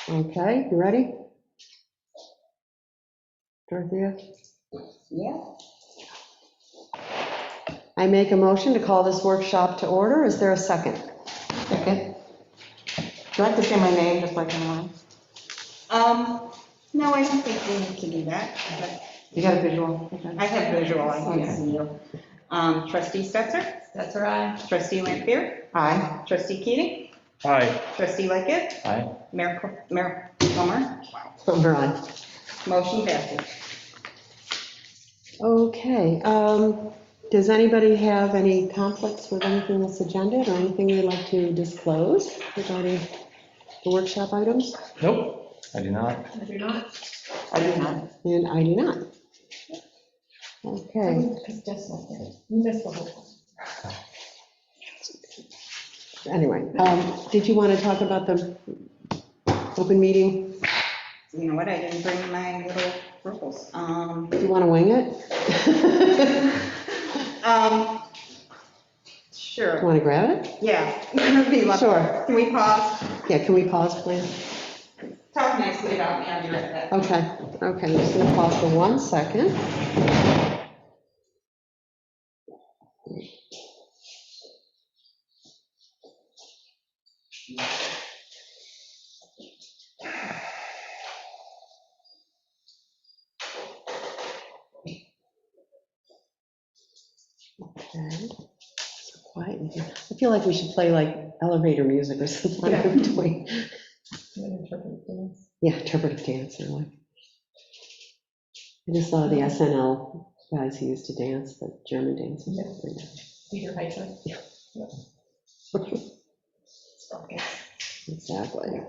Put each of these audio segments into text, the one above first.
Okay, you ready? Dorothea? Yeah. I make a motion to call this workshop to order. Is there a second? Second. Do I have to say my name just like online? No, I don't think we need to do that, but You got a visual? Okay. I have visual, I can Okay. see you. Trustee Stetser? That's right. Trustee Lampier? Aye. Trustee Keating? Aye. Trustee Lickett? Aye. Mayor Plummer? We're on. Motion passes. Okay, does anybody have any conflicts with anything in this agenda or anything they'd like to disclose regarding the workshop items? Nope, I do not. I do not. I do not. And I do not. Okay, Because Jeff's not there. You missed the whole thing. anyway, did you want to talk about the open meeting? You know what, I didn't bring my little rules. Do you want to wing it? Sure, Want to grab it? yeah. That'd be lovely. Sure. Can we pause? Yeah, can we pause, please? Talk nicely about me, I'll be right back. Okay, okay, I'm just going to pause for 1 second. Okay. So quiet in here. I feel like we should play like elevator music or something Yeah. in between. I'm gonna interpret things. Yeah, interpretive dance or like. I just thought of the SNL guys who used to dance, the German dancers. Yeah. Peter Heicher. Yeah. Okay. Exactly. The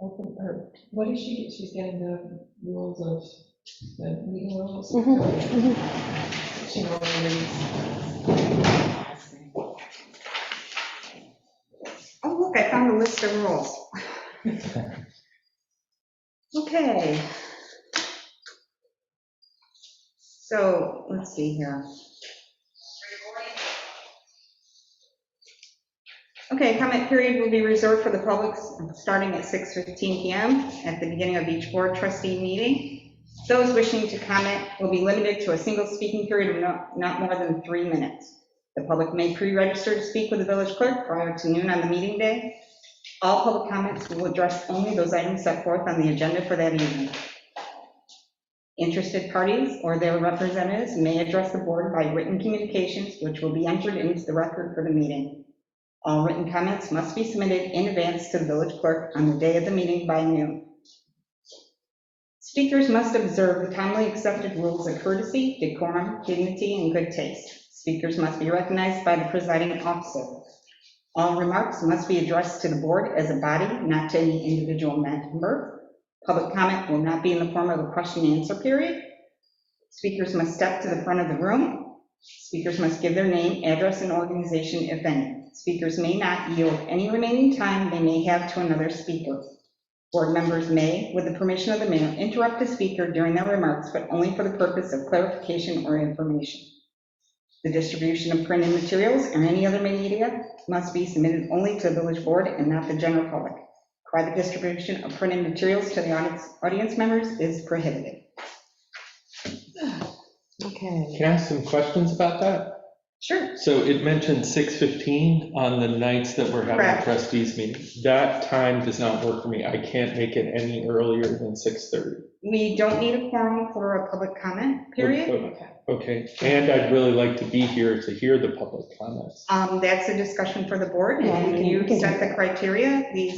open, or what is she, she's getting the rules of, the meeting rules? Mhm, mhm. She normally Oh, look, I found a list of rules. Okay. So, let's see here. Okay, comment period will be reserved for the public starting at 6:15 PM at the beginning of each board trustee meeting. Those wishing to comment will be limited to a single speaking period of not more than 3 minutes. The public may pre-register to speak with the village clerk prior to noon on the meeting day. All public comments will address only those items set forth on the agenda for that evening. Interested parties or their representatives may address the board by written communications, which will be entered into the record for the meeting. All written comments must be submitted in advance to the village clerk on the day of the meeting by noon. Speakers must observe the commonly accepted rules of courtesy, decorum, dignity, and good taste. Speakers must be recognized by the presiding officer. All remarks must be addressed to the board as a body, not to any individual member. Public comment will not be in the form of a question and answer period. Speakers must step to the front of the room. Speakers must give their name, address, and organization, if any. Speakers may not yield any remaining time they may have to another speaker. Board members may, with the permission of the mayor, interrupt the speaker during their remarks, but only for the purpose of clarification or information. The distribution of printed materials or any other media must be submitted only to the village board and not the general public. Private distribution of printed materials to the audience members is prohibited. Okay. Can I ask some questions about that? Sure. So it mentioned 6:15 on the nights that we're having a Correct. trustees meeting. That time does not work for me. I can't make it any earlier than 6:30. We don't need a quorum for a public comment period. Okay, and I'd really like to be here to hear the public comments. That's a discussion for the board. Yeah, we You can set do the criteria. Okay.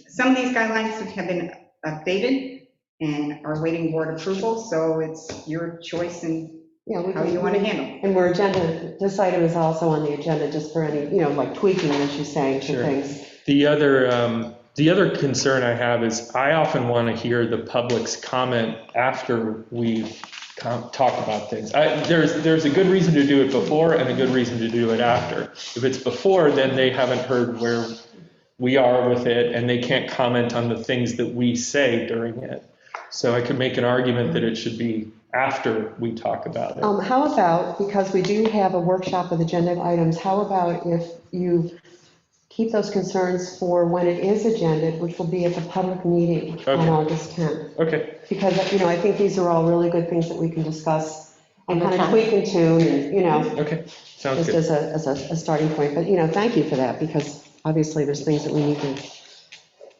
Some of these guidelines have been updated and are waiting board approval, so it's your choice and Yeah, we how can- you want to handle. And we're agenda, this item is also on the agenda just for any, like tweaking, as you're saying, to Sure. things. The other concern I have is I often want to hear the public's comment after we've talked about things. There's a good reason to do it before and a good reason to do it after. If it's before, then they haven't heard where we are with it and they can't comment on the things that we say during it. So I could make an argument that it should be after we talk about it. How about, because we do have a workshop with agenda items, how about if you keep those concerns for when it is agended, which will be at the public meeting on Okay. August 10th? Okay, Because, I think these are all really good things that we can discuss and On the kind of 10th? tweak and tune, and, okay, sounds just good. as a starting point. But, thank you for that, because obviously there's things that we need to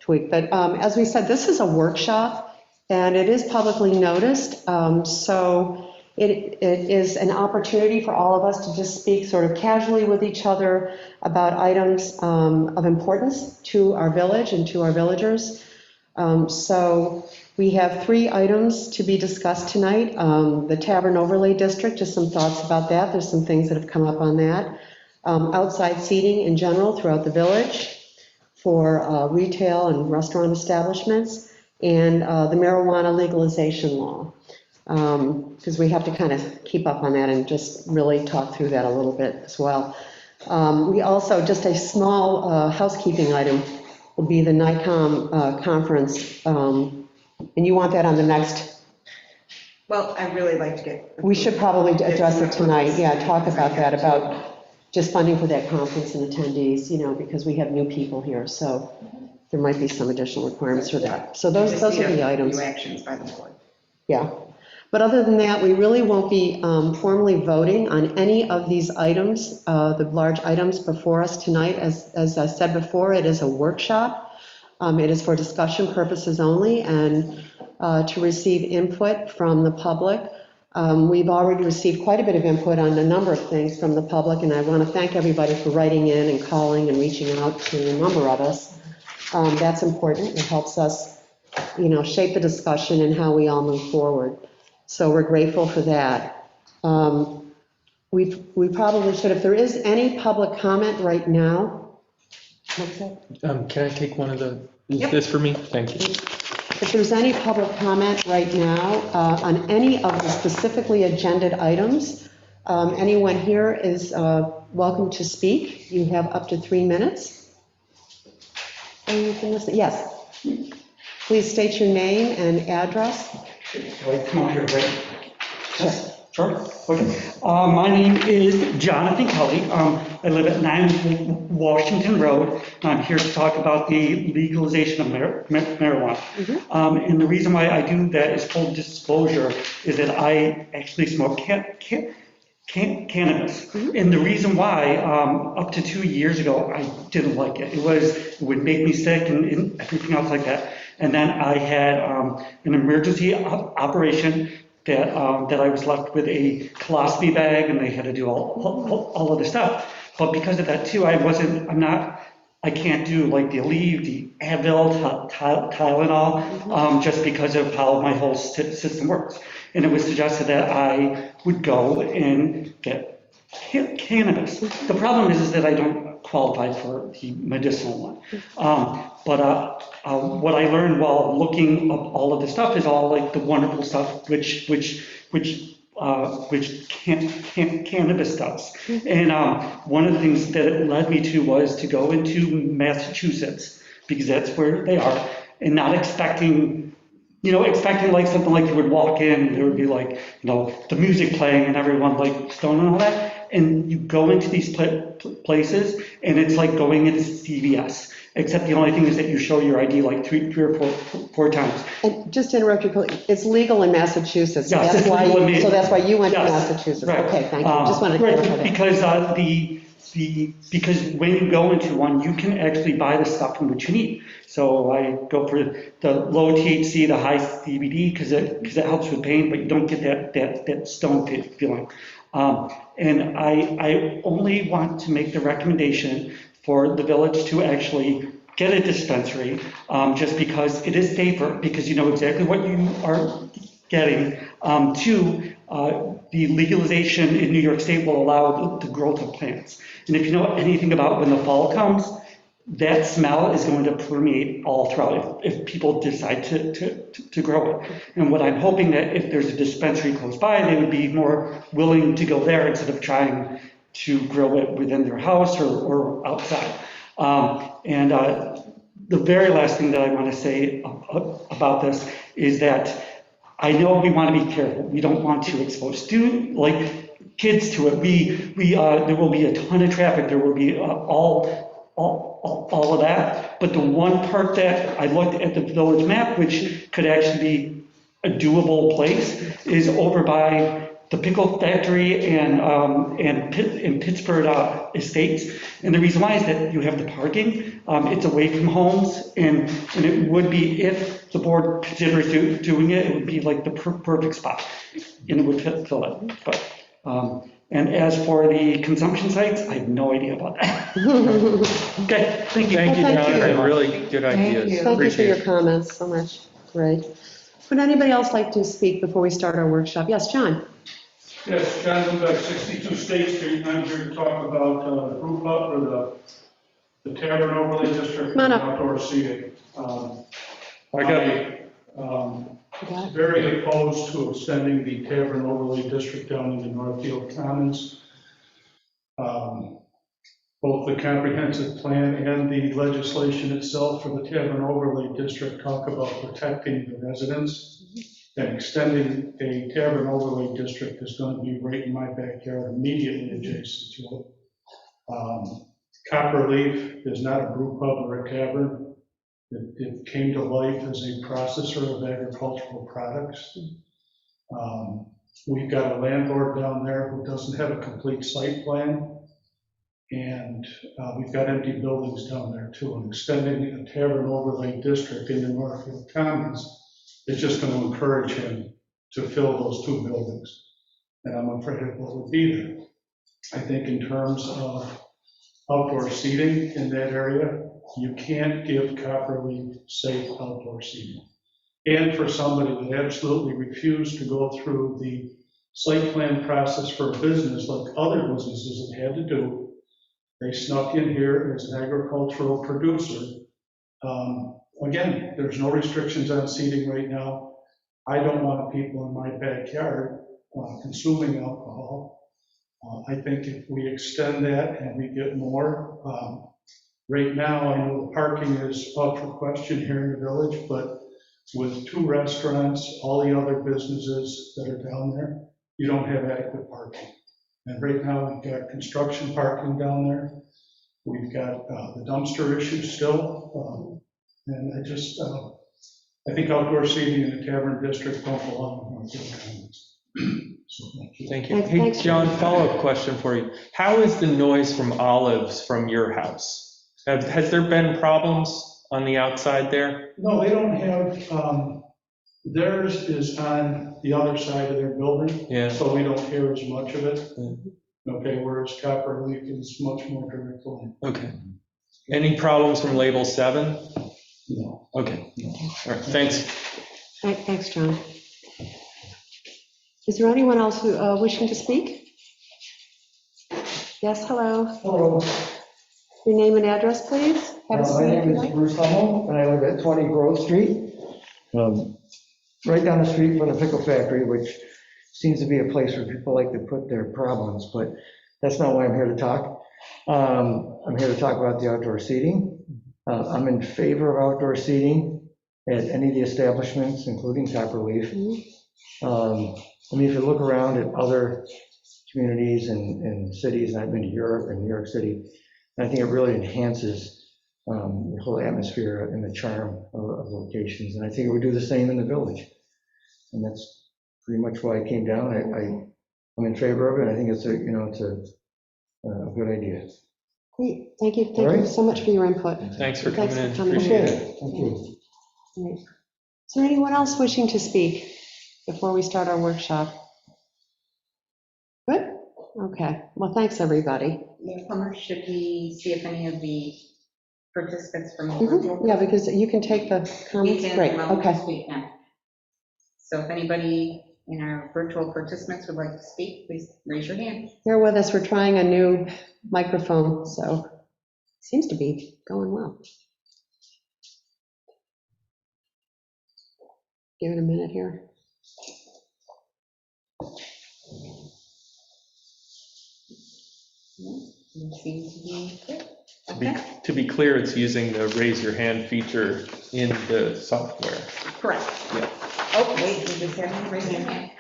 tweak. But as we said, this is a workshop, and it is publicly noticed, so it is an opportunity for all of us to just speak sort of casually with each other about items of importance to our village and to our villagers. So we have 3 items to be discussed tonight. The Tavern Overlay District, just some thoughts about that. There's some things that have come up on that. Outside seating in general throughout the village for retail and restaurant establishments, and the marijuana legalization law. Because we have to kind of keep up on that and just really talk through that a little bit as well. We also, just a small housekeeping item, will be the NICOM conference, and you want that on the next, Well, I'd really like to get. we should probably address it tonight, yeah, talk about that, about just funding for that conference and attendees, because we have new people here, so there might be some additional requirements for that. So those are the items. New actions by the board. Yeah, but other than that, we really won't be formally voting on any of these items, the large items before us tonight. As I said before, it is a workshop. It is for discussion purposes only and to receive input from the public. We've already received quite a bit of input on a number of things from the public, and I want to thank everybody for writing in and calling and reaching out to a number of us. That's important. It helps us, shape the discussion and how we all move forward. So we're grateful for that. We probably should, if there is any public comment right now. What's that? Can I take one of the, Yep. this for me? Thank you. If there's any public comment right now on any of the specifically agended items, anyone here is welcome to speak. You have up to 3 minutes. Anything else? Yes. Please state your name and address. Do I come on here, right? Sure. Okay. My name is Jonathan Kelly. I live at 9 Washington Road. I'm here to talk about the legalization of marijuana. And the reason why I do that is full disclosure is that I actually smoke cannabis. And the reason why, up to 2 years ago, I didn't like it. It would make me sick and everything else like that. And then I had an emergency operation that I was left with a colostomy bag, and they had to do all of the stuff. But because of that too, I can't do like the Aleve, the Advil, Tylenol, just because of how my whole system works. And it was suggested that I would go and get cannabis. The problem is that I don't qualify for the medicinal one. But what I learned while looking up all of the stuff is all like the wonderful stuff which cannabis does. And one of the things that it led me to was to go into Massachusetts, because that's where they are, and not expecting like something like you would walk in, there would be like, the music playing and everyone like stoned and all that. And you go into these places and it's like going into CVS, except the only thing is that you show your ID like three or four times. And just to interrupt you, it's legal in Massachusetts. Yes, That's it's why legal in you, so that's why you went to Yes, Massachusetts. right. Okay, thank you. Just wanted to Right, clarify that. because when you go into one, you can actually buy the stuff from what you need. So I go for the low THC, the high CBD, because it helps with pain, but you don't get that stone feeling. And I only want to make the recommendation for the village to actually get a dispensary, just because it is safer, because you know exactly what you are getting. The legalization in New York State will allow the growth of plants. And if you know anything about when the fall comes, that smell is going to permeate all throughout if people decide to grow it. And what I'm hoping that if there's a dispensary close by, they would be more willing to go there instead of trying to grow it within their house or outside. The very last thing that I want to say about this is that I know we want to be careful. We don't want to expose kids to it. There will be a ton of traffic. There will be all of that. But the one part that I looked at the village map, which could actually be a doable place, is over by the pickle factory and Pittsburgh Estates. And the reason why is that you have the parking, it's away from homes, and it would be, if the board considers doing it, it would be like the perfect spot, and it would fill it. But, and as for the consumption sites, I have no idea about that. Okay, thank you. Thank you, Well, thank you. Jonathan, really good ideas. you. Thank you for Appreciate your it. comments so much. Great. Would anybody else like to speak before we start our workshop? Yes, John? Yes, John Lubeck, 62 State Street. I'm here to talk about the brew pub or the tavern overlay district Come on and up. outdoor seating. I got Very opposed to extending the tavern overlay district down into Northfield Commons. Both the comprehensive plan and the legislation itself for the tavern overlay district talk about protecting the residents. And extending a tavern overlay district is going to be right in my backyard, immediately adjacent to it. Copper Leaf is not a brew pub or a tavern. It came to life as a processor of agricultural products. We've got a landlord down there who doesn't have a complete site plan. And we've got empty buildings down there too. And extending a tavern overlay district into Northfield Commons is just going to encourage him to fill those two buildings. And I'm afraid of what would be there. I think in terms of outdoor seating in that area, you can't give Copperleaf safe outdoor seating. And for somebody that absolutely refused to go through the site plan process for a business like other businesses have had to do, they snuck in here as an agricultural producer. Again, there's no restrictions on seating right now. I don't want people in my backyard consuming alcohol. I think if we extend that and we get more, right now, I know the parking is up for question here in the village, but with 2 restaurants, all the other businesses that are down there, you don't have adequate parking. And right now, we've got construction parking down there. We've got the dumpster issue still. And I think outdoor seating in the tavern district don't belong in Northfield Commons. So thank you. Thank you. Thanks, Hey, thanks. John, follow-up question for you. How is the noise from Olives from your house? Has there been problems on the outside there? No, they don't have, theirs is on the other side of their building, Yeah. so we don't hear as much of it. Mm. Okay, whereas Copper Leaf is much more direct line. Okay. Any problems from Label 7? No. Okay. All right, thanks. Thanks, John. Is there anyone else who wishing to speak? Yes, hello. Hello, Your name and address, please? Have a my seat if name you is like. Bruce Hummel, and I live at 20 Grove Street, right down the street from the pickle factory, which seems to be a place where people like to put their problems, but that's not why I'm here to talk. I'm here to talk about the outdoor seating. I'm in favor of outdoor seating at any of the establishments, including Copper Leaf. I mean, if you look around at other communities and cities, and I've been to Europe and New York City, I think it really enhances the whole atmosphere and the charm of locations. And I think it would do the same in the village. And that's pretty much why I came down. I'm in favor of it. I think it's a good idea. Great, thank you. All Thank you right. so much for your input. Thanks for Thanks coming for in. coming. Appreciate Okay, it. thank you. Right. Is there anyone else wishing to speak before we start our workshop? Good? Okay. Well, thanks, everybody. Mayor Plummer, should we see if any of the participants from the Mhm. virtual? Yeah, because you can take the comments. We can, Great, well, okay. speak now. So if anybody in our virtual participants would like to speak, please raise your hand. Bear with us, we're trying a new microphone, so it seems to be going well. Give it a minute here. You seem to be good. To be, Okay, to be clear, it's using the raise your hand feature in the software. correct. Yeah. Oh, wait, you just have to raise your hand.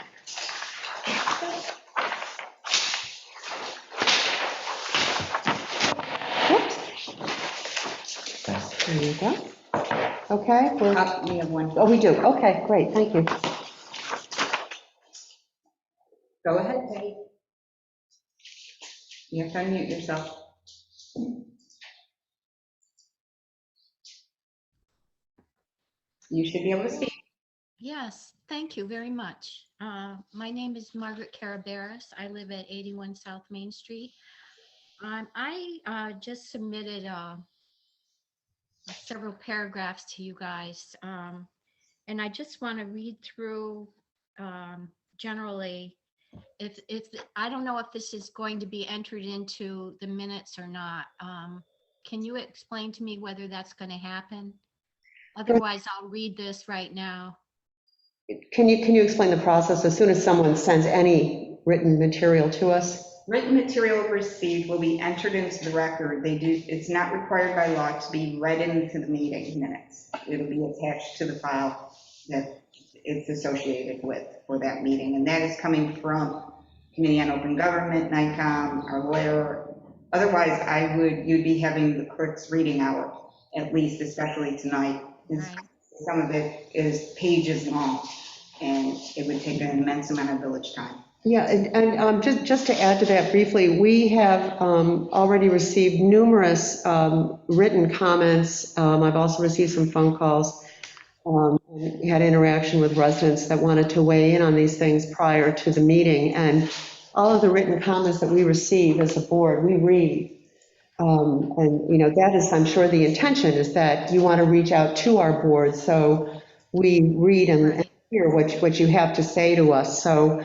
Whoops. There you go. Okay, We have one. oh, we do, okay, great, thank you. Go ahead, Patty. You have to unmute yourself. You should be able to speak. Yes, thank you very much. My name is Margaret Caraberas. I live at 81 South Main Street. I just submitted several paragraphs to you guys, and I just want to read through generally. If I don't know if this is going to be entered into the minutes or not. Can you explain to me whether that's going to happen? Otherwise, I'll read this right now. Can you explain the process as soon as someone sends any written material to us? Written material received will be entered into the record. It's not required by law to be read into the meeting minutes. It'll be attached to the file that it's associated with for that meeting. And that is coming from Committee on Open Government, NICOM, our lawyer. Otherwise, you'd be having the clerk's reading hour, at least, especially tonight. Right. Some of it is pages long, and it would take an immense amount of village time. Yeah, and just to add to that briefly, we have already received numerous written comments. I've also received some phone calls, and had interaction with residents that wanted to weigh in on these things prior to the meeting. And all of the written comments that we receive as a board, we read. And, that is, I'm sure the intention is that you want to reach out to our board, so we read and hear what you have to say to us. So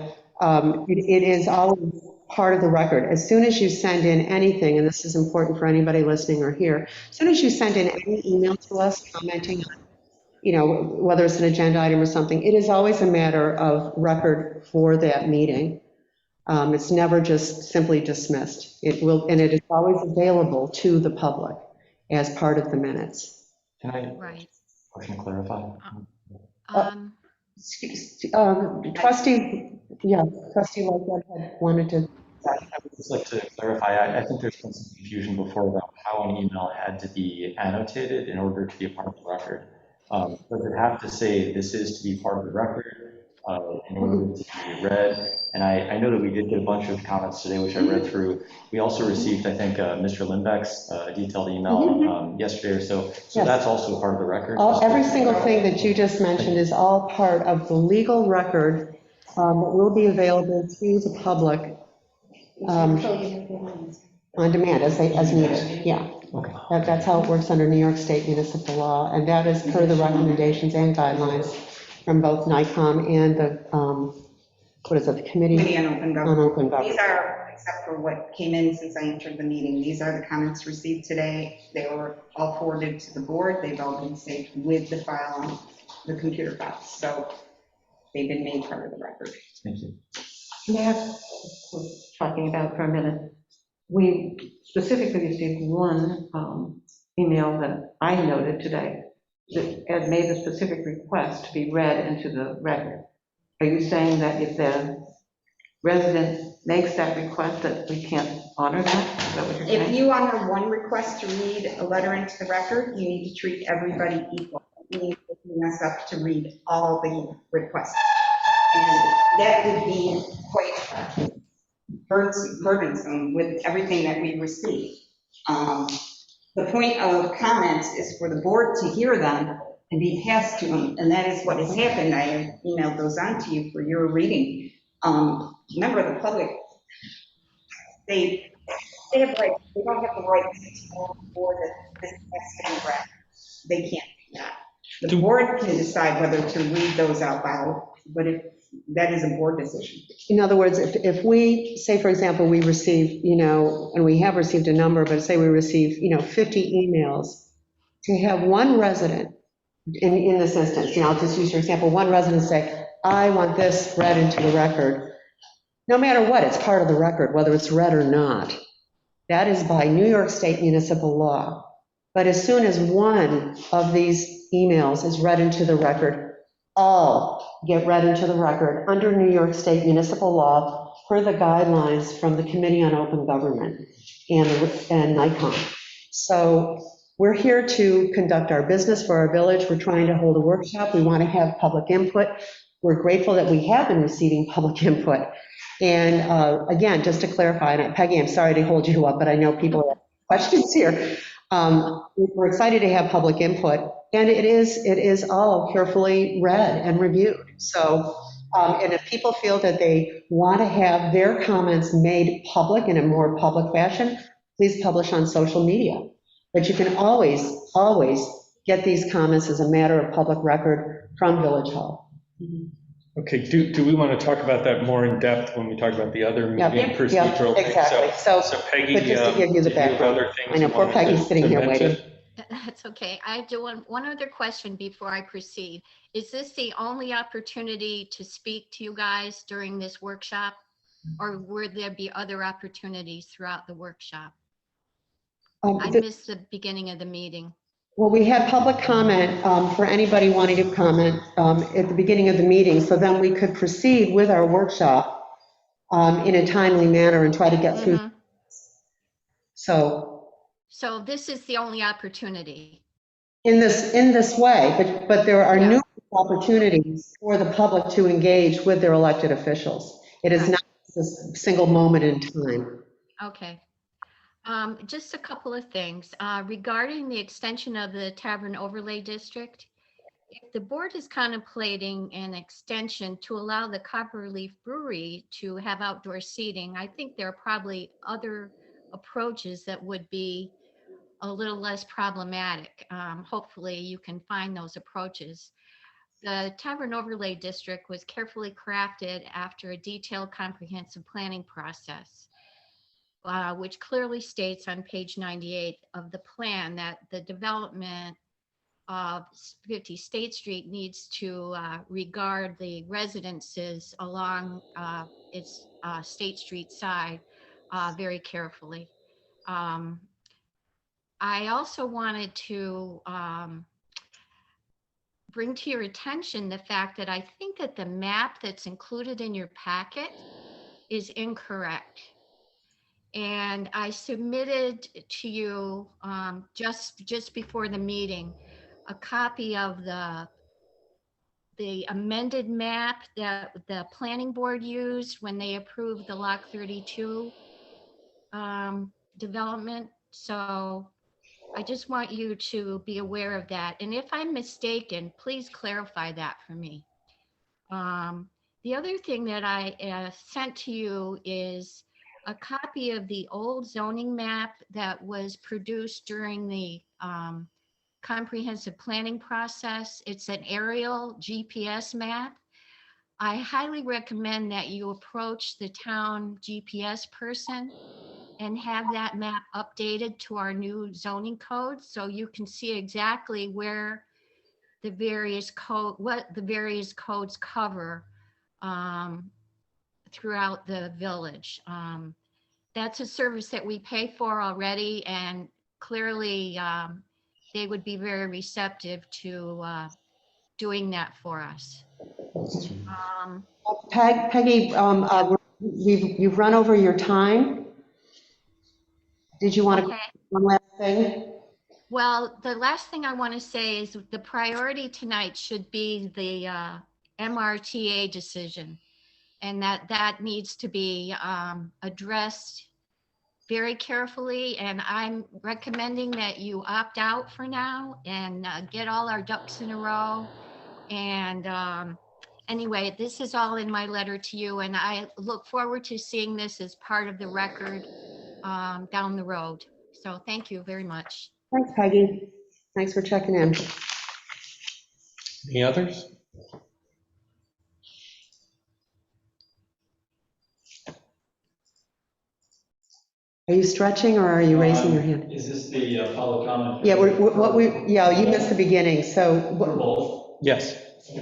it is always part of the record. As soon as you send in anything, and this is important for anybody listening or here, as soon as you send in any email to us commenting on, whether it's an agenda item or something, it is always a matter of record for that meeting. It's never just simply dismissed. And it is always available to the public as part of the minutes. Can I Right. clarify? Trustee Lightfoot had wanted to. I would just like to clarify, I think there's been some confusion before about how an email had to be annotated in order to be a part of the record. Does it have to say this is to be part of the record in order to be read? And I know that we did get a bunch of comments today, which I read through. We also received, I think, Mr. Lindbeck's detailed email yesterday or so. So Yes. that's also part of the record. Every single thing that you just mentioned is all part of the legal record that will be available to the public on demand as needed. Yeah. That's how it works under New York State municipal law, and that is per the recommendations and guidelines from both NICOM and the Committee on Open on Government. Open Government. These are, except for what came in since I entered the meeting, these are the comments received today. They were all forwarded to the board. They've all been saved with the file on the computer files. So they've been made part of the record. Thank you. May I, talking about for a minute, we specifically received one email that I noted today that had made a specific request to be read into the record. Are you saying that if the resident makes that request that we can't honor that? Is that what you're If saying? you honor one request to read a letter into the record, you need to treat everybody equal. You need to mess up to read all the requests. And that would be quite burdensome with everything that we receive. The point of comments is for the board to hear them and be passed to them, and that is what has happened. I emailed those on to you for your reading. Member of the public, they have rights. They don't have the right to tell the board that this has to be read. They can't do that. The board can decide whether to read those out loud, but that is a board decision. In other words, if we, say, for example, we receive, and we have received a number, but say we receive, 50 emails, to have one resident, in this instance, I'll just use your example, one resident say, I want this read into the record. No matter what, it's part of the record, whether it's read or not. That is by New York State municipal law. But as soon as one of these emails is read into the record, all get read into the record under New York State municipal law per the guidelines from the Committee on Open Government and NICOM. So we're here to conduct our business for our village. We're trying to hold a workshop. We want to have public input. We're grateful that we have been receiving public input. And again, just to clarify, and Peggy, I'm sorry to hold you up, but I know people have questions here. We're excited to have public input, and it is all carefully read and reviewed. So, and if people feel that they want to have their comments made public in a more public fashion, please publish on social media. But you can always, always get these comments as a matter of public record from Village Hall. Okay, do we want to talk about that more in depth when we talk about the other Yeah, meeting yeah, procedural things? exactly. So, Peggy, but just to give you the do have background. other things I know, you poor wanted Peggy's sitting to here mention? waiting. That's okay. I do one other question before I proceed. Is this the only opportunity to speak to you guys during this workshop? Or will there be other opportunities throughout the workshop? I missed the beginning of the meeting. Well, we had public comment for anybody wanting to comment at the beginning of the meeting, so then we could proceed with our workshop in a timely manner and try to get through. So this is the only opportunity. in this way, but there are numerous opportunities for the public to engage with their elected officials. It is not a single moment in time. Okay. Just a couple of things. Regarding the extension of the Tavern Overlay District, if the board is contemplating an extension to allow the Copperleaf Brewery to have outdoor seating, I think there are probably other approaches that would be a little less problematic. Hopefully you can find those approaches. The Tavern Overlay District was carefully crafted after a detailed comprehensive planning process, which clearly states on page 98 of the plan that the development of 50 State Street needs to regard the residences along its State Street side very carefully. I also wanted to bring to your attention the fact that I think that the map that's included in your packet is incorrect. And I submitted to you just before the meeting a copy of the amended map that the planning board used when they approved the Lock 32 development. So I just want you to be aware of that. And if I'm mistaken, please clarify that for me. The other thing that I sent to you is a copy of the old zoning map that was produced during the comprehensive planning process. It's an aerial GPS map. I highly recommend that you approach the town GPS person and have that map updated to our new zoning code so you can see exactly where the various what the various codes cover throughout the village. That's a service that we pay for already, and clearly they would be very receptive to doing that for us. Peggy, you've run over your time. Did you want to, one last thing? Well, the last thing I want to say is the priority tonight should be the MRTA decision, and that needs to be addressed very carefully. And I'm recommending that you opt out for now and get all our ducks in a row. And anyway, this is all in my letter to you, and I look forward to seeing this as part of the record down the road. So thank you very much. Thanks, Peggy. Thanks for checking in. Any others? Are you stretching or are you raising your hand? Is this the public comment? Yeah, you missed the beginning, so. For both? Yes.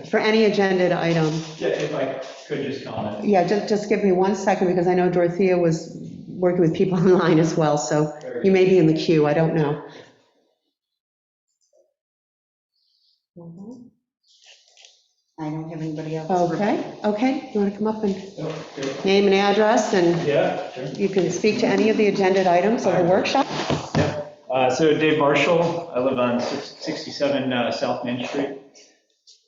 For any agenda item. Yeah, if I could just comment. Yeah, just give me 1 second, because I know Dorothea was working with people online as well, so you may be in the queue, I don't know. I don't have anybody else. Okay, you want to come up and name and address, and Yeah, sure. you can speak to any of the agenda items of the workshop? So Dave Marshall, I live on 67 South Main Street.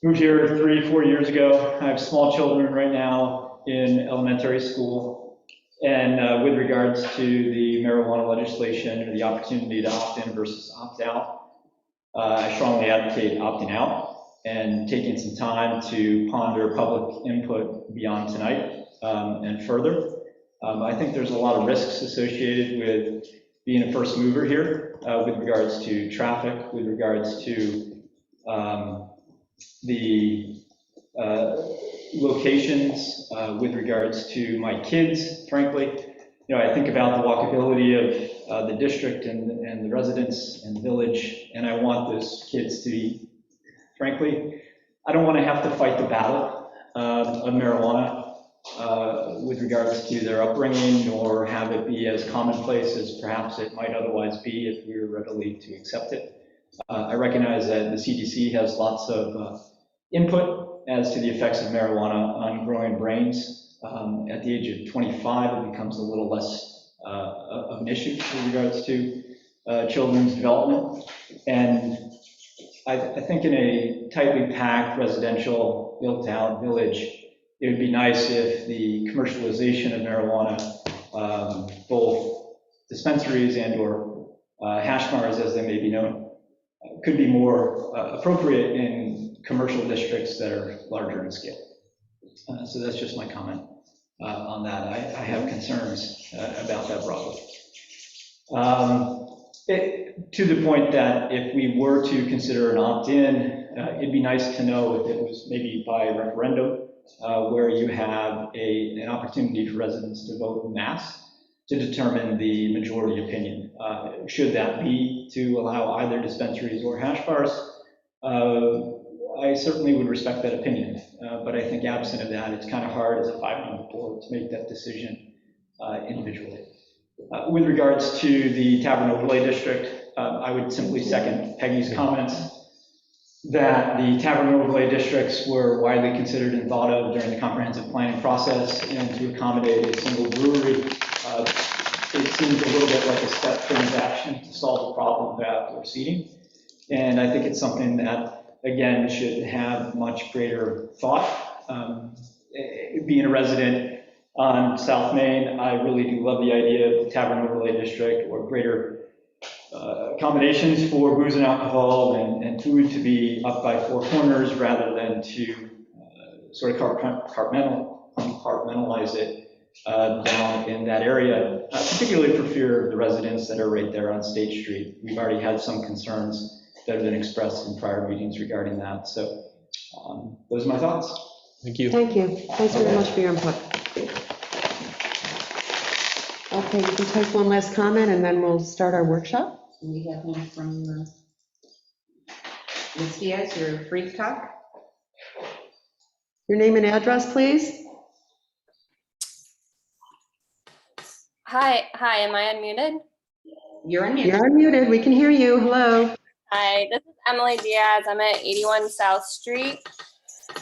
Moved here 3-4 years ago. I have small children right now in elementary school. And with regards to the marijuana legislation, or the opportunity to opt in versus opt out, I strongly advocate opting out and taking some time to ponder public input beyond tonight and further. I think there's a lot of risks associated with being a first mover here with regards to traffic, with regards to the locations, with regards to my kids, frankly. You know, I think about the walkability of the district and the residents and the village, and I want those kids to be, frankly, I don't want to have to fight the battle of marijuana with regards to their upbringing, or have it be as commonplace as perhaps it might otherwise be if we were readily to accept it. I recognize that the CDC has lots of input as to the effects of marijuana on growing brains. At the age of 25, it becomes a little less of an issue with regards to children's development. And I think in a tightly packed residential built-out village, it would be nice if the commercialization of marijuana, both dispensaries and or hash bars as they may be known, could be more appropriate in commercial districts that are larger in scale. So that's just my comment on that. I have concerns about that broadly. To the point that if we were to consider an opt-in, it'd be nice to know if it was maybe by referendum, where you have an opportunity for residents to vote en masse to determine the majority opinion. Should that be to allow either dispensaries or hash bars, I certainly would respect that opinion. But I think absent of that, it's kind of hard as a 5-member board to make that decision individually. With regards to the Tavern Overlay District, I would simply second Peggy's comments that the Tavern Overlay Districts were widely considered and thought of during the comprehensive planning process, and to accommodate a single brewery, it seems a little bit like a step transaction to solve the problem of outdoor seating. And I think it's something that, again, should have much greater thought. Being a resident on South Main, I really do love the idea of the Tavern Overlay District, or greater accommodations for booze and alcohol and food to be up by 4 corners, rather than to sort of compartmentalize it down in that area, particularly for fear of the residents that are right there on State Street. We've already had some concerns that have been expressed in prior meetings regarding that. So those are my thoughts. Thank you. Thank you. Thanks very much for your input. Okay, we can take one last comment, and then we'll start our workshop. We have one from Ms. Diaz, you're free to talk. Your name and address, please. Hi, am I unmuted? You're unmuted. You're unmuted. We can hear you. Hello. Hi, this is Emily Diaz. I'm at 81 South Street.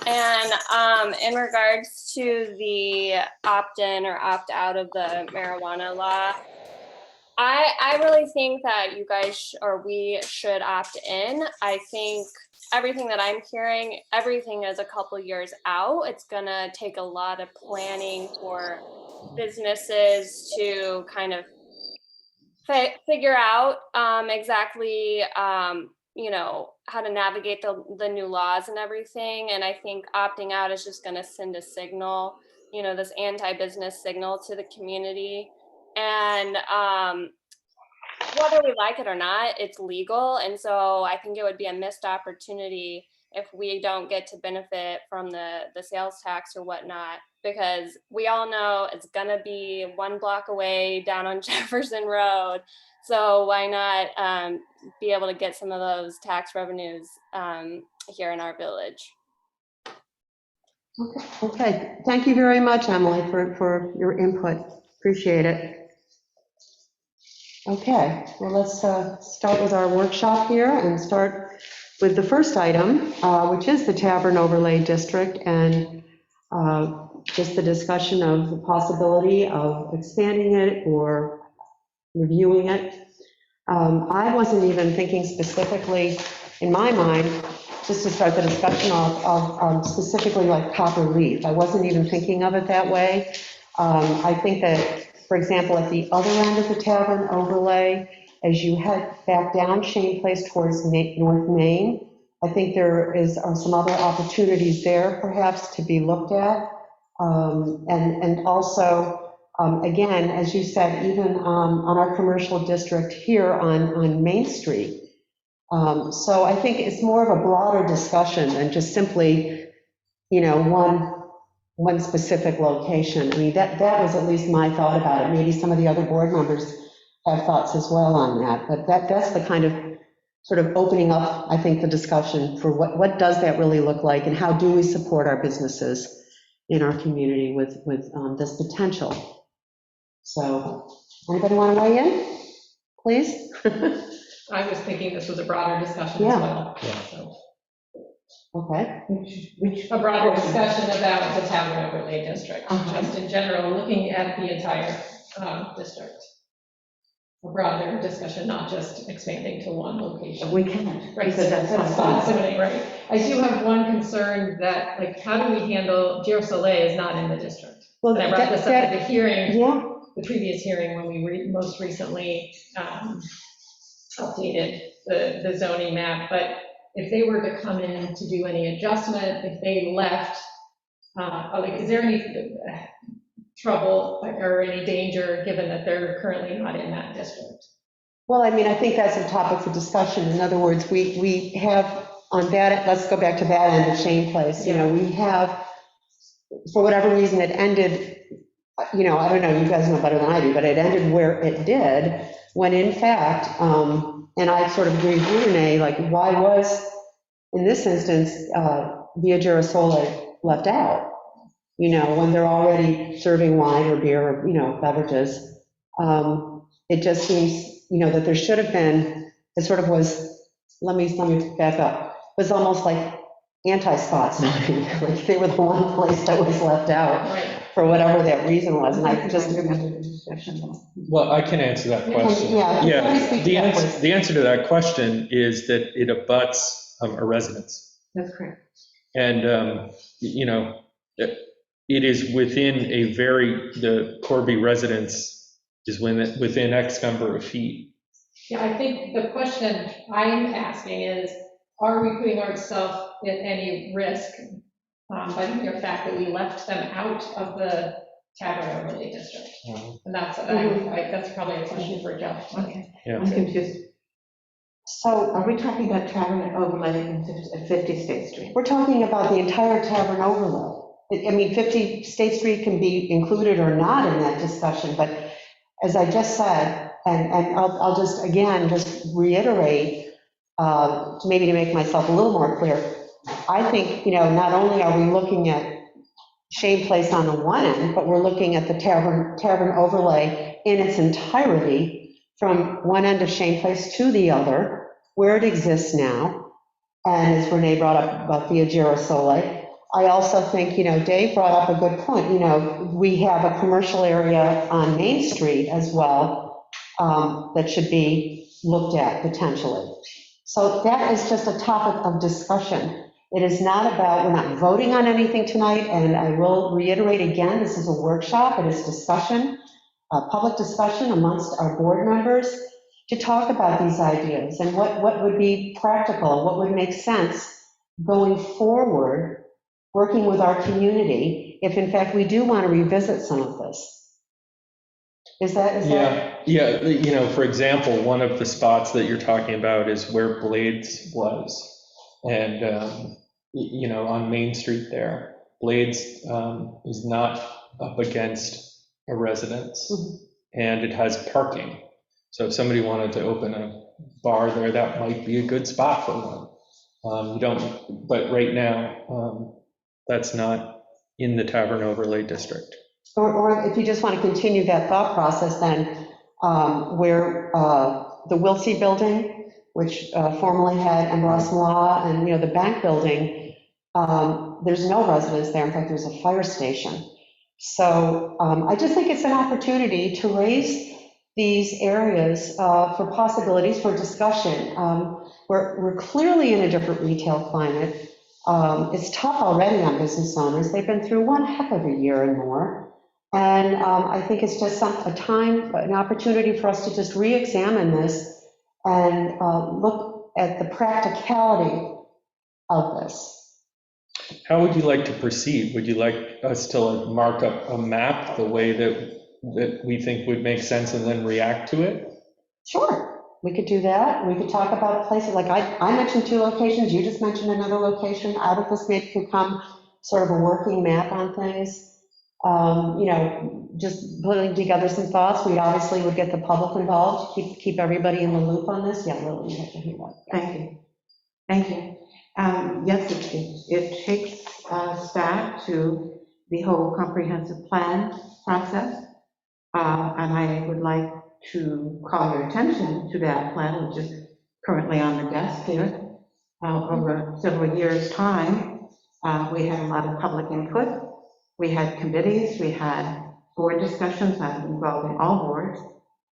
And in regards to the opt-in or opt-out of the marijuana law, I really think that you guys or we should opt in. I think everything that I'm hearing, everything is a couple years out. It's gonna take a lot of planning for businesses to kind of figure out exactly you know, how to navigate the new laws and everything. And I think opting out is just going to send a signal, you know, this anti-business signal to the community. And whether we like it or not, it's legal. And so I think it would be a missed opportunity if we don't get to benefit from the sales tax or whatnot, because we all know it's going to be 1 block away down on Jefferson Road. So why not be able to get some of those tax revenues here in our village? Okay. Thank you very much, Emily, for your input. Appreciate it. Okay, well, let's start with our workshop here and start with the first item, which is the Tavern Overlay District, and just the discussion of the possibility of expanding it or reviewing it. I wasn't even thinking specifically, in my mind, just to start the discussion of specifically like Copper Leaf. I wasn't even thinking of it that way. I think that, for example, at the other end of the Tavern Overlay, as you head back down Shane Place towards North Main, I think there are some other opportunities there perhaps to be looked at. And also, again, as you said, even on our commercial district here on Main Street. So I think it's more of a broader discussion than just simply, one specific location. I mean, that was at least my thought about it. Maybe some of the other board members have thoughts as well on that, but that's the kind of sort of opening up, I think, the discussion for what does that really look like, and how do we support our businesses in our community with this potential. So, anybody want to weigh in, please? I was thinking this was a broader discussion as well. So. Okay. A broader discussion about the Tavern Overlay District, just in general, looking at the entire district. A broader discussion, not just expanding to one location. We can. Right, so that's fascinating, right? I do have one concern that, like, how do we handle, Giro Soleil is not in the district. Well, and I brought this up at the hearing, yeah. the previous hearing, when we most recently updated the zoning map, but if they were to come in to do any adjustment, if they left, is there any trouble or any danger given that they're currently not in that district? Well, I mean, I think that's a topic for discussion. In other words, we have on that, let's go back to that end of Shane Place, we have, for whatever reason, it ended, I don't know, you guys know better than I do, but it ended where it did, when in fact, and I sort of agree with Renee, like, why was, in this instance, Via Giro Soleil left out? When they're already serving wine or beer or, beverages. It just seems, that there should have been, it sort of was, let me back up, it was almost like anti-spot zoning, like they were the one place that was left out for whatever that reason was, and I just. Well, I can answer that question. The answer to that question is that it abuts a residence. That's correct. And, it is within the Corby residence is within X number of feet. Yeah, I think the question I'm asking is, are we putting ourselves at any risk by the mere fact that we left them out of the Tavern Overlay District? And that's probably a question for Jeff. Okay. Yeah. I'm confused. So are we talking about Tavern Overlay at 50 State Street? We're talking about the entire Tavern Overlay. I mean, 50 State Street can be included or not in that discussion, but as I just said, and I'll just, again, just reiterate, maybe to make myself a little more clear, I think, not only are we looking at Shane Place on the one end, but we're looking at the Tavern Overlay in its entirety from one end of Shane Place to the other, where it exists now. And as Renee brought up about Via Giro Soleil, I also think, Dave brought up a good point. We have a commercial area on Main Street as well that should be looked at potentially. So that is just a topic of discussion. It is not about, we're not voting on anything tonight, and I will reiterate again, this is a workshop, it is discussion, public discussion amongst our board members to talk about these ideas and what would be practical, what would make sense going forward, working with our community, if in fact we do want to revisit some of this. Is that? Yeah. For example, one of the spots that you're talking about is where Blades was. And, on Main Street there, Blades is not up against a residence, and it has parking. So if somebody wanted to open a bar there, that might be a good spot for one. But right now, that's not in the Tavern Overlay District. Or if you just want to continue that thought process, then where the Wilsey building which formerly had Embarras Law, and, the bank building, there's no residents there. In fact, there's a fire station. So I just think it's an opportunity to raise these areas for possibilities for discussion. We're clearly in a different retail climate. It's tough already on business owners. They've been through one heck of a year and more. And I think it's just an opportunity for us to just re-examine this and look at the practicality of this. How would you like to proceed? Would you like us to mark up a map the way that we think would make sense and then react to it? Sure, we could do that. We could talk about places, like I mentioned 2 locations, you just mentioned another location. Out of this maybe could come sort of a working map on things. Just putting together some thoughts. We obviously would get the public involved, keep everybody in the loop on this. Yeah, Lily, you have to hear that. Thank you. Thank you. Yes, it takes staff to the whole comprehensive plan process. And I would like to call your attention to that plan, which is currently on the desk here. Over several years' time, we had a lot of public input. We had committees, we had board discussions involving all boards,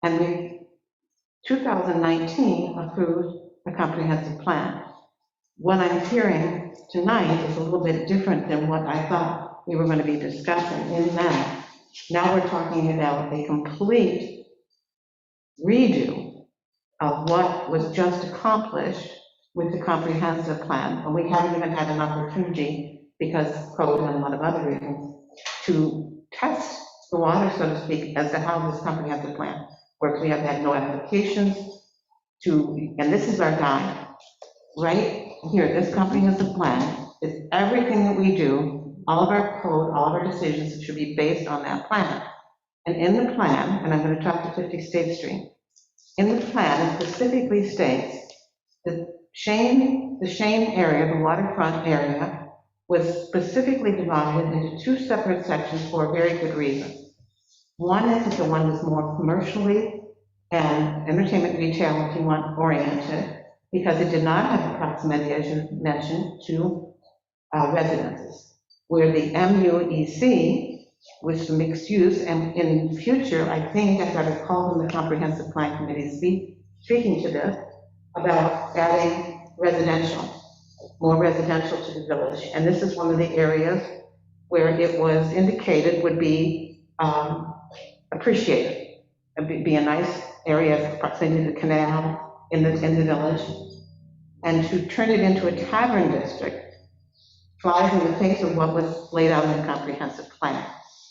and we, 2019, approved a comprehensive plan. What I'm hearing tonight is a little bit different than what I thought we were going to be discussing, in that now we're talking about a complete redo of what was just accomplished with the comprehensive plan, and we haven't even had an opportunity, because of COVID and a lot of other reasons, to test the water, so to speak, as to how this comprehensive plan works. We have had no applications and this is our guide. Right here, this comprehensive plan is everything that we do, all of our code, all of our decisions should be based on that plan. And in the plan, and I'm going to talk to 50 State Street, in the plan it specifically states that the Shane area, the waterfront area, was specifically divided into 2 separate sections for a very good reason. One is that the one is more commercially and entertainment retail, if you want, oriented, because it did not have the proximity, as you mentioned, to residences. Where the MUEC was the mixed use, and in the future, I think, as I recall in the comprehensive plan committee speaking to this, about adding more residential to the village. And this is one of the areas where it was indicated would be appreciated. It'd be a nice area, proximity to the canal in the village. And to turn it into a tavern district flies in the face of what was laid out in the comprehensive plan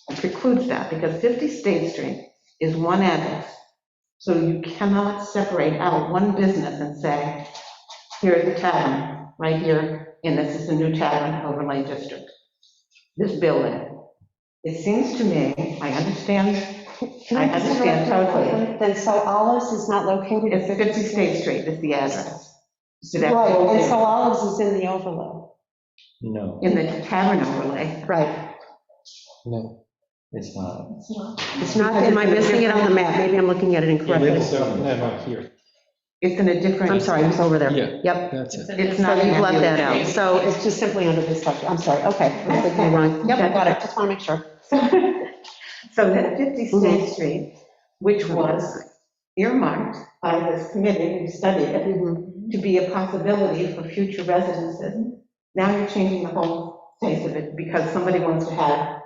and precludes that, because 50 State Street is one address. So you cannot separate out one business and say, here's the tavern, right here, and this is the new tavern overlay district. This building, it seems to me, I understand totally. Then so Olives is not located It's 50 State Street is the address. So that right, whole and thing. so Olives is in the overlay. No, In the tavern overlay. Right. no, it's not. It's not, am I missing it on the map? Maybe I'm looking at it incorrectly. No, here. It's in a different. I'm sorry, it's over there. Yeah. Yep. That's it. It's So not. you've in left that MUEC. out. So it's just simply under this section. I'm sorry. Okay. I'm thinking wrong. Yep, I got it. Just want to make sure. So that 50 State Street, which was earmarked by this committee who studied it to be a possibility for future residences, now you're changing the whole face of it because somebody wants to have,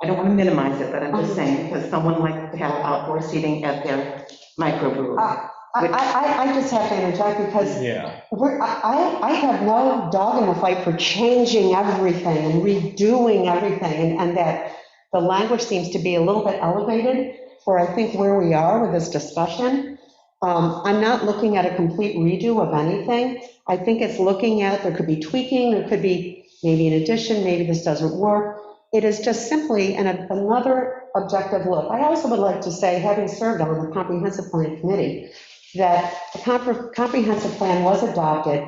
I don't want to minimize it, but I'm just saying, because someone likes to have outdoor seating at their microbrewery. I just have to interject because Yeah. I have no dog in the fight for changing everything and redoing everything, and that the language seems to be a little bit elevated for, I think, where we are with this discussion. I'm not looking at a complete redo of anything. I think it's looking at, there could be tweaking, there could be maybe an addition, maybe this doesn't work. It is just simply another objective look. I also would like to say, having served on the comprehensive plan committee, that the comprehensive plan was adopted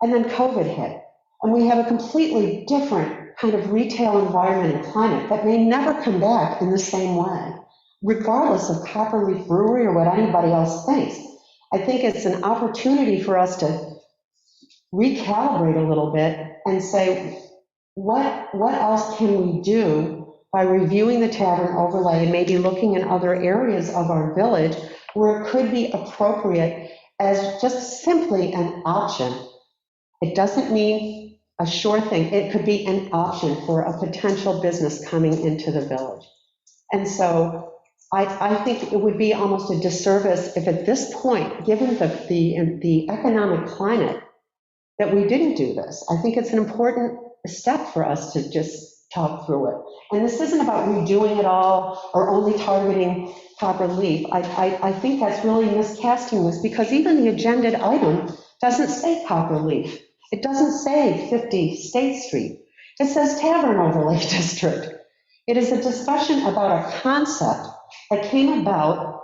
and then COVID hit. And we have a completely different kind of retail environment and climate that may never come back in the same way, regardless of Copperleaf Brewery or what anybody else thinks. I think it's an opportunity for us to recalibrate a little bit and say, what else can we do by reviewing the tavern overlay and maybe looking in other areas of our village where it could be appropriate as just simply an option. It doesn't mean a sure thing. It could be an option for a potential business coming into the village. And so I think it would be almost a disservice if at this point, given the economic climate, that we didn't do this. I think it's an important step for us to just talk through it. And this isn't about redoing it all or only targeting Copper Leaf. I think that's really miscasting this, because even the agenda item doesn't say Copper Leaf. It doesn't say 50 State Street. It says Tavern Overlay District. It is a discussion about a concept that came about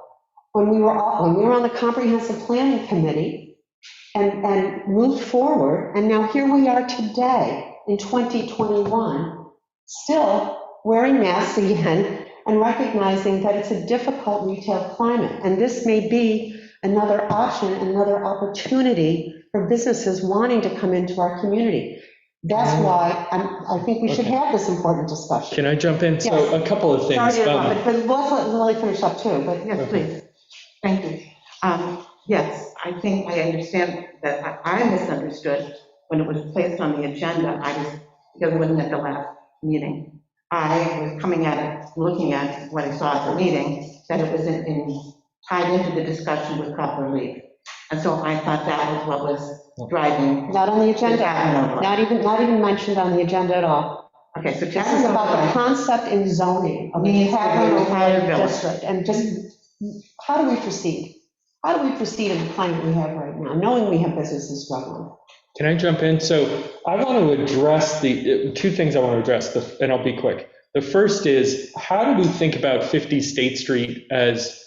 when we were on the Comprehensive Planning Committee and moved forward. And now here we are today in 2021, still wearing masks again and recognizing that it's a difficult retail climate. And this may be another option, another opportunity for businesses wanting to come into our community. That's why I think we should have this important discussion. Can I jump in? So Yes. a couple of things. Sorry to interrupt, but let's let Lily finish up too, but Yes, please. Thank you. Yes, I think I understand that I misunderstood when it was placed on the agenda. Because it wasn't at the last meeting. I was coming at it, looking at what I saw at the meeting, that it was tied into the discussion with Copper Leaf. And so I thought that was what was driving. not on the agenda, No. not even mentioned on the agenda at all. Okay, so This just is about the concept in zoning of the Needs to be Tavern entire Overlay village. District. And just, how do we proceed? How do we proceed in the climate we have right now, knowing we have businesses struggling? Can I jump in? So I want to address the two things I want to address, and I'll be quick. The first is, how do we think about 50 State Street as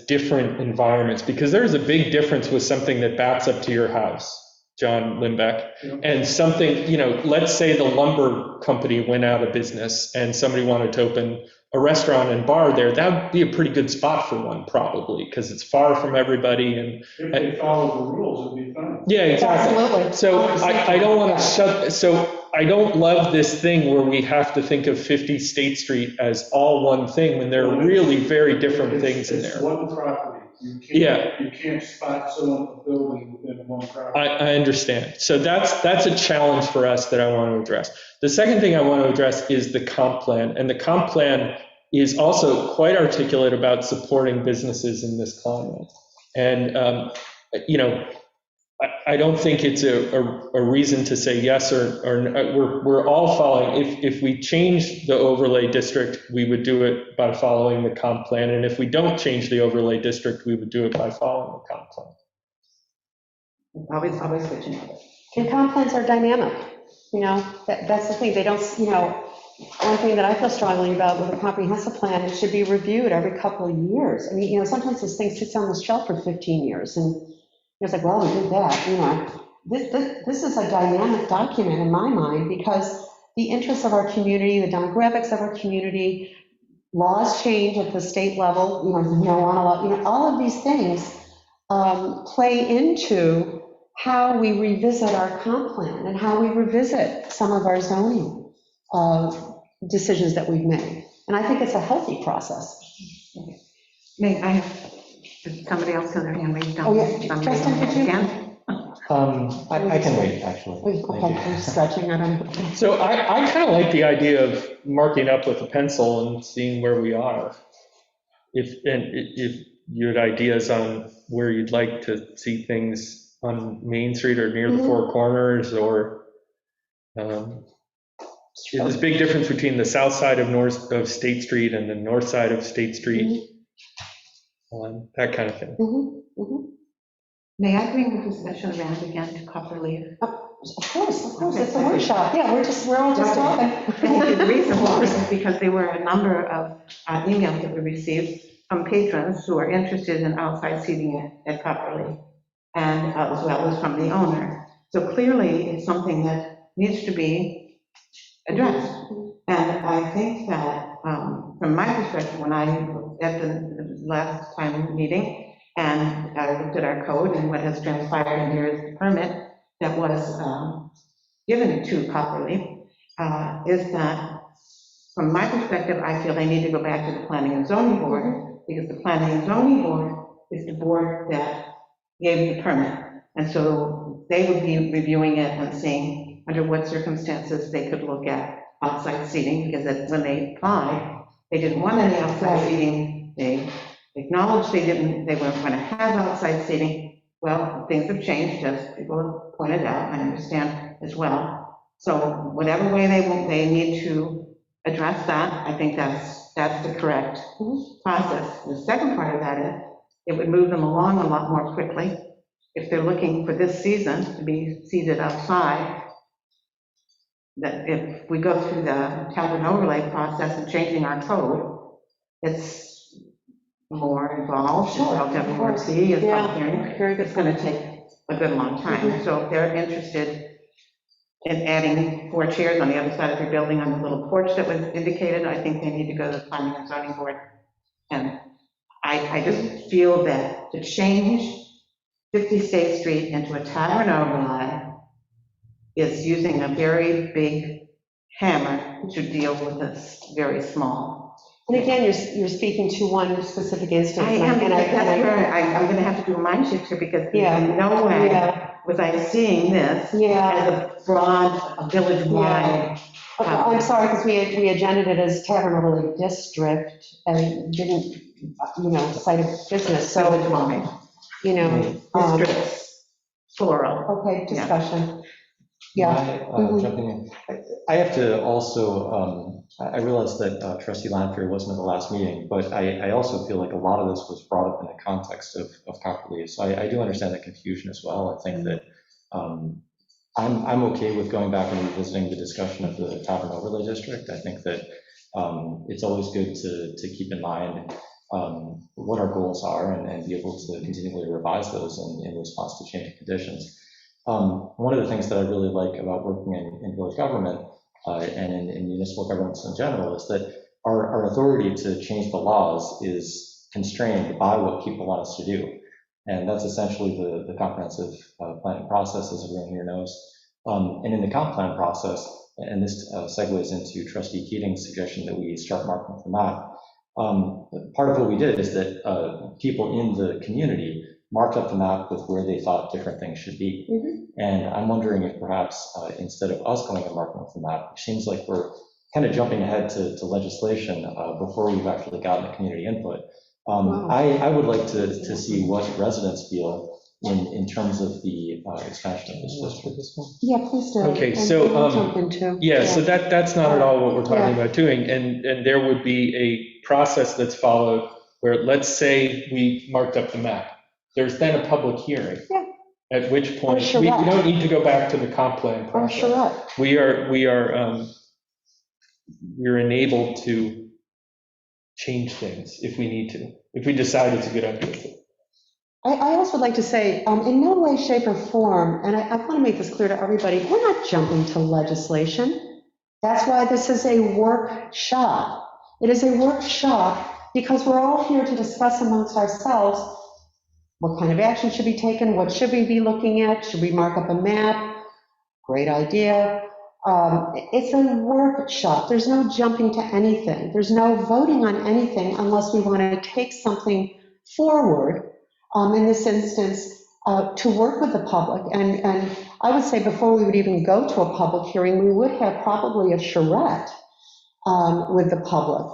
different environments? Because there's a big difference with something that backs up to your house, John Limbeck, and something, let's say the lumber company went out of business and somebody wanted to open a restaurant and bar there. That would be a pretty good spot for one, probably, because it's far from everybody. And If they follow the rules, it'd be fine. yeah, exactly. Absolutely. So I don't want to I don't love this thing where we have to think of 50 State Street as all one thing when there are really very different things in It's there. one property. Yeah. You can't spot someone building within one property. I understand. So that's a challenge for us that I want to address. The second thing I want to address is the comp plan. And the comp plan is also quite articulate about supporting businesses in this climate. And, I don't think it's a reason to say yes or we're all following. If we change the overlay district, we would do it by following the comp plan. And if we don't change the overlay district, we would do it by following the comp plan. Always switching. And comp plans are dynamic, that's the thing. They don't, one thing that I feel strongly about with a comprehensive plan, it should be reviewed every couple of years. I mean, sometimes this thing sits on the shelf for 15 years and it's like, well, we did that, This is a dynamic document in my mind, because the interests of our community, the demographics of our community, laws change at the state level, the marijuana law, all of these things play into how we revisit our comp plan and how we revisit some of our zoning decisions that we've made. And I think it's a healthy process. Did somebody else have their hand raised? Oh, yeah. Justin, could you? Again? I can wait, actually. Thank Okay, you. I'm stretching, I don't know. So I kind of like the idea of marking up with a pencil and seeing where we are. If you had ideas on where you'd like to see things on Main Street or near the Four Corners, or there's a big difference between the south side of State Street and the north side of State Street, that kind of thing. May I bring the discussion around again to Copper Leaf? Of course, it's a workshop, yeah, we're all just talking. Thank you. The reason why is because there were a number of emails that we received from patrons who are interested in outside seating at Copper Leaf, and as well as from the owner. So clearly, it's something that needs to be addressed. And I think that, from my perspective, when I, at the last time meeting, And I looked at our code, and what has transpired in here is the permit that was given to Copperleaf, is that, from my perspective, I feel they need to go back to the Planning and Zoning Board, because the Planning and Zoning Board is the board that gave the permit. And so they would be reviewing it and seeing under what circumstances they could look at outside seating, because when they applied, they didn't want any outside seating. They acknowledged they weren't going to have outside seating. Well, things have changed, as people have pointed out, I understand as well. So whatever way they need to address that, I think that's the correct process. The second part of that is, it would move them along a lot more quickly if they're looking for this season to be seated outside. That if we go through the tavern overlay process and changing our code, it's more involved, Sure, relatively of more course. fee, it's Yeah, public very hearing. good It's going to take a good long time. So if they're interested in adding 4 chairs on the other side of your building on the little porch that was indicated, I think they need to go to the Planning and Zoning Board. And I just feel that to change 50 State Street into a tavern overlay is using a very big hammer to deal with this very small. And again, you're speaking to one specific instance. I am, and that's where I'm going to have to do a mind shift here, because in no way was I seeing this as a broad, village-wide. I'm sorry, because we agended it as tavern overlay district and didn't, cite a business, so, Districts, plural. Okay, discussion. Yeah. Jumping in. I have to also, I realize that trustee Lanfear wasn't at the last meeting, but I also feel like a lot of this was brought up in the context of Copperleaf. So I do understand the confusion as well. I think that I'm okay with going back and revisiting the discussion of the tavern overlay district. I think that it's always good to keep in mind what our goals are and be able to continually revise those in response to changing conditions. One of the things that I really like about working in village government and in municipal governments in general is that our authority to change the laws is constrained by what people want us to do. And that's essentially the comprehensive planning process, as everyone here knows. And in the comp plan process, and this segues into Trustee Keating's suggestion that we start marking the map. Part of what we did is that people in the community marked up the map with where they thought different things should be. And I'm wondering if perhaps instead of us going and marking up the map, it seems like we're kind of jumping ahead to legislation before we've actually gotten the community input. I would like to see what residents feel in terms of the expansion of this district. Yeah, please do. Okay, And so, we'll jump into. So that's not at all what we're talking Yeah. about doing. And there would be a process that's followed where, let's say we marked up the map. There's then a public hearing. Yeah. At which point, we charrette. don't need to go back to the comp plan Or process. charrette. We're enabled to change things if we need to, if we decide it's a good idea. I also would like to say, in no way, shape, or form, and I want to make this clear to everybody, we're not jumping to legislation. That's why this is a workshop. It is a workshop because we're all here to discuss amongst ourselves what kind of action should be taken, what should we be looking at, should we mark up a map? Great idea. It's a workshop. There's no jumping to anything. There's no voting on anything unless we want to take something forward. In this instance, to work with the public. And I would say before we would even go to a public hearing, we would have probably a charrette with the public.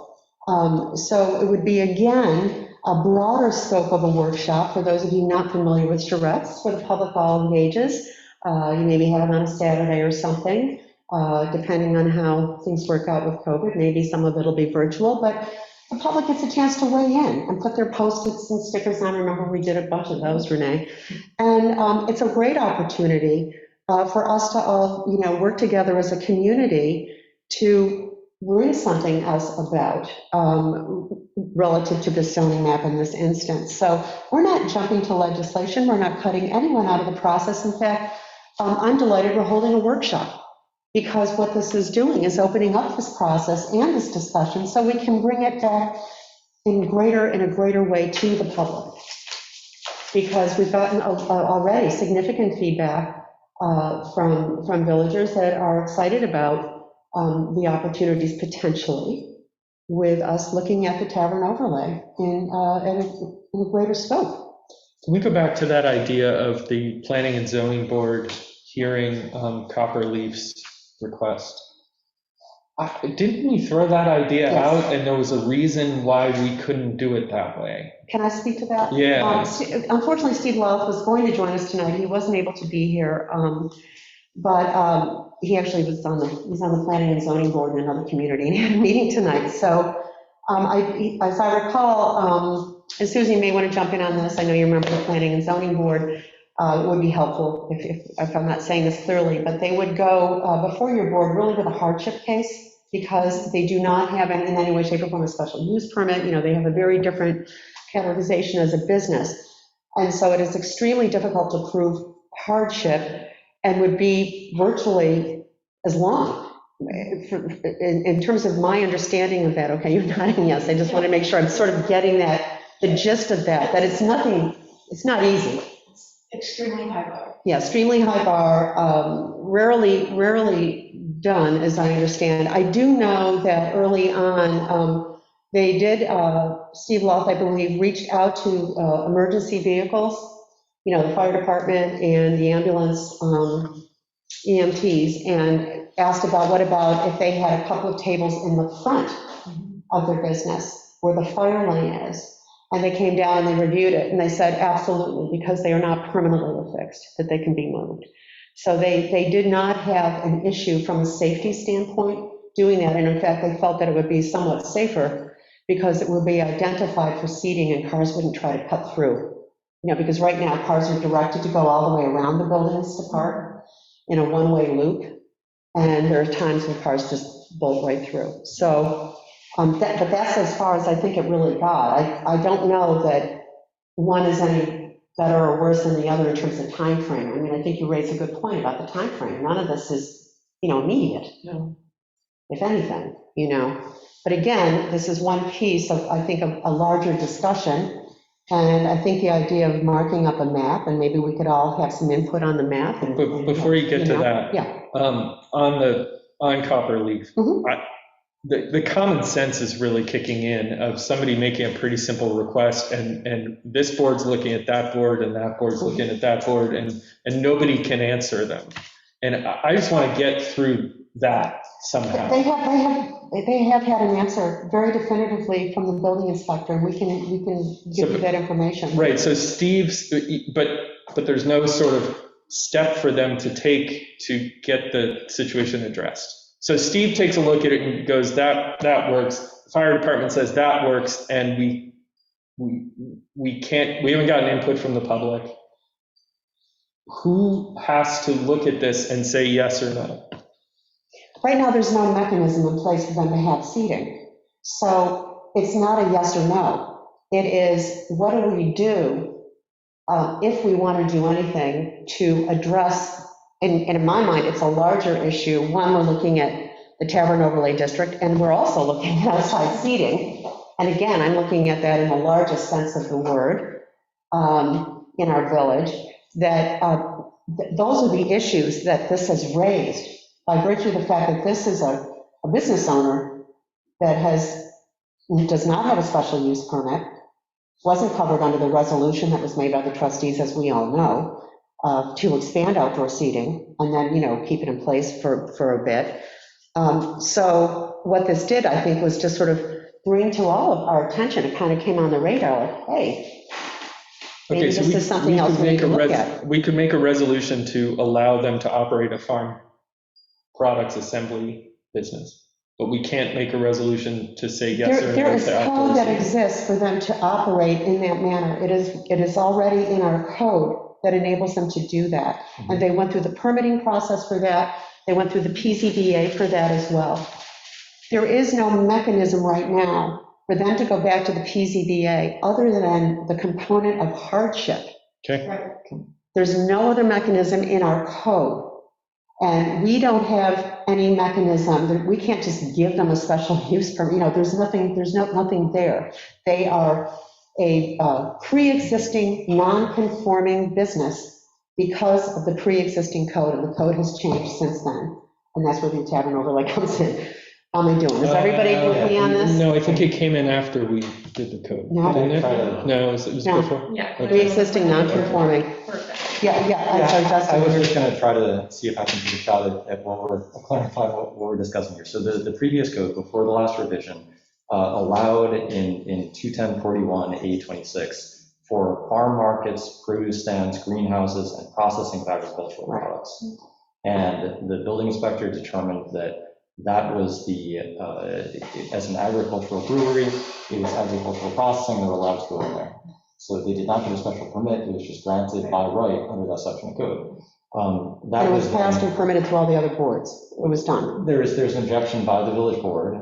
So it would be, again, a broader scope of a workshop for those of you not familiar with charrettes, for the public all ages. You maybe have it on a Saturday or something, depending on how things work out with COVID. Maybe some of it will be virtual, but the public gets a chance to weigh in and put their Post-its and stickers on. Remember, we did a bunch of those, Renee. And it's a great opportunity for us to all, work together as a community to bring something else about relative to the zoning map in this instance. So we're not jumping to legislation. We're not cutting anyone out of the process. In fact, I'm delighted we're holding a workshop, because what this is doing is opening up this process and this discussion so we can bring it back in a greater way to the public. because we've gotten already significant feedback from villagers that are excited about the opportunities potentially with us looking at the tavern overlay in a greater scope. Can we go back to that idea of the planning and zoning board hearing Copperleaf's request? Didn't we throw that idea Yes. out, and there was a reason why we couldn't do it that way? Can I speak to that? Yeah. Unfortunately, Steve Louth was going to join us tonight. He wasn't able to be here, but he actually was on the planning and zoning board in another community, and he had a meeting tonight. So as I recall, and Susie may want to jump in on this, I know you're a member of the planning and zoning board, it would be helpful if I'm not saying this clearly, but they would go before your board really with a hardship case, because they do not have in any way, shape, or form a special use permit. You know, they have a very different categorization as a business. And so it is extremely difficult to prove hardship and would be virtually as long. In terms of my understanding of that, okay, you're nodding yes, I just want to make sure I'm sort of getting the gist of that it's nothing, it's not easy. Extremely high bar. Yeah, extremely high bar, rarely done, as I understand. I do know that early on, they did, Steve Louth, I believe, reached out to emergency vehicles, you know, the fire department and the ambulance EMTs, and asked what about if they had a couple of tables in the front of their business where the fire lane is. And they came down and they reviewed it, and they said absolutely, because they are not permanently affixed, that they can be moved. So they did not have an issue from a safety standpoint doing that, and in fact, they felt that it would be somewhat safer because it would be identified for seating and cars wouldn't try to cut through. You know, because right now, cars are directed to go all the way around the buildings to park in a one-way loop, and there are times when cars just bolt right through. So, but that's as far as I think it really got. I don't know that one is any better or worse than the other in terms of time frame. I mean, I think you raise a good point about the time frame. None of this is, you know, immediate, if anything, you know. But again, this is one piece of, I think, a larger discussion. And I think the idea of marking up a map, and maybe we could all have some input on the map. But before you get to know, that, yeah. on Copperleaf, Mhm. the common sense is really kicking in of somebody making a pretty simple request, and this board's looking at that board, and that board's looking at that board, and nobody can answer them. And I just want to get through that somehow. They have had an answer very definitively from the building inspector, and we can give you that information. Right, so Steve's, but there's no sort of step for them to take to get the situation addressed. So Steve takes a look at it and goes, that works. Fire department says that works, and we haven't gotten input from the public. Who has to look at this and say yes or no? Right now, there's no mechanism in place for them to have seating. So it's not a yes or no. It is, what do we do if we want to do anything to address, and in my mind, it's a larger issue. One, we're looking at the Tavern Overlay District, and we're also looking at outside seating. And again, I'm looking at that in the largest sense of the word in our village, that those are the issues that this has raised by virtue of the fact that this is a business owner that does not have a special use permit, wasn't covered under the resolution that was made by the trustees, as we all know, to expand outdoor seating and then, you know, keep it in place for a bit. So what this did, I think, was just sort of bring to all of our attention, it kind of came on the radar, like, hey, maybe this is something else we need to look at. We could make a resolution to allow them to operate a farm products assembly business, but we can't make a resolution to say yes or no to There is outdoor code that seating. exists for them to operate in that manner. It is already in our code that enables them to do that. And they went through the permitting process for that. They went through the PZBA for that as well. There is no mechanism right now for them to go back to the PZBA other than the component of hardship. Okay. There's no other mechanism in our code. And we don't have any mechanism, we can't just give them a special use permit, you know, there's nothing there. They are a pre-existing, non-conforming business because of the pre-existing code, and the code has changed since then, and that's where the tavern overlay comes in. How am I doing? Is everybody with me on this? No, I think it came in after we did the code, No. didn't it? No, it was No. before? Yeah. Pre-existing, non-conforming. Perfect. Yeah, I'm sorry, I Justin. was just going to try to see if I can take a shot at what we're, clarify what we're discussing here. So the previous code, before the last revision, allowed in 21041A26 for farm markets, produce stands, greenhouses, and processing of agricultural products. And the building inspector determined that that was as an agricultural brewery, it was agricultural processing, they were allowed to go in there. So they did not get a special permit, it was just granted by right under that section of code. And it was passed and permitted through all the other boards. It was done. There's an objection by the village board,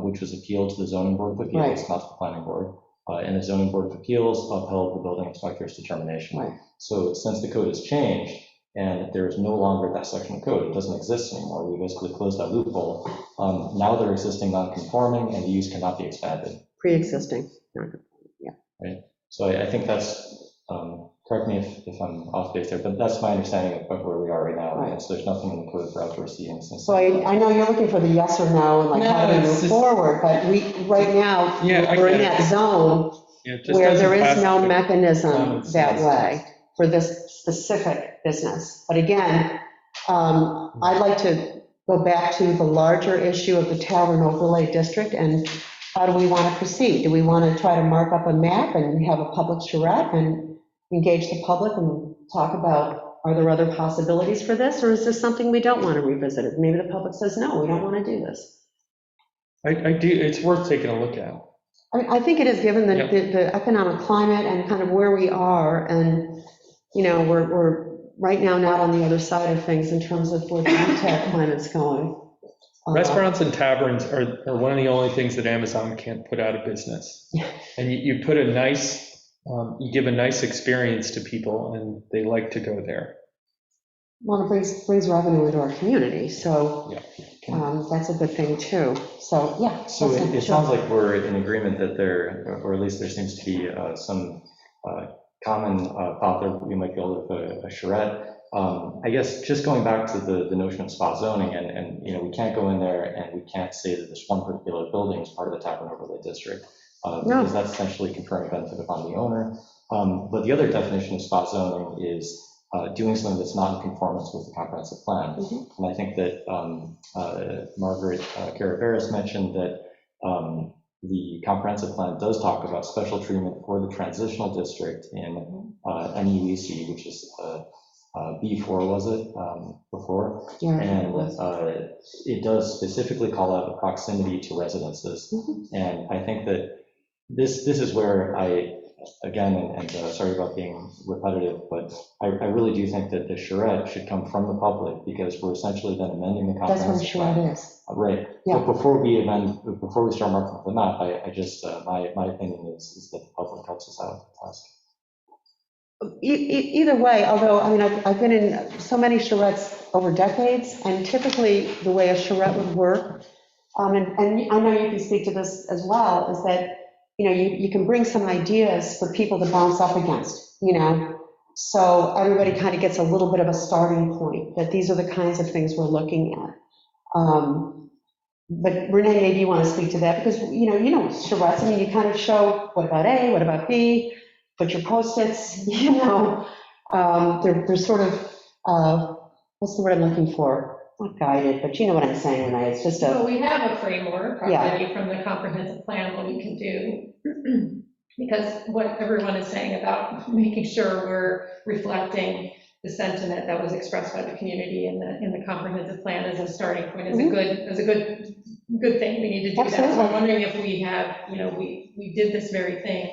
which was appealed to the zoning board of appeals, Right. not to the planning board. And the zoning board of appeals upheld the building inspector's determination. Right. So since the code has changed and there is no longer that section of code, it doesn't exist anymore. We basically closed that loophole. Now they're existing non-conforming and the use cannot be expanded. Pre-existing. Yeah. Right. So I think that's, correct me if I'm off base there, but that's my understanding of where we are right now. Right. So there's nothing in the code for outdoor seating. So I know you're looking for the yes or no, and like how do we No, it's move just- forward, but right now, Yeah, I we're in get it. that zone Yeah, it just where doesn't there pass is no the mechanism common that sense way for this specific business. But again, I'd like to go back to the larger issue of the tavern overlay district, and how do we want to proceed? Do we want to try to mark up a map and have a public charrette and engage the public and talk about, are there other possibilities for this, or is this something we don't want to revisit? Maybe the public says, no, we don't want to do this. I do, it's worth taking a look at. I think it is, given the, Yep. the economic climate and kind of where we are, and, you know, we're right now not on the other side of things in terms of where the retail climate's going. Restaurants and taverns are one of the only things that Amazon can't put out of business. And you put a nice, you give a nice experience to people, and they like to go there. Well, it brings revenue into our community, so Yeah. that's a good thing, too. So, yeah. So that's it sure. sounds like we're in agreement that there, or at least there seems to be some common thought that we might be able to put a charrette. I guess just going back to the notion of spot zoning, and you know, we can't go in there and we can't say that this one particular building is part of the tavern overlay district, because that's essentially conferring benefit upon the owner. But the other definition of spot zoning is doing something that's not in conformance with the comprehensive plan. And I think that Margaret Caraveras mentioned that the comprehensive plan does talk about special treatment for the transitional district in NUEC, which is B4, was it, before? Yeah. And it does specifically call out the proximity to residences. And I think that this is where again, and sorry about being repetitive, but I really do think that the charrette should come from the public, because we're essentially then amending the That's what a comprehensive plan. charrette is. Right. Yeah. But before we start marking up the map, I just, my opinion is that the public helps us out with the task. Either way, although, I mean, I've been in so many charrettes over decades, and typically the way a charrette would work, and I know you can speak to this as well, is that, you know, you can bring some ideas for people to bounce up against, you know? So everybody kind of gets a little bit of a starting point, that these are the kinds of things we're looking at. But Renee, maybe you want to speak to that, because, you know, charrettes, I mean, you kind of show, what about A, what about B? Put your Post-its, you know, they're sort of, what's the word I'm looking for? Not guided, but you know what I'm saying, Renee, it's just So a, we have a framework Yeah. already from the comprehensive plan, what we can do. Because what everyone is saying about making sure we're reflecting the sentiment that was expressed by the community in the comprehensive plan as a starting point is a good thing. We need to do that. So I'm Absolutely. wondering if we have, you know, we did this very thing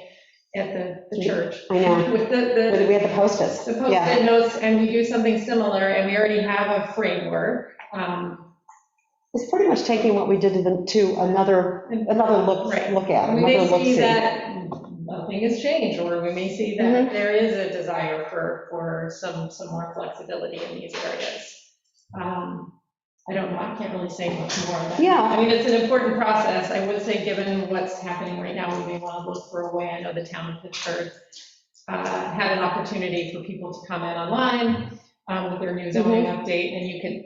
at the church. I know. With the we had the Post-its. the Yeah. Post-it notes, and we do something similar, and we already have a framework. It's pretty much taking what we did to another look Right. at, We may another see look-see. that nothing has changed, or we may see that there is a desire for some more flexibility in these areas. I don't know, I can't really say much more. Yeah. I mean, it's an important process. I would say, given what's happening right now, we may want to look for a way. I know the town of Pittsburgh had an opportunity for people to comment online with their new zoning update, and you could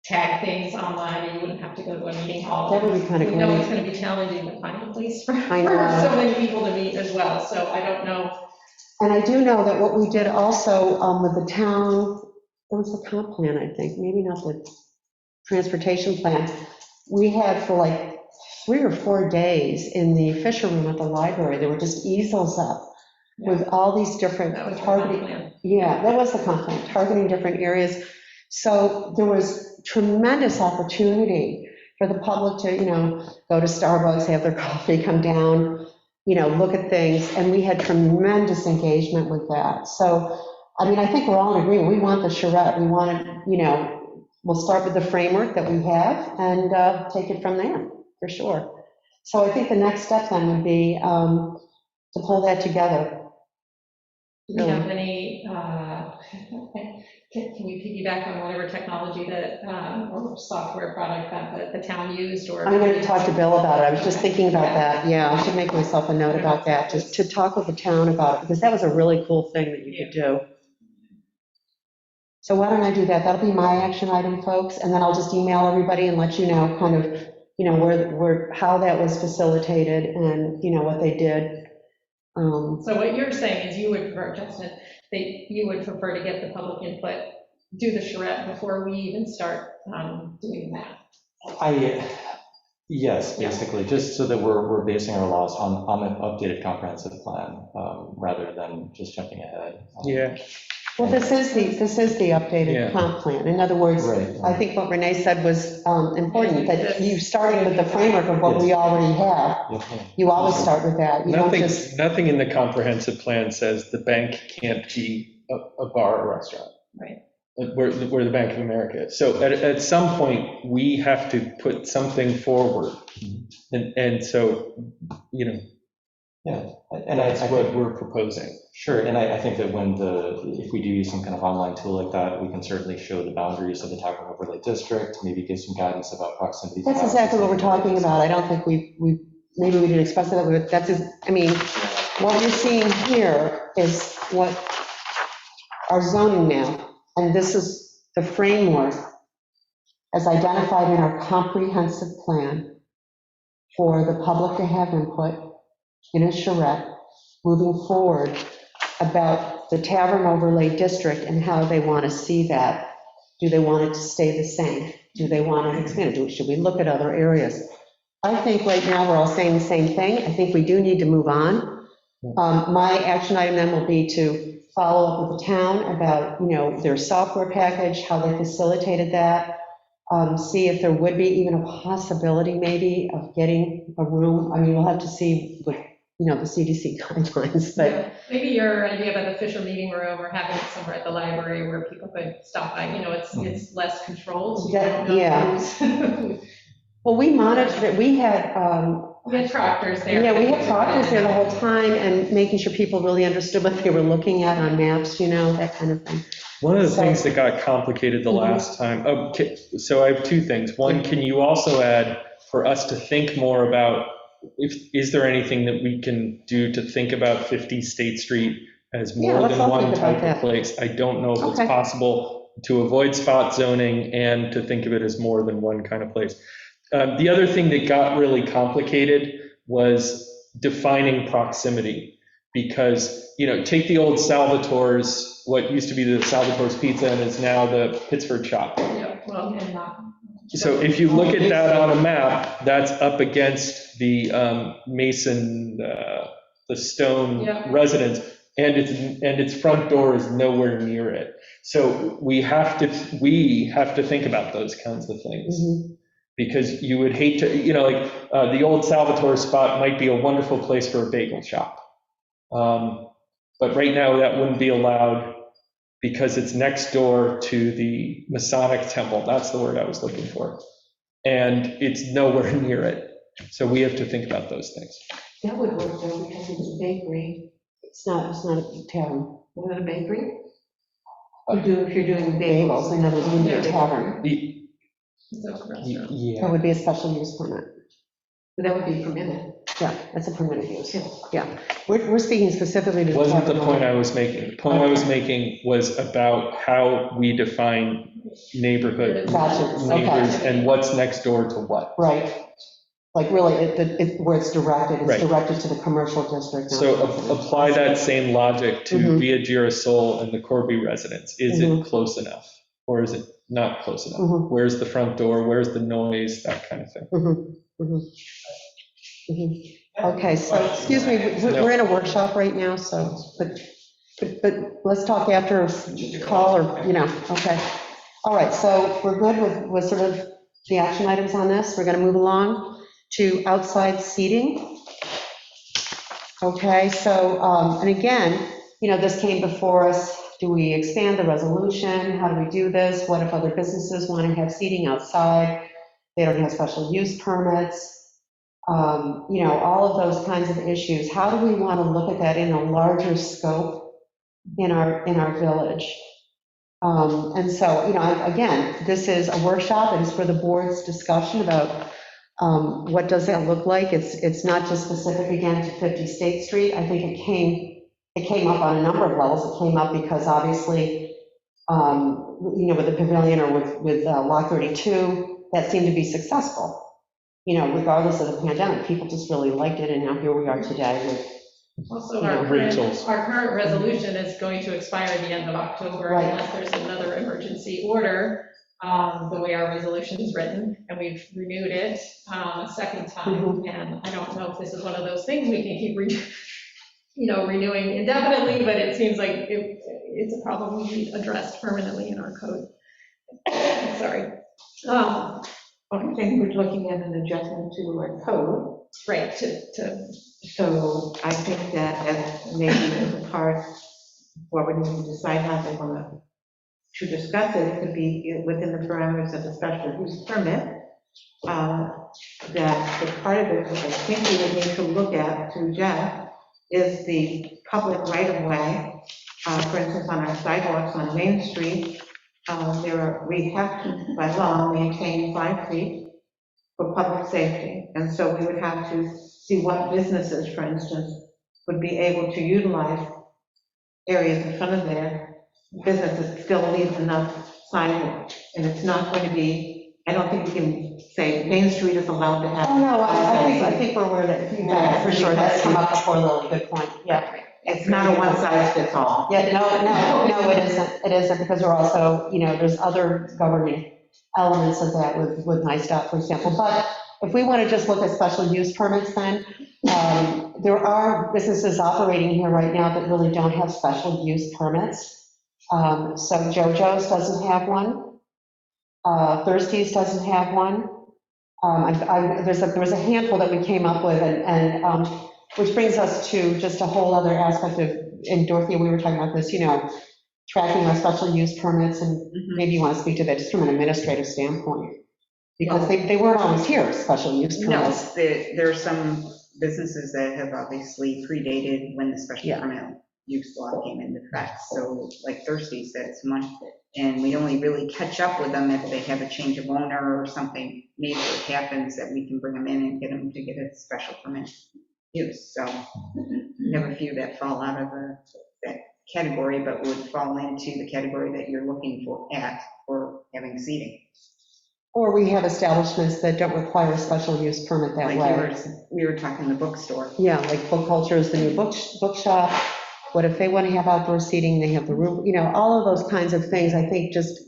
tag things online, and you wouldn't have to go to a meeting hall. That would be kind of We know great. it's going to be challenging to find a place for I know. so many people to meet as well, so I don't know. And I do know that what we did also with the town, it was the comp plan, I think, maybe not the transportation plan. We had for like 3 or 4 days in the Fisher Room at the library, there were just easels up with all these different That was the targeting. plan. Yeah, that was the comp plan, targeting different areas. So there was tremendous opportunity for the public to, go to Starbucks, have their coffee, come down, look at things, and we had tremendous engagement with that. So, I mean, I think we're all in agreement. We want the charrette. We want it, we'll start with the framework that we have and take it from there, for sure. So I think the next step then would be to pull that together. Do we have any, can we piggyback on whatever technology that, or software product that the town used, or? I'm going to talk to Bill about it. I was just thinking about that. Yeah, I should make myself a note about that, just to talk with the town about it, because that was a really cool thing that you could do. So why don't I do that? That'll be my action item, folks, and then I'll just email everybody and let you know kind of, where, how that was facilitated and, what they did. So what you're saying is you would prefer, Justin, that you would prefer to get the public input, do the charrette before we even start doing that? Yes, basically, just so that we're basing our laws on an updated comprehensive plan, rather than just jumping ahead. Yeah. Well, this is the updated Yeah. comp plan. In other words, Right. I think what Renee said was important, that you started with the framework of what we already have. Yep. You always start with that. You don't just, Nothing in the comprehensive plan says the bank can't be a bar or restaurant. Right. Where the Bank of America is. So at some point, we have to put something forward. And so, Yeah, and I that's think. what we're proposing. Sure, and I think that if we do use some kind of online tool like that, we can certainly show the boundaries of the Tavern Overlay District, maybe give some guidance about proximity. that's exactly what we're talking about. I don't think maybe we didn't express it that way, but what you're seeing here is what our zoning map, and this is the framework as identified in our comprehensive plan for the public to have input in a charrette moving forward about the Tavern Overlay District and how they want to see that. Do they want it to stay the same? Do they want to expand it? Should we look at other areas? I think right now we're all saying the same thing. I think we do need to move on. My action item then will be to follow up with the town about, their software package, how they facilitated that, see if there would be even a possibility maybe of getting a room. I mean, we'll have to see with, the CDC guidelines, but Yeah, maybe your idea about the Fisher meeting room or having it somewhere at the library where people could stop by, it's less controlled. So you don't know Yeah. who's- well, we monitored it. We had, We had proctors there. yeah, we had proctors there the whole time and making sure people really understood what they were looking at on maps, that kind of thing. One of the So- things that got complicated the last time, so I have two things. One, can you also add for us to think more about, is there anything that we can do to think about 50 State Street as Yeah, more let's than all one think about type that. of place? I don't know if it's Okay. possible to avoid spot zoning and to think of it as more than one kind of place. The other thing that got really complicated was defining proximity, because, take the old Salvatore's, what used to be the Salvatore's Pizza and is now the Pittsburgh Shop. Yeah, well, and not. So if you look at that on a map, that's up against the Mason, the Stone Yeah. residence, and its front door is nowhere near it. So we have to think about those kinds of things. Mhm. Because you would hate to, the old Salvatore spot might be a wonderful place for a bagel shop. But right now, that wouldn't be allowed because it's next door to the Masonic temple. That's the word I was looking for. And it's nowhere near it. So we have to think about those things. That would work though, because it's a bakery. It's not a tavern. Is it a bakery? If you're doing bagels, in other words, it wouldn't be a tavern. So, restaurant. That Yeah, would be a special use permit. But that would be permitted. Yeah, that's a permitted use. Yeah, we're speaking specifically to. wasn't the point I was making. The point I was making was about how we define neighborhood Gotcha, okay. neighbors and what's next door to what. Right. Like really, where it's directed, Right. it's directed to the commercial district. not- So apply that same logic to Mhm. Via Girasol and the Corby residence. Is it close enough? Or is it not close enough? Mhm. Where's the front door? Where's the noise? That kind of thing. Mhm, mhm, mhm. Okay, so, excuse me, we're in a workshop right now, so, but let's talk after the call, or, okay. All right, so we're good with sort of the action items on this. We're going to move along to outside seating. Okay, so, and again, this came before us. Do we expand the resolution? How do we do this? What if other businesses want to have seating outside? They don't have special use permits. All of those kinds of issues. How do we want to look at that in a larger scope in our village? And so, again, this is a workshop. It is for the board's discussion about what does that look like. It's not just specific, again, to 50 State Street. I think it came up on a number of levels. It came up because obviously, with the pavilion or with Lot 32, that seemed to be successful. Regardless of the pandemic, people just really liked it, and now here we are today with. Also, You know, Rachel's. our current resolution is going to expire at the end of October Right. unless there's another emergency order, the way our resolution is written, and we've renewed it a second time, and I don't know if this is one of those things we can keep renewing indefinitely, but it seems like it's a problem we need addressed permanently in our code. Sorry. I think we're looking at an adjustment to our code. Right, So I think that as maybe as a part, what we need to decide how they want to discuss it, it could be within the parameters of the special use permit. That the part of it, which I think we would need to look at through Jeff, is the public right-of-way. For instance, on our sidewalks on Main Street, we have to, by law, maintain 5 feet for public safety. And so we would have to see what businesses, for instance, would be able to utilize areas in front of their businesses, still leave enough sidewalk. And it's not going to be, I don't think we can say Main Street is allowed to have. Oh, no, I think we're aware that, for sure, that's come up before, Lily, good point, yeah. It's not a one-size-fits-all. Yeah, no, it isn't, because we're also, there's other governing elements of that with NISTOD, for example. But if we want to just look at special use permits, then there are businesses operating here right now that really don't have special use permits. So JoJo's doesn't have one. Thirsties doesn't have one. There was a handful that we came up with, and which brings us to just a whole other aspect of, and Dorothea, we were talking about this, tracking our special use permits, and maybe you want to speak to that just from an administrative standpoint, because they weren't always here, special use No, permits. there are some businesses that have obviously predated when the special Yeah. permit use law came into effect. So like Thirsties, that's one, and we only really catch up with them if they have a change of owner or something major happens, that we can bring them in and get them to get a special permit use. So we have a few that fall out of that category, but would fall into the category that you're looking for having seating. Or we have establishments that don't require a special use permit that Like way. we were talking the bookstore. Yeah, like Book Culture is the new bookshop. What if they want to have outdoor seating, they have the room, all of those kinds of things, I think just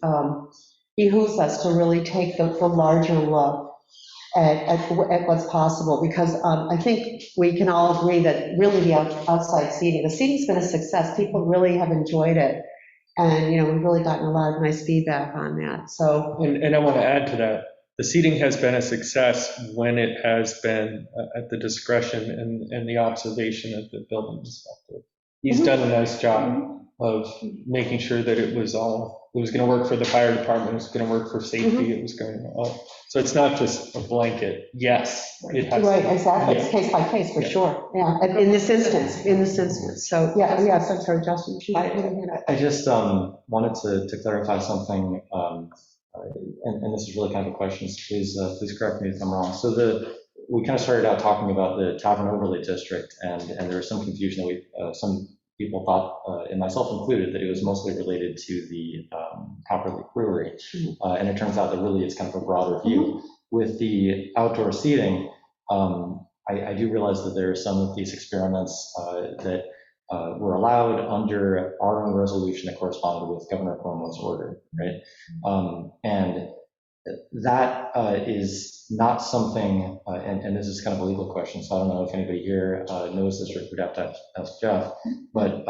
behooves us to really take the larger look at what's possible, because I think we can all agree that really the outside seating, the seating's been a success. People really have enjoyed it. And, we've really gotten a lot of nice feedback on that, so. And I want to add to that, the seating has been a success when it has been at the discretion and the observation of the building inspector. He's done a nice job of making sure that it was going to work for the fire department, it was going to work for safety, it was going to, so it's not just a blanket, yes, it has. Right, exactly, Yeah. it's case by case, for sure, yeah, and in this instance, so, yeah, so sorry, Justin. I just wanted to clarify something and this is really kind of a question, so please correct me if I'm wrong. So we kind of started out talking about the Tavern Overlay District, and there was some confusion that some people thought, and myself included, that it was mostly related to the Copperleaf Brewery. And it turns out that really it's kind of a broader view. With the outdoor seating, I do realize that there are some of these experiments that were allowed under our own resolution that corresponded with Governor Cuomo's order, right? And that is not something, and this is kind of a legal question, so I don't know if anybody here knows this or would have to ask Jeff, but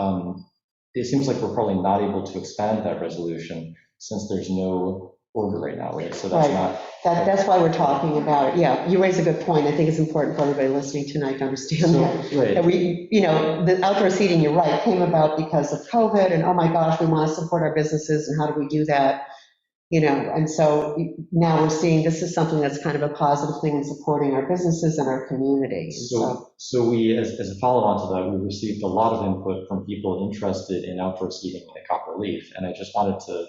it seems like we're probably not able to expand that resolution since there's no order right now, right? So that's Right. not. That's why we're talking about it. Yeah, you raise a good point. I think it's important for everybody listening tonight to understand that. Right. That we, the outdoor seating, you're right, came about because of COVID, and oh my gosh, we want to support our businesses, and how do we do that? And so now we're seeing this is something that's kind of a positive thing in supporting our businesses and our community. And So we, as a follow-on to that, we received a lot of input from people interested in outdoor seating at Copperleaf, and I just wanted to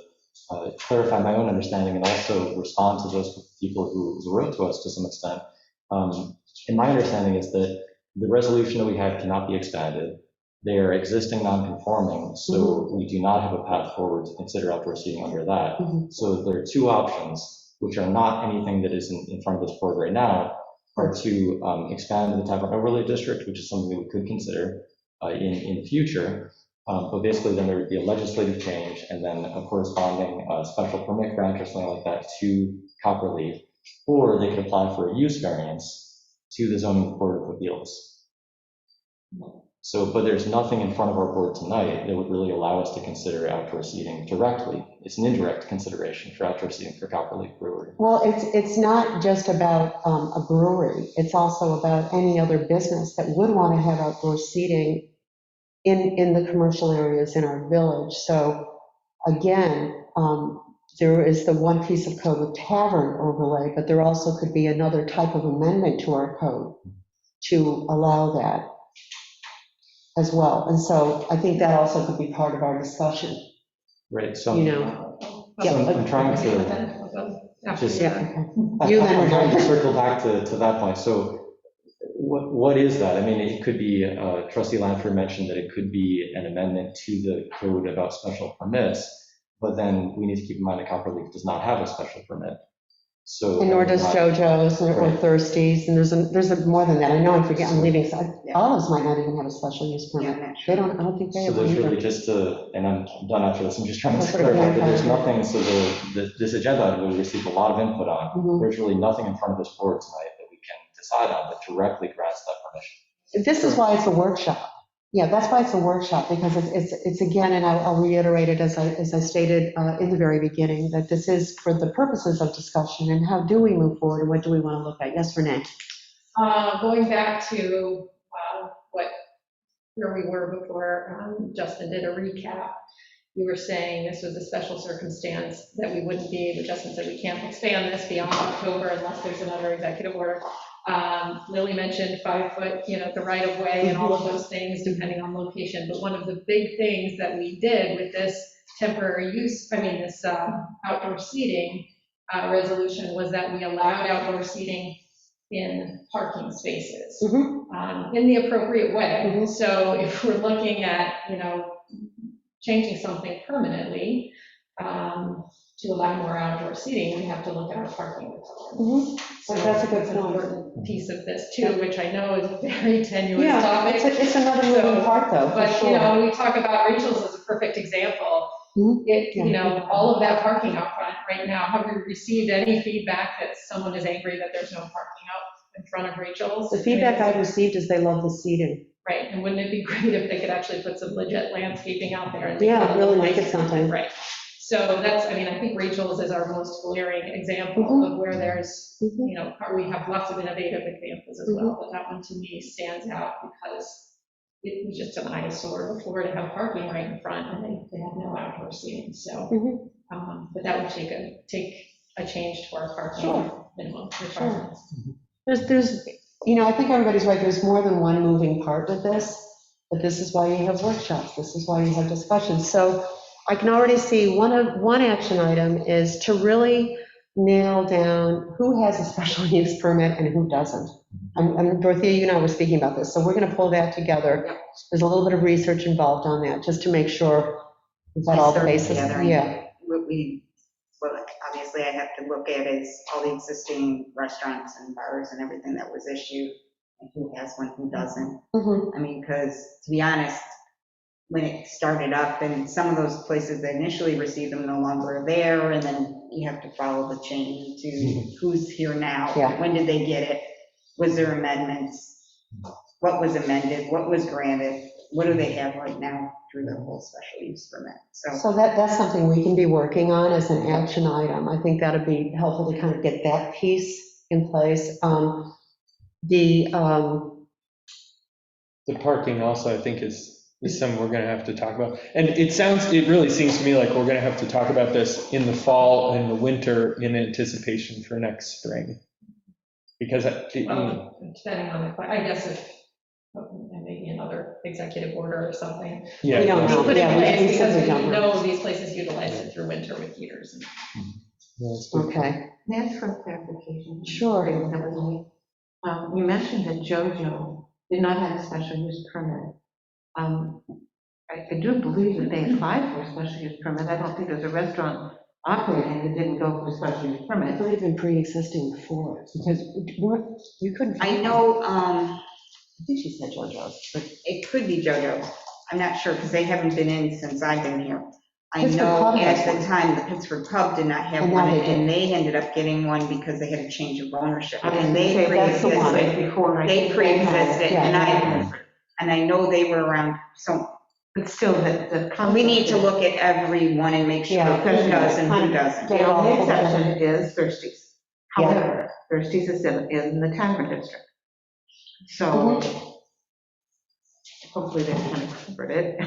clarify my own understanding and also respond to those people who wrote to us to some extent. And my understanding is that the resolution that we have cannot be expanded. They are existing non-conforming, so we do not have a path forward to consider outdoor seating under that. So there are two options, which are not anything that is in front of this board right now, are to expand the Tavern Overlay District, which is something that we could consider in the future. But basically, then there would be a legislative change and then a corresponding special permit grant or something like that to Copperleaf, or they could apply for a use variance to the Zoning Board of Appeals. So, but there's nothing in front of our board tonight that would really allow us to consider outdoor seating directly. It's an indirect consideration for outdoor seating for Copperleaf Brewery. well, it's not just about a brewery. It's also about any other business that would want to have outdoor seating in the commercial areas in our village. So again, there is the one piece of code with tavern overlay, but there also could be another type of amendment to our code to allow that as well. And so I think that also could be part of our discussion, Right, so. Yeah. I'm trying to just, Yeah. I'm You then were trying to going. circle back to that point. So what is that? I mean, it could be, Trustee Lanford mentioned that it could be an amendment to the code about special permits, but then we need to keep in mind that Copperleaf does not have a special permit. So. And nor does JoJo's or Right. Thirsties, and there's more than that. I know I'm leaving, so Olives might not even have a special use permit. I don't think they So have one there's really either. just and I'm done after this, I'm just trying to That's what I'm clarify that there's clarifying. nothing, so this agenda item that we received a lot of input on, Mhm. there's really nothing in front of this board tonight that we can decide on that directly grants that permission. This is why it's a workshop. Yeah, that's why it's a workshop, because it's again, and I'll reiterate it as I stated in the very beginning, that this is for the purposes of discussion, and how do we move forward, and what do we want to look at? Yes, Renee? Going back to where we were before Justin did a recap, you were saying this was a special circumstance that we wouldn't be, but Justin said we can't expand this beyond October unless there's another executive order. Lily mentioned 5 foot, the right of way and all of those things depending on location. But one of the big things that we did with this temporary use, this outdoor seating resolution was that we allowed outdoor seating in parking spaces in the appropriate way. So if we're looking at, changing something permanently to allow more outdoor seating, we have to look at our parking requirements. So That's a good an point. important piece of this too, which I know is a very tenuous Yeah, topic. it's another moving part, though, for But, sure. we talk about Rachel's as a perfect example. Mhm. All of that parking out front right now, have we received any feedback that someone is angry that there's no parking out in front of Rachel's? The feedback I've received is they love the seating. Right, and wouldn't it be great if they could actually put some legit landscaping out there? And Yeah, really make it something. Right. So that's, I think Rachel's is our most glaring example of where there's, we have lots of innovative examples as well, but that one to me stands out because it was just an eyesore before to have parking right in front, and they have no outdoor seating, so. But that would take a change to our parking minimum requirements. There's, I think everybody's right, there's more than one moving part with this, but this is why you have workshops, this is why you have discussions. So I can already see one action item is to really nail down who has a special use permit and who doesn't. And Dorothea, you and I were speaking about this, so we're going to pull that together. There's a little bit of research involved on that, just to make sure we've got all the bases. Yeah. Well, obviously I have to look at is all the existing restaurants and bars and everything that was issued, and who has one, who doesn't. Mhm. I mean, because to be honest, when it started up, and some of those places that initially received them no longer are there, and then you have to follow the chain to who's here now. Yeah. When did they get it? Was there amendments? What was amended? What was granted? What do they have right now through the whole special use permit? So that's something we can be working on as an action item. I think that'd be helpful to kind of get that piece in place. The parking also, I think, is something we're going to have to talk about. And it really seems to me like we're going to have to talk about this in the fall and the winter in anticipation for next spring. Because Depending on the, I guess if, maybe another executive order or something. yeah. We don't know. Put in Yeah, we place, because simply we don't know. know these places utilize it through winter with heaters. Okay, May I ask for clarification? Sure. You mentioned that JoJo did not have a special use permit. I do believe that they applied for a special use permit. I don't think there's a restaurant operating that didn't go for a special use it permit. might have been pre-existing before, because you couldn't. I know, I think she said JoJo's, but it could be JoJo's. I'm not sure, because they haven't been in since I've been here. I Pittsburgh know Pub has at the one. time, the Pittsburgh Pub did not have And now one, they do. and they ended up getting one because they had a change of ownership. I was And gonna they say, that's the one pre-existed, before. I they think they had it. pre-existed, Yeah. and I know they were around, so But still, the concept. we need to look at every one and make sure Yeah, who does and kind who of doesn't. The only exception is Thirsties. Yeah. However, Thirsties is in the Tavern District. So Mm-hmm. hopefully they kind of covered it,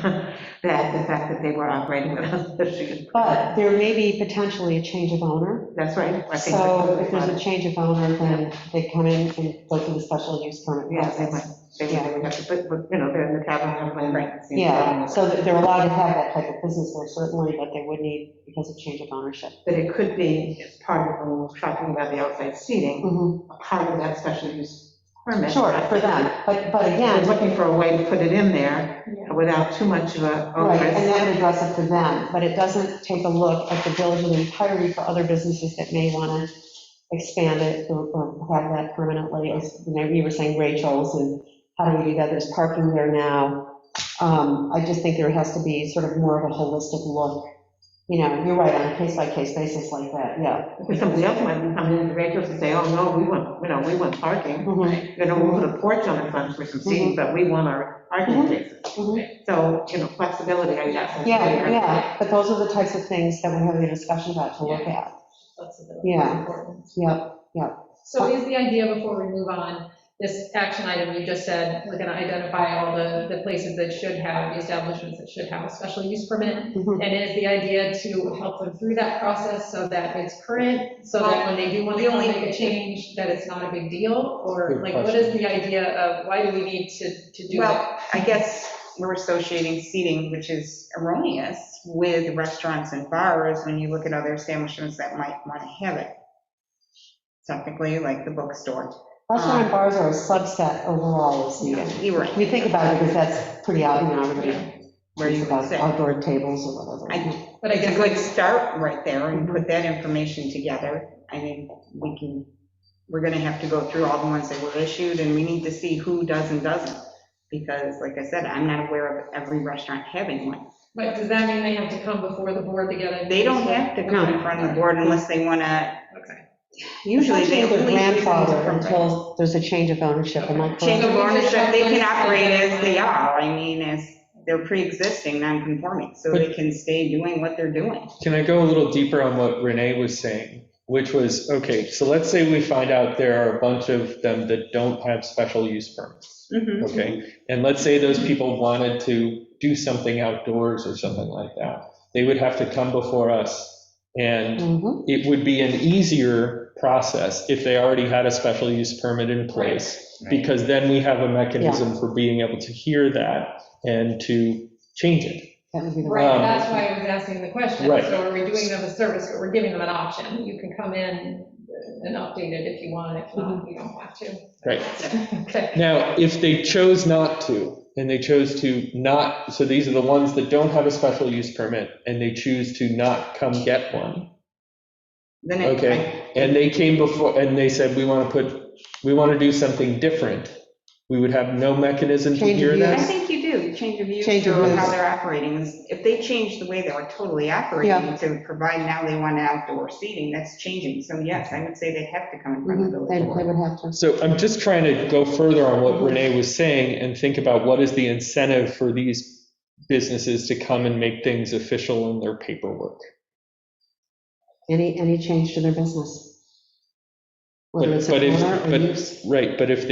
that the fact that they were operating without special use. but there may be potentially a change of owner. That's right. I think So that's- if there's a change of owner, then they come in and go through the special use permit Yeah, they process. might, they would have to, but, they're in the tavern. Right. Yeah, so that they're allowed to have that type of business there, certainly, but they would need, because of change of ownership. But it could be, as part of, when we're talking about the outside seating, Mhm. a part of that special use permit. Sure, for them, but We're again, looking for a way to put it in there without too much of a right, and onerous. that would address it for them, but it doesn't take a look at the village in entirety for other businesses that may want to expand it or have that permanently, as you were saying, Rachel's, and how do we do that? There's parking there now. I just think there has to be sort of more of a holistic look. You're right, on a case-by-case basis like that, yeah. Because somebody else might be coming into Rachel's and say, oh, no, we want parking. Mhm, We'll put a porch on the front for some seating, but we want our parking spaces. mhm. So, flexibility, I guess. Yeah, but those are the types of things that we're having a discussion about to look at. Flexibility is Yeah. important. Yep. So is the idea, before we move on, this action item you just said, we're going to identify all the places that should have, the establishments that should have a special use permit? Mhm. And is the idea to help them through that process so that it's current, so that when they do want to make a change, that it's not a big deal? Or Good like, what is the idea of, why do we need to do Well, that? I guess we're associating seating, which is erroneous, with restaurants and bars when you look at other establishments that might want to have it. Technically, like the bookstore. Restaurant and bars are a subset overall of seating. You're right. We think about it because that's pretty out, everybody Where you thinks would about sit. outdoor tables or whatever. But I It's a guess good start right there, and put that information together. I mean, we're gonna have to go through all the ones that were issued, and we need to see who does and doesn't. Because like I said, I'm not aware of every restaurant having one. but does that mean they have to come before the board to get it? They don't have to come in front of the board unless they wanna, Okay. usually they Essentially, only. they're grandfathered until there's a change of ownership, am I correct? Change of ownership, they can operate as they are. I mean, as they're pre-existing, non-conforming, so they can stay doing what they're doing. Can I go a little deeper on what Renee was saying, which was, okay, so let's say we find out there are a bunch of them that don't have special use permits, okay? And let's say those people wanted to do something outdoors or something like that. They would have to come before us, and Mhm. it would be an easier process if they already had a special use permit in place, because then we have a mechanism for being able to hear that and to change it. That would be the Right, Um, that's why I was asking the question. Right. So are we doing them a service, but we're giving them an option? You can come in and update it if you want, if not, you don't have to. Right. Okay. Now, if they chose not to, and they chose to not, so these are the ones that don't have a special use permit, and they choose to not come get one, Then it- okay? And they came before, and they said, we want to do something different. We would have no mechanism to Change hear of I that? think you do, change of use Change of or use. how they're operating. If they change the way they were totally operating to provide now they want outdoor seating, that's changing. So yes, I would say they have to come in front of the Mhm, village They board. would have to. So I'm just trying to go further on what Renee was saying and think about what is the incentive for these businesses to come and make things official in their paperwork. Any change to their business. Whether But it's but an if, owner or but, use, right, but if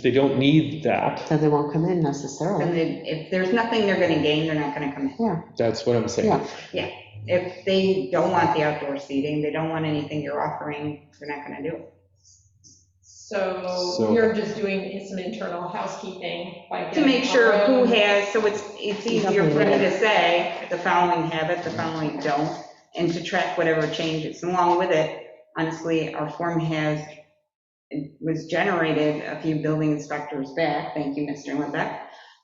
they don't need that, then they won't come in necessarily. And if there's nothing they're going to gain, they're not going to come in. that's what I'm saying. Yeah. If they don't want the outdoor seating, they don't want anything you're offering, they're not going to do it. So So- you're just doing some internal housekeeping by To getting make sure our who own- has, so it's easier for me to say, the following have it, the following don't, and to track whatever changes. And along with it, honestly, our form it was generated a few building inspectors back, thank you, Mr. Limbeck,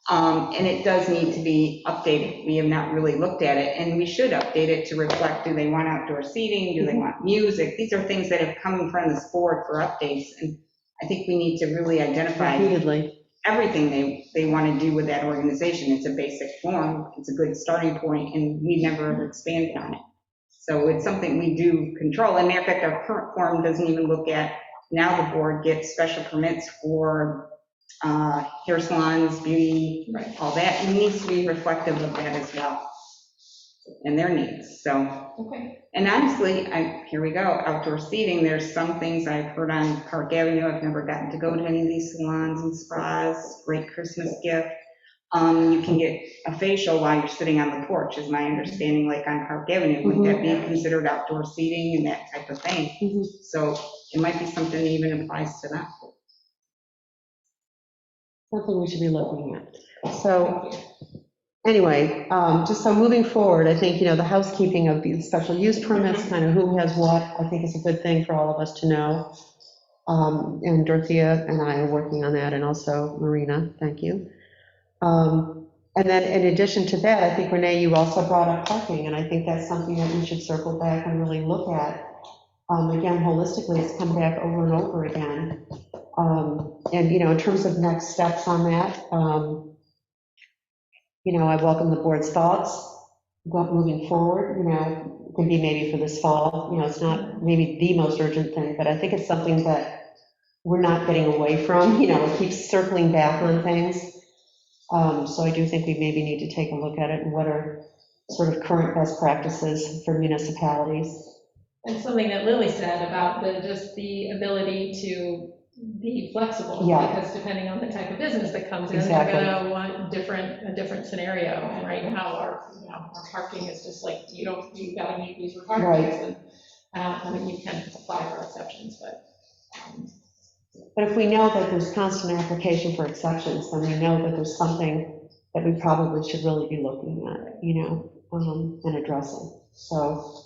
and it does need to be updated. We have not really looked at it, and we should update it to reflect, do they want outdoor seating, do they want music? These are things that have come in front of this board for updates, and I think we need to really identify Repeatedly. everything they want to do with that organization. It's a basic form, it's a good starting point, and we never expanded on it. So it's something we do control, and matter of fact, our current form doesn't even look at, now the board gets special permits for hair salons, beauty, Right. all that, it needs to be reflective of that as well, and their needs, so. Okay. And honestly, here we go, outdoor seating, there's some things I've heard on Park Avenue, I've never gotten to go to any of these salons and spas, great Christmas gift. You can get a facial while you're sitting on the porch, is my understanding, like on Park Avenue, would that be considered outdoor seating and that type of thing? Mhm. So it might be something that even applies to that. Something we should be looking at. So anyway, just so moving forward, I think, the housekeeping of these special use permits, kind of who has what, I think is a good thing for all of us to know. And Dorothea and I are working on that, and also Marina, thank you. And then in addition to that, I think, Renee, you also brought up parking, and I think that's something that we should circle back and really look at. Again, holistically, it's come back over and over again. And, in terms of next steps on that, I welcome the board's thoughts moving forward, it can be maybe for this fall, it's not maybe the most urgent thing, but I think it's something that we're not getting away from, it keeps circling back on things. So I do think we maybe need to take a look at it and what are sort of current best practices for municipalities. And something that Lily said about just the ability to be flexible. Yeah. Because depending on the type of business that comes in, Exactly. they're gonna want a different scenario. And right now, our parking is just like, you gotta meet these requirements. Right. And, you can apply for exceptions, but. But if we know that there's constant application for exceptions, then we know that there's something that we probably should really be looking at, and addressing. So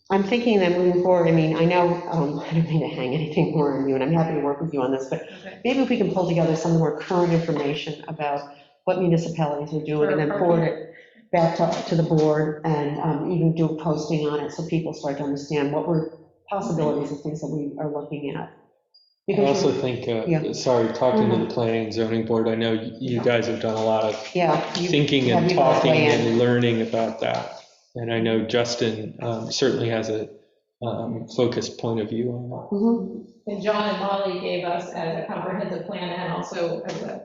I'm thinking that moving forward, I know, I don't mean to hang anything more on you, and I'm happy to work with you on this, but Okay. maybe if we can pull together some more current information about what municipalities are doing, and then forward it back to the board, and even do a posting on it, so people start to understand what were possibilities of things that we are looking at. I also think, Yeah. sorry, talking to the planning and zoning board, I know you guys have done a lot of Yeah. thinking and you guys talking weigh in. and learning about that. And I know Justin certainly has a focused point of view on that. Mhm. And John and Molly gave us as a comprehensive plan and also as I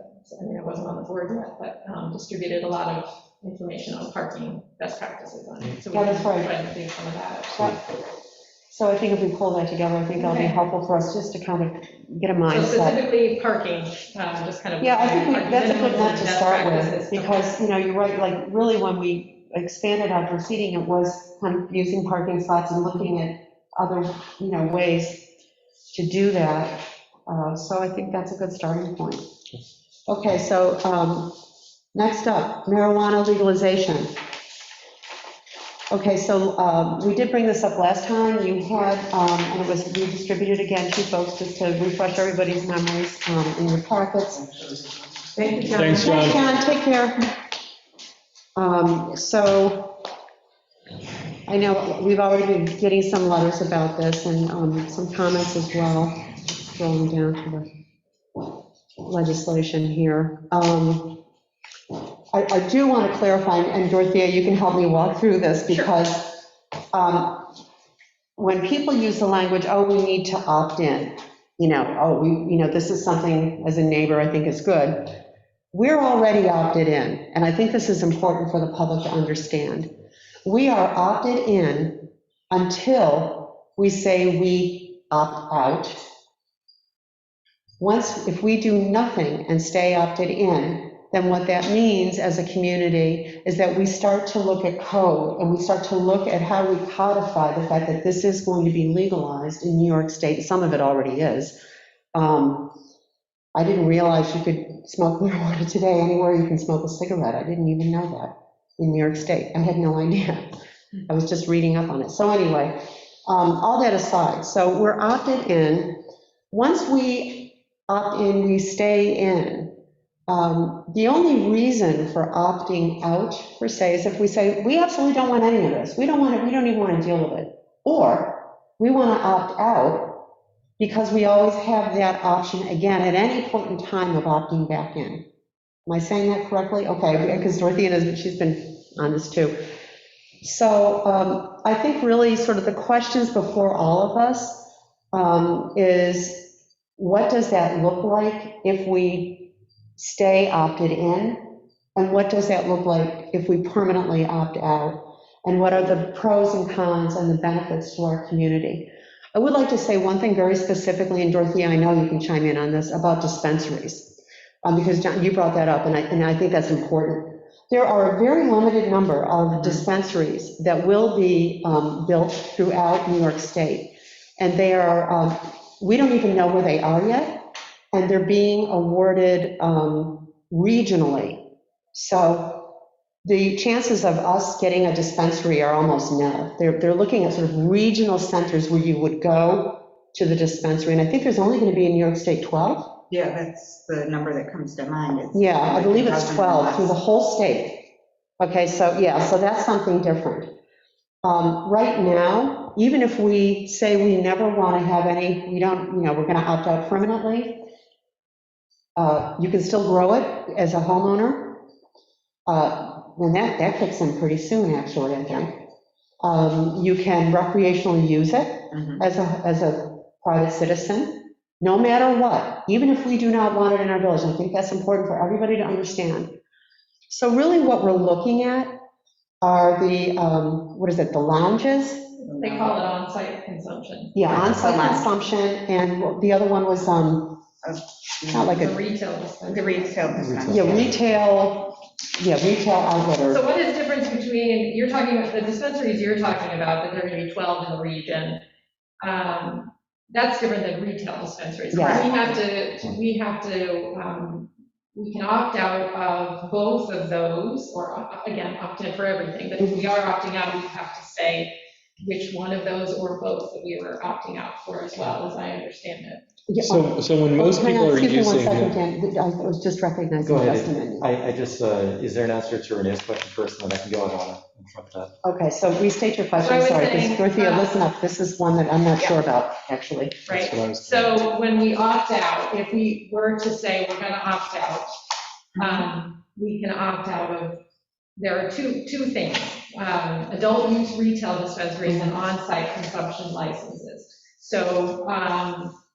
wasn't on the board yet, but distributed a lot of information on parking best practices on it. So we Yeah, that's can right. try to do some of that. Yeah. So I think if we pull that together, I think that'll be Okay. helpful for us just to kind of get a So mindset. specifically parking, just kind of. Yeah, I think parking that's a good minimums one and to best start practices with, to- because, you're right, like, really, when we expanded outdoor seating, it was kind of using parking spots and looking at other, ways to do that. So I think that's a good starting point. Okay, so Next up, marijuana legalization. Okay, so we did bring this up last time. You had, and it was redistributed again to folks just to refresh everybody's memories in your packets. Thank you, John. Thanks, John. Thanks, John, take care. So I know we've already been getting some letters about this and some comments as well. Scrolling down to the legislation here. I do want to clarify, and Dorothea, you can help me walk through this, because when people use the language, oh, we need to opt in, this is something as a neighbor I think is good. We're already opted in, and I think this is important for the public to understand. We are opted in until we say we opt out. If we do nothing and stay opted in, then what that means as a community is that we start to look at code, and we start to look at how we codify the fact that this is going to be legalized in New York State. Some of it already is. I didn't realize you could smoke marijuana today anywhere you can smoke a cigarette. I didn't even know that in New York State. I had no idea. I was just reading up on it. So anyway, all that aside, so we're opted in. Once we opt in, we stay in. The only reason for opting out, per se, is if we say, we absolutely don't want any of this. We don't even want to deal with it. Or we want to opt out because we always have that option again at any point in time of opting back in. Am I saying that correctly? Okay, because Dorothea, she's been on this too. So I think really sort of the questions before all of us is, what does that look like if we stay opted in? And what does that look like if we permanently opt out? And what are the pros and cons and the benefits to our community? I would like to say one thing very specifically, and Dorothea, I know you can chime in on this, about dispensaries, because John, you brought that up, and I think that's important. There are a very limited number of dispensaries that will be built throughout New York State, and they are, we don't even know where they are yet, and they're being awarded regionally. So the chances of us getting a dispensary are almost nil. They're looking at sort of regional centers where you would go to the dispensary, and I think there's only going to be in New York State 12. Yeah, that's the number that comes to mind. Yeah, I believe it's 12 through the whole state. Okay, so yeah, so that's something different. Right now, even if we say we never want to have any, we don't, we're going to opt out permanently, you can still grow it as a homeowner. And that kicks in pretty soon, actually, I think. You can recreationally use it as a private citizen. No matter what, even if we do not want it in our village. I think that's important for everybody to understand. So really what we're looking at are the, the lounges? They call it on-site consumption. Yeah, on-site consumption, and the other one was, not like The a, retail dispensary. The retail dispensary. retail outlet. So what is the difference between, you're talking about the dispensaries you're talking about, that there are going to be 12 in the region. That's different than retail dispensaries. Yeah. We can opt out of both of those, or again, opt in for everything. But if we are opting out, we have to say which one of those or both that we were opting out for as well, as I understand it. Yeah, So when most people are excuse me one using. second, Dan. I was just recognizing Go ahead. Justin. I just, is there an answer to Renee's question first, and then I can go on in front of that? Okay, so restate your question, So I was sorry, because saying, Dorothea, listen up, this is one that I'm not sure about, actually. Right, That's what I was- so when we opt out, if we were to say we're gonna opt out, we can opt out of, there are two things, adult use retail dispensaries and on-site consumption licenses. So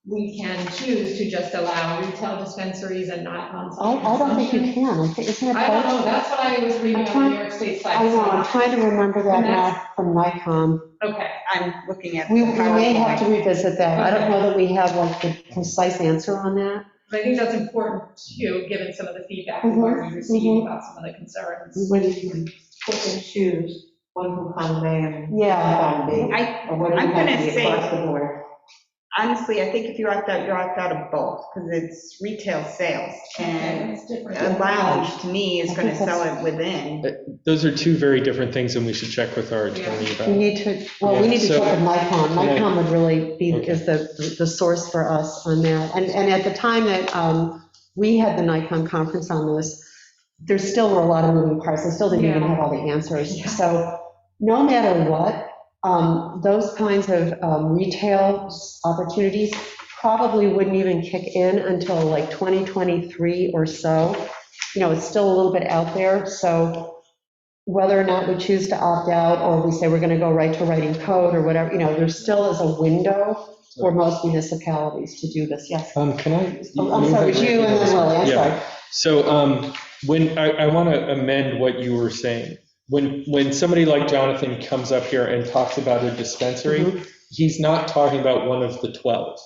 we can choose to just allow retail dispensaries and not on-site I don't think you consumption. can, isn't it? I don't know, both? that's what I was reading on the New York State site. I know, I'm so- trying to remember that And now from NICOM. Okay, I'm looking at. We the may have to PowerPoint. revisit that, I don't know that we have like the precise answer on that. but I think that's important too, given some of the feedback we've already received about some of the concerns. When you can pick and choose one from column A and Yeah. column B. I- Or what do you I'm have gonna to be say- across the board? honestly, I think if you opt out, you opt out of both, because it's retail sales. And That's different. a lounge, to me, is going to sell it within. Those are two very different things, and we should check with our attorney We about. need to, well, we need to So- check with Nikon. Nikon would really be, Okay. is the source for us on that. And at the time that we had the Nikon conference on this, there still were a lot of moving parts. They still didn't even have all the answers. So no matter what, those kinds of retail opportunities probably wouldn't even kick in until like 2023 or so. You know, it's still a little bit out there, so whether or not we choose to opt out, or we say we're going to go right to writing code or whatever, you know, there still is a window for most municipalities to do this, yes. Can I? Oh, I'm sorry, it was you and then Lily, I'm Yeah. sorry. So when, I want to amend what you were saying. When somebody like Jonathan comes up here and talks about a dispensary, Mm-hmm. he's not talking about one of the 12.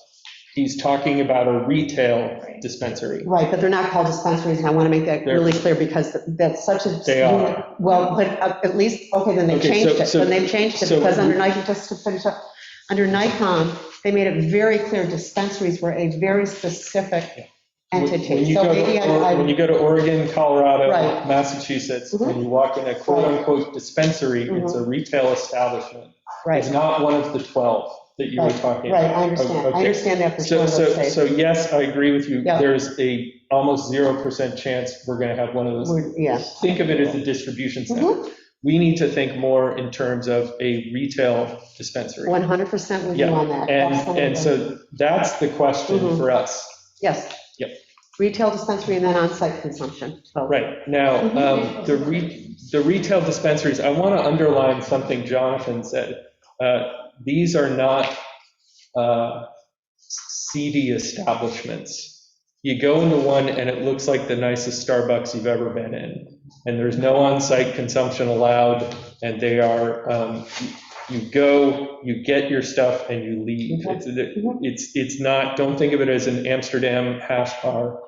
He's talking about a retail dispensary. Right, but they're not called dispensaries, and I want to make that really clear, because that's such a. They are. Well, but at least, okay, then they Okay, changed it, so- then they've changed it, so- because under Nikon, just to finish up, under Nikon, they made it very clear dispensaries were a very specific When entity. you So go maybe when you go to Oregon, Colorado, Right. Massachusetts, Mhm. when you walk in a quote-unquote dispensary, it's a retail establishment. Right, It's not one of the 12 that you were Right, talking right, about. I understand, I Okay. understand that for sure. So let's say. yes, I agree with you. Yeah. There's a almost 0% chance we're going to have one of those. Yeah. Think of it as a distribution center. Mhm. We need to think more in terms of a retail dispensary. 100% with you Yeah, on that, And absolutely. so that's the question Mhm. for us. Yes. Yep. Retail dispensary and then on-site consumption. So- Right, now, the retail dispensaries, I want to underline something Jonathan said. These are not seedy establishments. You go into one and it looks like the nicest Starbucks you've ever been in. And there's no on-site consumption allowed, and they are, you go, you get your stuff, and you leave. It's not, don't think of it as an Amsterdam hash bar.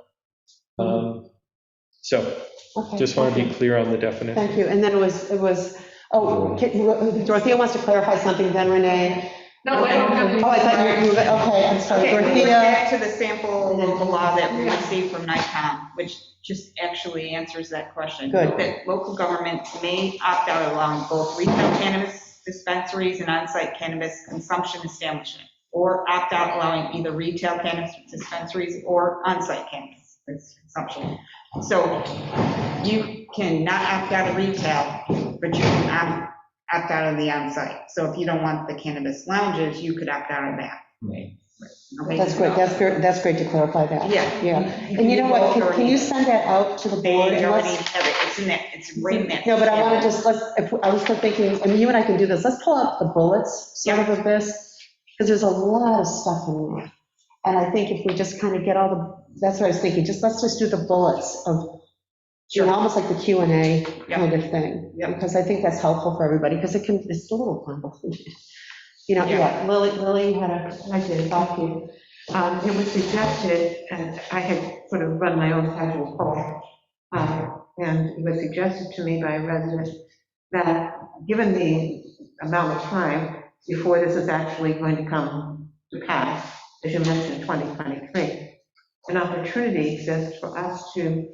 So Okay, just want to thank be you. clear on the definition. Thank you. And then it was, Dorothea wants to clarify something, then Renee. No, I don't have any. Oh, I thought you were, okay, I'm sorry, Okay, we went Dorothea. back to the sample local law that we received from Nikon, which just actually answers that question. Good. That local governments may opt out allowing both retail cannabis dispensaries and on-site cannabis consumption establishment, or opt out allowing either retail cannabis dispensaries or on-site cannabis consumption. So you cannot opt out of retail, but you can opt out of the on-site. So if you don't want the cannabis lounges, you could opt out of that. Okay? That's great, that's great to clarify that. Yeah. Yeah, and you know what, can you send that out to the board? They and already let's- have it, it's in that, it's right in that. No, but I want to just, I was still thinking, I mean, you and I can do this, let's pull out the bullets sort of this, because there's a lot of stuff in there. And I think if we just kind of get all the, that's what I was thinking, let's just do the bullets of, you know, almost like the Q&A kind of thing. Yeah. Because I think that's helpful for everybody, because it's a little convoluted. You know, Yeah. Lily had a, I did, thank you. It was suggested, and I had sort of run my own casual poll, and it was suggested to me by a resident that, given the amount of time before this is actually going to come to pass, as you mentioned, 2023, an opportunity exists for us to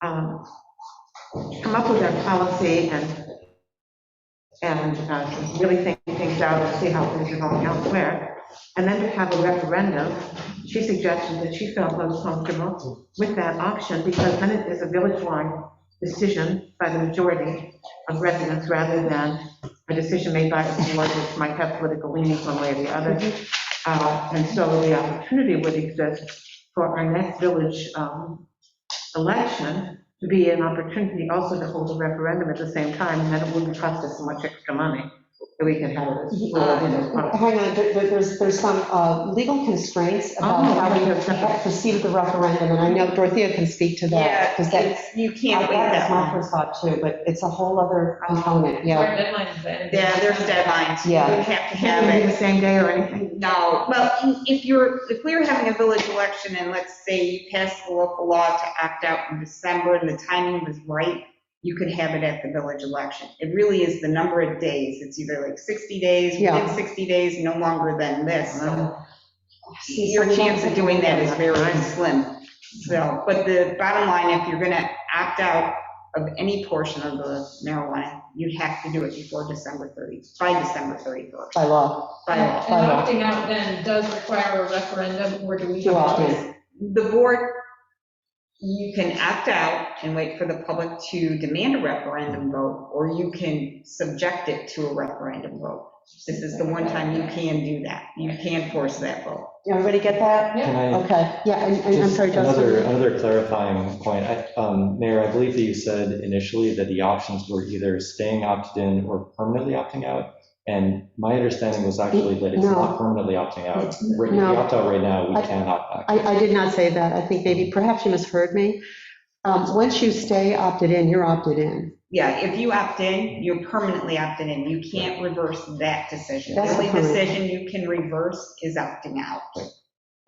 come up with our policy and really think things out and see how things are going elsewhere, and then to have a referendum. She suggested that she felt most comfortable with that option, because then it is a village-wide decision by the majority of residents rather than a decision made by the board, which might have political leanings one way or the other. And so the opportunity would exist for our next village election to be an opportunity also to hold a referendum at the same time, and then it wouldn't cost us so much extra money, that we can have it as fluid and as possible. hang on, there's some legal constraints about how we proceed with the referendum, and I know Dorothea can speak to that. Yeah, Because that's, you can't wait that's that my long. first thought too, but it's a whole other component, yeah. Our deadline is that. Yeah, there's deadlines. Yeah. You have to Can't have it be it. the same day or anything? No, well, if we were having a village election and let's say you passed the local law to opt out in December and the timing was right, you could have it at the village election. It really is the number of days. It's either like 60 days, Yeah. within 60 days, no longer than this. So your chance of doing that is very slim. So, but the bottom line, if you're going to opt out of any portion of the marijuana, you have to do it before December 31st. By law. By And law. opting out then does require a referendum, or do we? To opt in. The board, you can opt out and wait for the public to demand a referendum vote, or you can subject it to a referendum vote. This is the one time you can do that. You can force that vote. Everybody get that? Can I? Okay, yeah, and I'm Just sorry, Justin. Another clarifying point. Mayor, I believe that you said initially that the options were either staying opted in or permanently opting out. And my understanding was actually that it's No. not permanently opting out. If you No. opt out right now, we can opt back. I did not say that. I think maybe, perhaps you misheard me. Once you stay opted in, you're opted in. Yeah, if you opt in, you're permanently opted in. You can't reverse that decision. The That's only the permanent. decision you can reverse is opting out.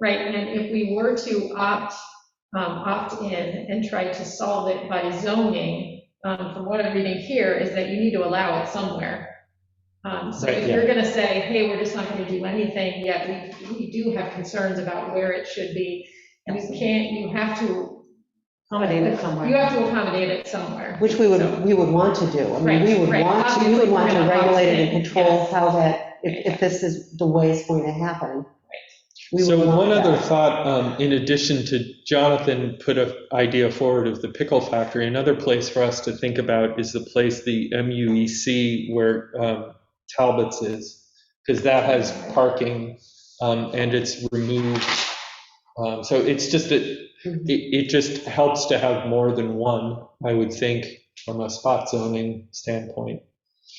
Right, and if we were to opt in and try to solve it by zoning, from what I'm reading here, is that you need to allow it somewhere. So Right, if yeah. you're gonna say, hey, we're just not gonna do anything, yet we do have concerns about where it should be, you have to. Accommodate it somewhere. You have to accommodate it somewhere. Which we would want to do. I mean, we would Right, want to, you would obviously, want to we're gonna regulate it and opt in, control yes. how that, if this is the way it's going to happen. We would So want one other that. thought, in addition to Jonathan put an idea forward of the pickle factory, another place for us to think about is the place, the MUEC, where Talbot's is, because that has parking and it's removed. So it's just that it just helps to have more than one, I would think, from a spot zoning standpoint.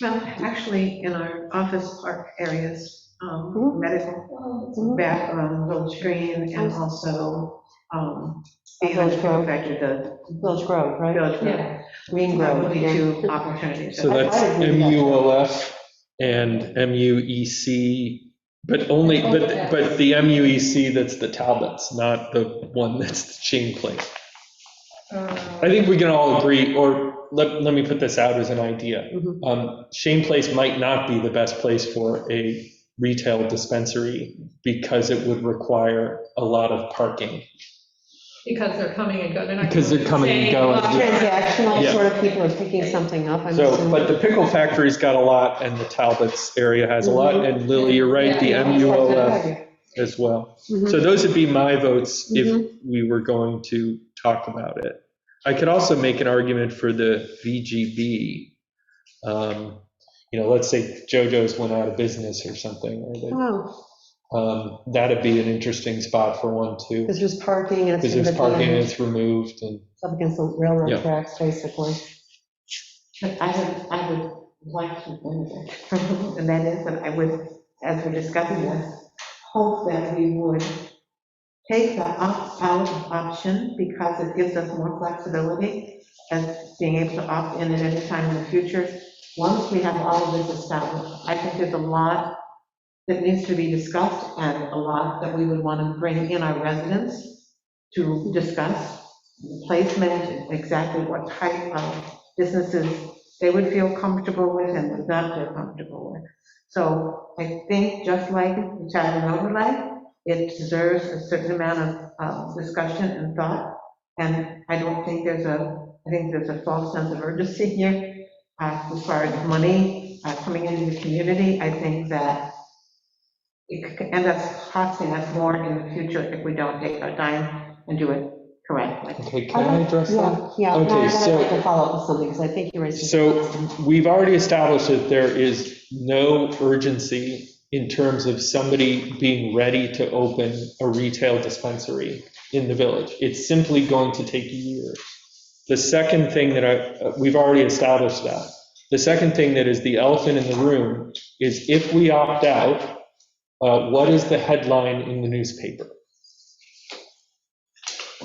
Well, actually, in our office park areas, medical, back on Village Green, and also behind the Pickle Factory, the Village Grove, right? Village Grove. Yeah. Green That Grove. would be yeah. two opportunities. So that's I agree with that. MUOF and MUEC, but only, but the MUEC that's the Talbots, not the one that's the Shane Place. I think we can all agree, or let me put this out as an idea. Shane Place might not be the best place for a retail dispensary because it would require a lot of parking. Because they're coming and going. Because they're coming and going. Transactional, Yeah. sort of, people are picking something up, I'm So, assuming. but the pickle factory's got a lot, and the Talbot's area has a lot, and Lily, you're right, the MUOF as well. Mhm. So those would be my votes if we were going to talk about it. I could also make an argument for the VGB. Let's say JoJo's went out of business or something, or Oh, that'd be an interesting spot for one too, because there's parking and it's. because there's parking and it's it's removed, and up against the railroad Yeah. tracks, basically. But I would like to, and that is that I would, as we're discussing this, hope that we would take the opt-out option because it gives us more flexibility as being able to opt in at any time in the future. Once we have all of this established, I think there's a lot that needs to be discussed and a lot that we would want to bring in our residents to discuss. Placement, exactly what type of businesses they would feel comfortable with and would not feel comfortable with. So I think just like the child and overlay, it deserves a certain amount of discussion and thought. And I don't think I think there's a false sense of urgency here as far as money coming into the community. I think that it could end up costing us more in the future if we don't take our time and do it correctly. okay, can I address that? Yeah, Okay, no, I'd so- like to follow up with something, because I think you raised. So we've already established that there is no urgency in terms of somebody being ready to open a retail dispensary in the village. It's simply going to take years. The second thing that we've already established that. The second thing that is the elephant in the room is if we opt out, what is the headline in the newspaper?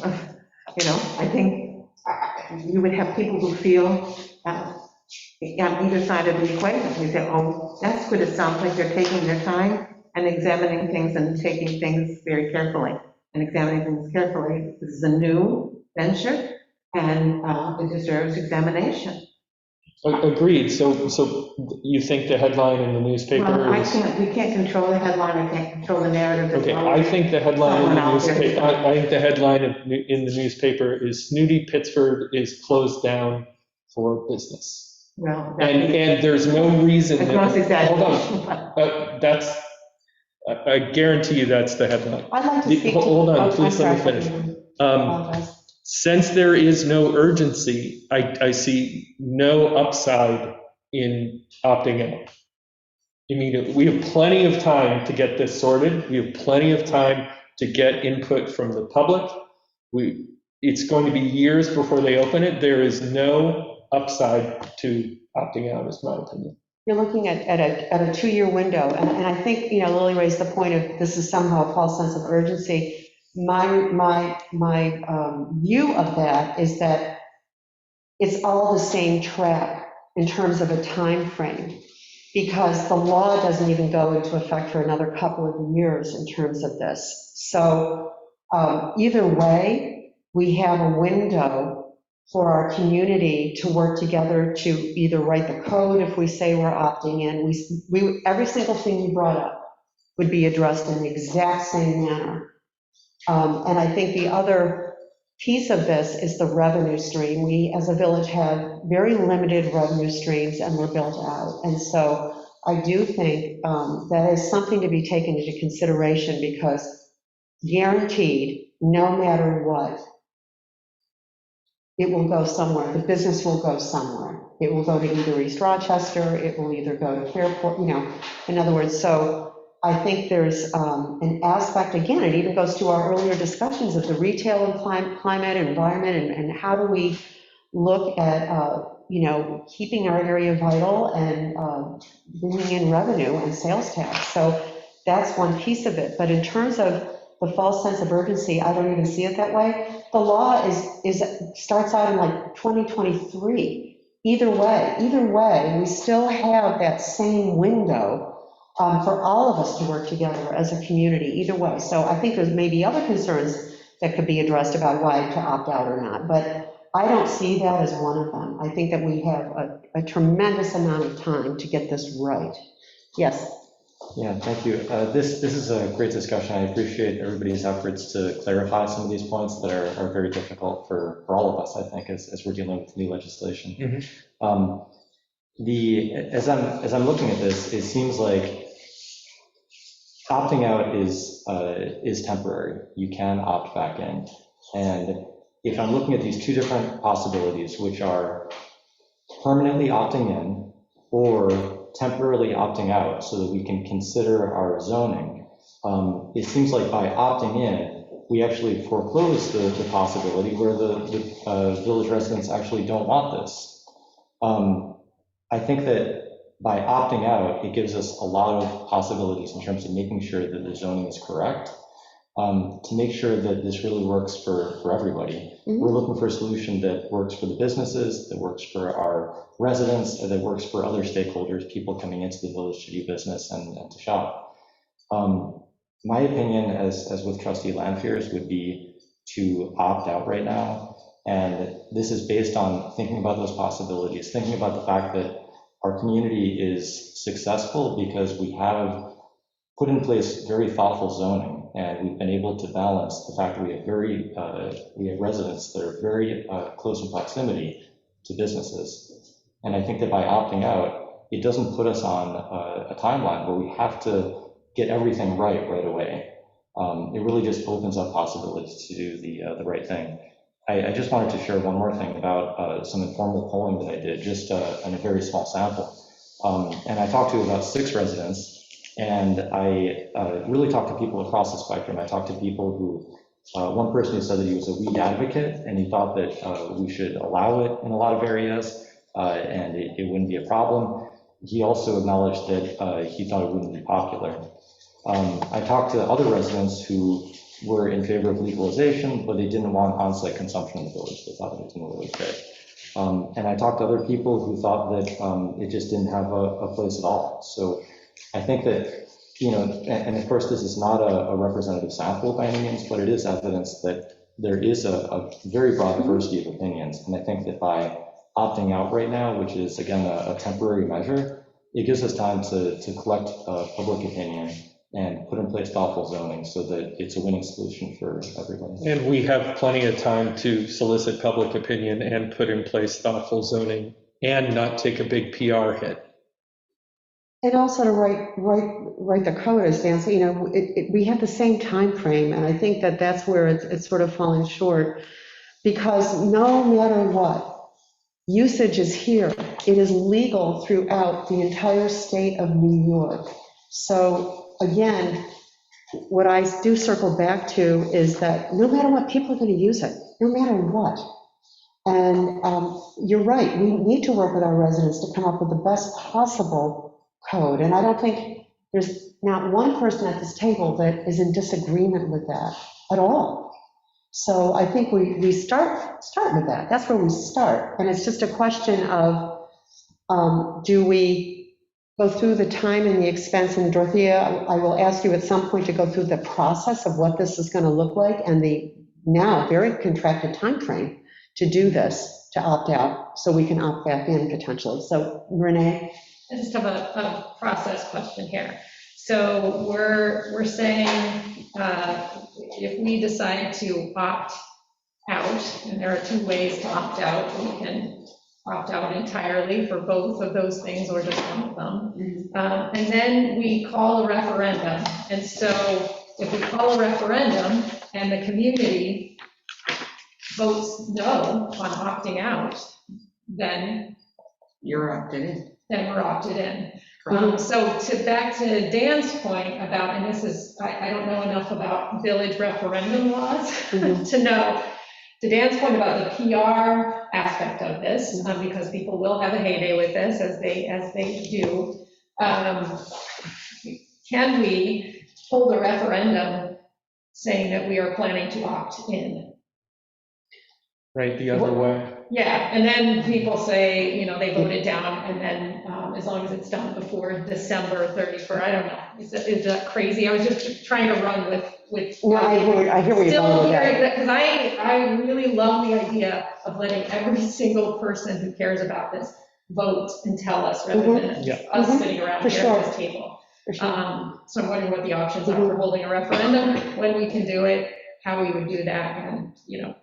I think you would have people who feel on either side of the equation. We say, oh, that's good, it sounds like they're taking their time and examining things and taking things very carefully and examining things carefully. This is a new venture and it deserves examination. Agreed, so you think the headline in the newspaper Well, is? we can't control the headline, I can't control the narrative. Okay, I think the headline in Someone the out there. newspaper, I think the headline in the newspaper is Snooty Pittsford is closed down for business. Well, And there's no reason It's that, gross hold on, exaggeration. that's, I guarantee you that's the headline. I'd like to speak to. Hold on, oh, please I'm let me sorry. finish. Apologize. Since there is no urgency, I see no upside in opting out immediately. We have plenty of time to get this sorted. We have plenty of time to get input from the public. It's going to be years before they open it. There is no upside to opting out, is my opinion. You're looking at a 2-year window, and I think, Lily raised the point of this is somehow a false sense of urgency. My view of that is that it's all the same track in terms of a time frame, because the law doesn't even go into effect for another couple of years in terms of this. So either way, we have a window for our community to work together to either write the code if we say we're opting in. Every single thing you brought up would be addressed in the exact same manner. And I think the other piece of this is the revenue stream. We, as a village, have very limited revenue streams, and we're built out. And so I do think that is something to be taken into consideration, because guaranteed, no matter what, it will go somewhere. The business will go somewhere. It will go to either East Rochester, it will either go to Fairport, in other words. So I think there's an aspect, again, it even goes to our earlier discussions of the retail and climate, environment, and how do we look at, keeping our area vital and bringing in revenue and sales tax. So that's one piece of it. But in terms of the false sense of urgency, I don't even see it that way. The law starts out in like 2023. Either way, we still have that same window for all of us to work together as a community, either way. So I think there's maybe other concerns that could be addressed about why to opt out or not, but I don't see that as one of them. I think that we have a tremendous amount of time to get this right. Yes? Yeah, thank you. This is a great discussion. I appreciate everybody's efforts to clarify some of these points that are very difficult for all of us, I think, as we're dealing with new legislation. Mhm. As I'm looking at this, it seems like opting out is temporary. You can opt back in. And if I'm looking at these two different possibilities, which are permanently opting in or temporarily opting out so that we can consider our zoning, it seems like by opting in, we actually foreclose the possibility where the village residents actually don't want this. I think that by opting out, it gives us a lot of possibilities in terms of making sure that the zoning is correct, to make sure that this really works for everybody. We're looking for a solution that works for the businesses, that works for our residents, that works for other stakeholders, people coming into the village to do business and to shop. My opinion, as with Trustee Lanfear's, would be to opt out right now. And this is based on thinking about those possibilities, thinking about the fact that our community is successful because we have put in place very thoughtful zoning, and we've been able to balance the fact that we have residents that are very close in proximity to businesses. And I think that by opting out, it doesn't put us on a timeline where we have to get everything right away. It really just opens up possibilities to do the right thing. I just wanted to share one more thing about some informal polling that I did, just in a very small sample. And I talked to about 6 residents, and I really talked to people across the spectrum. I talked to people who, one person who said that he was a weed advocate, and he thought that we should allow it in a lot of areas, and it wouldn't be a problem. He also acknowledged that he thought it wouldn't be popular. I talked to other residents who were in favor of legalization, but they didn't want on-site consumption in the village. They thought that it didn't really fit. And I talked to other people who thought that it just didn't have a place at all. So I think that, and of course, this is not a representative sample by any means, but it is evidence that there is a very broad diversity of opinions. And I think that by opting out right now, which is, again, a temporary measure, it gives us time to collect public opinion and put in place thoughtful zoning so that it's a winning solution for everybody. And we have plenty of time to solicit public opinion and put in place thoughtful zoning and not take a big PR hit. And also to write the code, as Dan said, we have the same time frame, and I think that that's where it's sort of falling short, because no matter what, usage is here. It is legal throughout the entire state of New York. So again, what I do circle back to is that no matter what, people are going to use it, no matter what. And you're right, we need to work with our residents to come up with the best possible code. And I don't think there's not one person at this table that is in disagreement with that at all. So I think we start with that. That's where we start. And it's just a question of, do we go through the time and the expense? And Dorothea, I will ask you at some point to go through the process of what this is going to look like and the now very contracted timeframe to do this, to opt out, so we can opt back in potentially. So Renee? I just have a process question here. So we're saying if we decide to opt out, and there are two ways to opt out, we can opt out entirely for both of those things or just one of them. And then we call a referendum. And so if we call a referendum and the community votes no on opting out, then You're opted in. then we're opted in. So back to Dan's point about, and this is, I don't know enough about village referendum laws to know, to Dan's point about the PR aspect of this, because people will have a heyday with this as they do. Can we hold a referendum saying that we are planning to opt in? Right, the other way. Yeah, and then people say, they voted down, and then as long as it's done before December 31st, I don't know. Is that crazy? I was just trying to run with. No, I hear where you're going with that. Because I really love the idea of letting every single person who cares about this vote and tell us, rather than us sitting around here at this table. So I'm wondering what the options are for holding a referendum, when we can do it, how we would do that, and,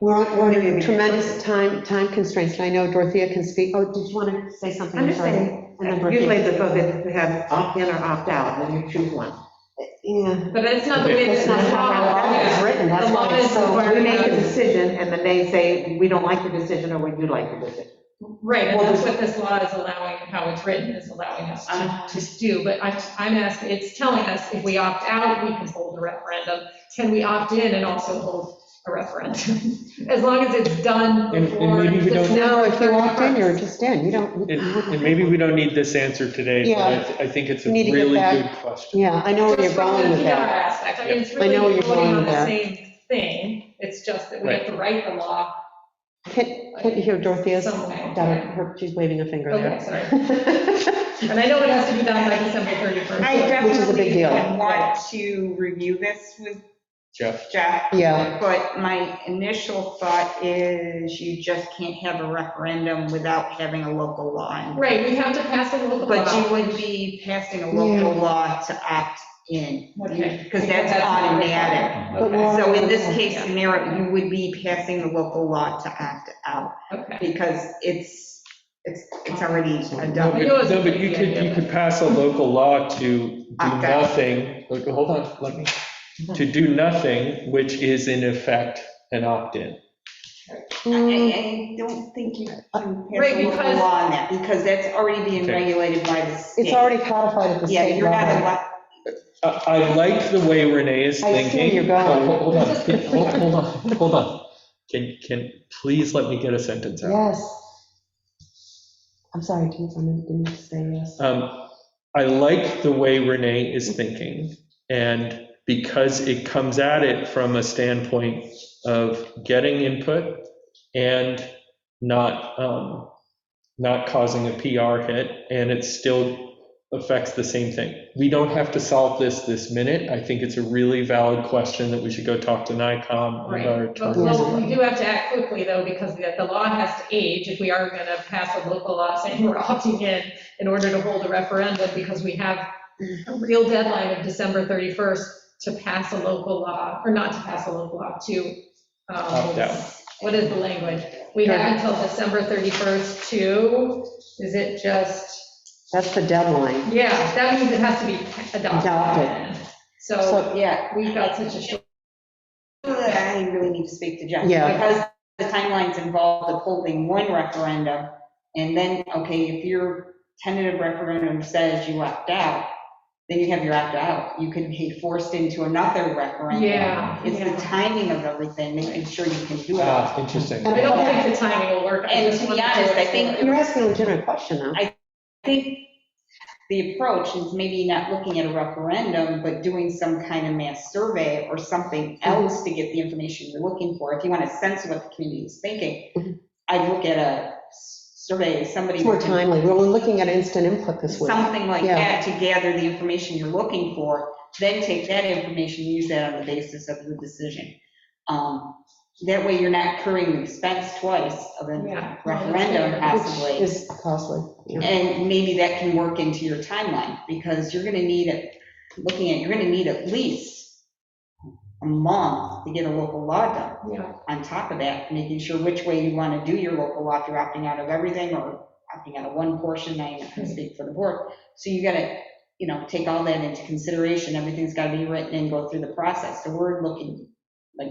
We're under tremendous time constraints, and I know Dorothea can speak. Oh, did you want to say something? I'm just saying, usually the vote is to have opt in or opt out, and then you choose one. Yeah. But that's not the way That's not how the law is written. That's The law why it's is so. We make a decision, and then they say, we don't like the decision, or we do like the decision. Right, and that's what this law is allowing, how it's written is allowing us to do. But I'm asking, it's telling us if we opt out, we can hold a referendum. Can we opt in and also hold a referendum? As long as it's done before. And maybe we don't. No, if you opt in, you're just in. You don't. And maybe we don't need this answer today, but I think it's a We need to get really back. good question. Yeah, I know where you're going with that. Aspect. I mean, it's I know where really you're voting going on with the that. same thing. It's just that we have to write the law. Can't you hear Dorothea's Some way. she's waving a finger there. Okay, sorry. And I know it has to be done by December 31st. I Which is a big deal. definitely want to review this with Jeff? Jeff. Yeah. But my initial thought is you just can't have a referendum without having a local law. Right, we have to pass a local But law. you would be passing a local law to opt in, Okay. because that's automatic. Okay. So in this case scenario, you would be passing the local law to opt out, Okay. because it's already No, done. but you could pass a local law to do Opt out. nothing. Look, hold on, to do nothing, which is in effect an opt-in. I don't think you can pass Right, a local because- law on that, because that's already being Okay. regulated by the state. It's already codified at the Yeah, state you're not level. allowed. I like the way Renee is I see thinking. where you're going. Hold on, hold on. Can, please let me get a sentence out. Yes. I'm sorry, James, I didn't say yes. I like the way Renee is thinking, and because it comes at it from a standpoint of getting input and not causing a PR hit, and it's still affects the same thing. We don't have to solve this minute. I think it's a really valid question that we should go talk to NICOM and our Right, but attorney. well, we do have to act quickly, though, because the law has to age if we are going to pass a local law saying we're opting in order to hold a referendum, because we have a real deadline of December 31st to pass a local law, or not to pass a local law, to, Opt out. what is the language? We have until December 31st to, is it just, That's the deadline. yeah, that means it has to be adopted. Adopted. So Yeah, we've got such a short. I really need to speak to Jeff. Yeah. Because the timeline's involved of holding one referendum, and then, okay, if your tentative referendum says you opt out, then you have your opt out. You can be forced into another referendum. Yeah, It's yeah. the timing of everything, making sure you can do it. Interesting. I don't think the timing will work. I And just to be wanted honest, I think You're asking a legitimate question, though. I think the approach is maybe not looking at a referendum, but doing some kind of mass survey or something else to get the information you're looking for. If you want a sense of what the community is thinking, I'd look at a survey, somebody. It's more timely. We're looking at instant input this week. Something like Yeah. that to gather the information you're looking for, then take that information, use that on the basis of your decision. That way you're not incurring the expense twice of a Yeah. referendum possibly. Which is costly. Yeah. And maybe that can work into your timeline, because you're gonna need it, you're gonna need at least a month to get a local law done. Yeah. On top of that, making sure which way you wanna do your local law, if you're opting out of everything or opting out of one portion, I'm not gonna speak for the board. So you gotta, take all that into consideration, everything's gotta be written and go through the process. So we're looking like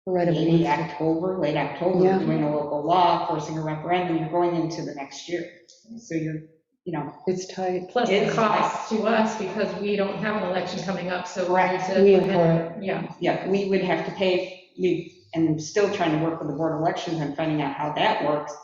Right of maybe it. October, late October, Yeah. doing a local law, forcing a referendum, you're going into the next year. So you're, It's tight. Plus the It's- cost to us, because we don't have an election coming up, so we need Correct. to. We incur Yeah, yeah, we would have to pay, and still trying to work with the board of elections and finding out how that works.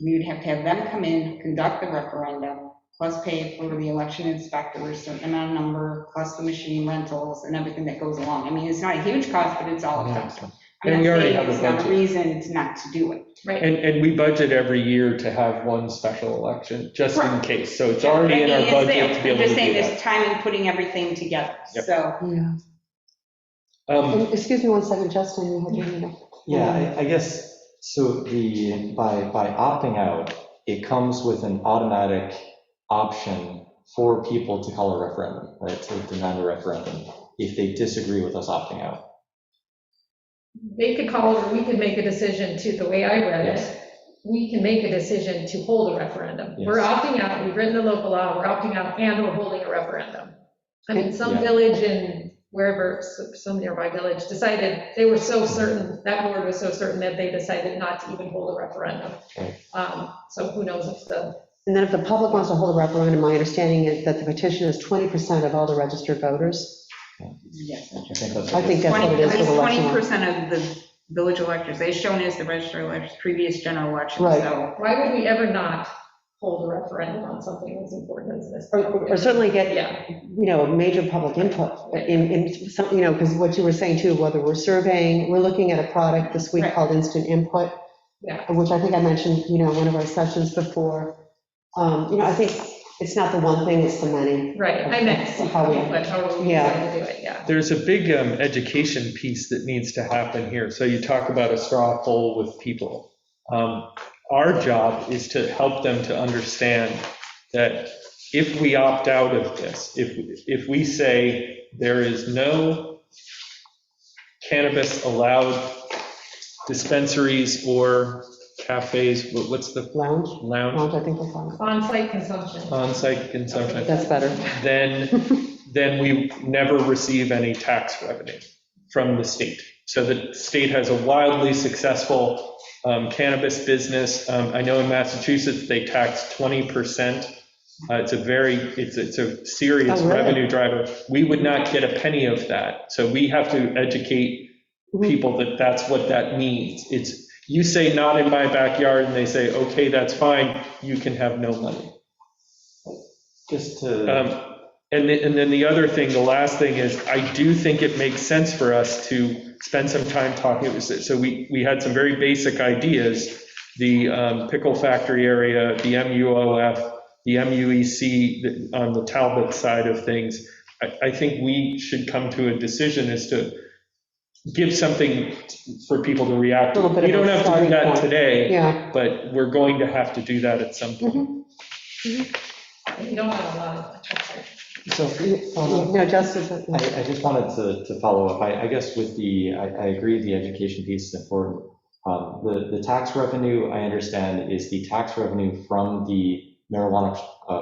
We would have to have them come in, conduct the referendum, plus pay for the election inspector, a certain amount of number, plus the machine rentals and everything that goes along. I mean, it's not a huge cost, but it's all expensive. I'm And not we already saying have a it's not a budget. reason not to do it. right. And we budget every year to have one special election, just in Right. case. So it's already in our It's budget there. to be I'm able to just do saying that. there's time in putting everything together, Yep. so. Yeah. And excuse me one second, Justin, you had your hand up. Yeah, I guess, so by opting out, it comes with an automatic option for people to call a referendum, right, to demand a referendum, if they disagree with us opting out. They could call it, or we could make a decision to, the way I read Yes. it, we can make a decision to hold a referendum. Yes. We're opting out, we've written the local law, we're opting out, and we're holding a referendum. I mean, some Yeah. village in wherever, some nearby village decided, they were so certain, that board was so certain that they decided not to even hold a referendum. Right. So who knows if the, And then if the public wants to hold a referendum, my understanding is that the petition is 20% of all the registered voters. Yes. I think that's. I think that's what it is for the election law. 20% of the village electors, they shown as the registered electors, previous general election, Right. so. why would we ever not hold a referendum on something as important as this? Or certainly get, Yeah, major public input in some, because what you were saying too, whether we're surveying, we're looking at a product this week Right. called Instant Input, yeah. which I think I mentioned, in one of our sessions before. I think it's not the one thing, it's the many. Right, I meant, How we- but however we Yeah. decide to do it, yeah. There's a big education piece that needs to happen here. So you talk about a straw poll with people. Our job is to help them to understand that if we opt out of this, if we say there is no cannabis allowed dispensaries or cafes, what's the Lounge, lounge? I think we'll call it. On-site consumption. On-site consumption, That's better. then we never receive any tax revenue from the state. So the state has a wildly successful cannabis business. I know in Massachusetts, they tax 20%. It's a serious Oh, really? revenue driver. We would not get a penny of that. So we have to educate people that that's what that means. You say not in my backyard, and they say, okay, that's fine, you can have no money. Just to, And then the other thing, the last thing is, I do think it makes sense for us to spend some time talking. So we had some very basic ideas, the pickle factory area, the MUOF, the MUEC on the Talbot side of things, I think we should come to a decision as to give something for people to react A to. little bit We of a don't have to do starting that point. today, Yeah. but we're going to have to do that at some point. You don't have a lot of, I'm sorry. So, No, Justice. I just wanted to follow up. I guess with I agree the education piece is important. The tax revenue, I understand, is the tax revenue from the marijuana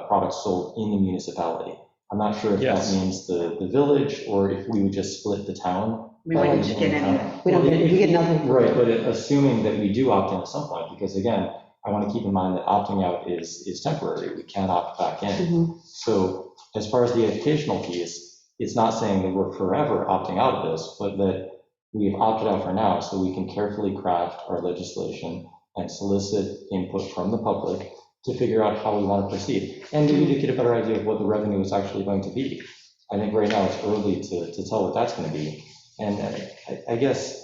products sold in the municipality. I'm not sure if Yes. that means the village or if we would just split the town. We wouldn't get any. We don't get, we get nothing. Right, but assuming that we do opt in at some point, because again, I want to keep in mind that opting out is temporary. We can't opt back in. Mhm. So as far as the educational piece, it's not saying that we're forever opting out of this, but that we've opted out for now so we can carefully craft our legislation and solicit input from the public to figure out how we want to proceed. And maybe to get a better idea of what the revenue is actually going to be. I think right now it's early to tell what that's going to be. And I guess,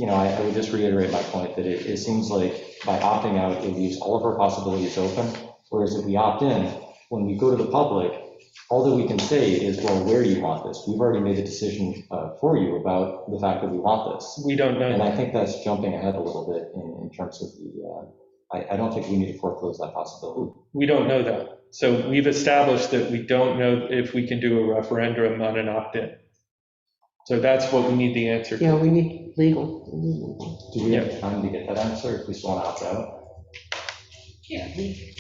I would just reiterate my point that it seems like by opting out, it leaves all of our possibilities open. Whereas if we opt in, when we go to the public, all that we can say is, well, where do you want this? We've already made a decision for you about the fact that we want this. We don't know. And I think that's jumping ahead a little bit in terms of I don't think we need to foreclose that possibility. We don't know that. So we've established that we don't know if we can do a referendum on an opt-in. So that's what we need the answer to. Yeah, we need legal. Do we have time to get that answer if we still want to opt out? Yeah, we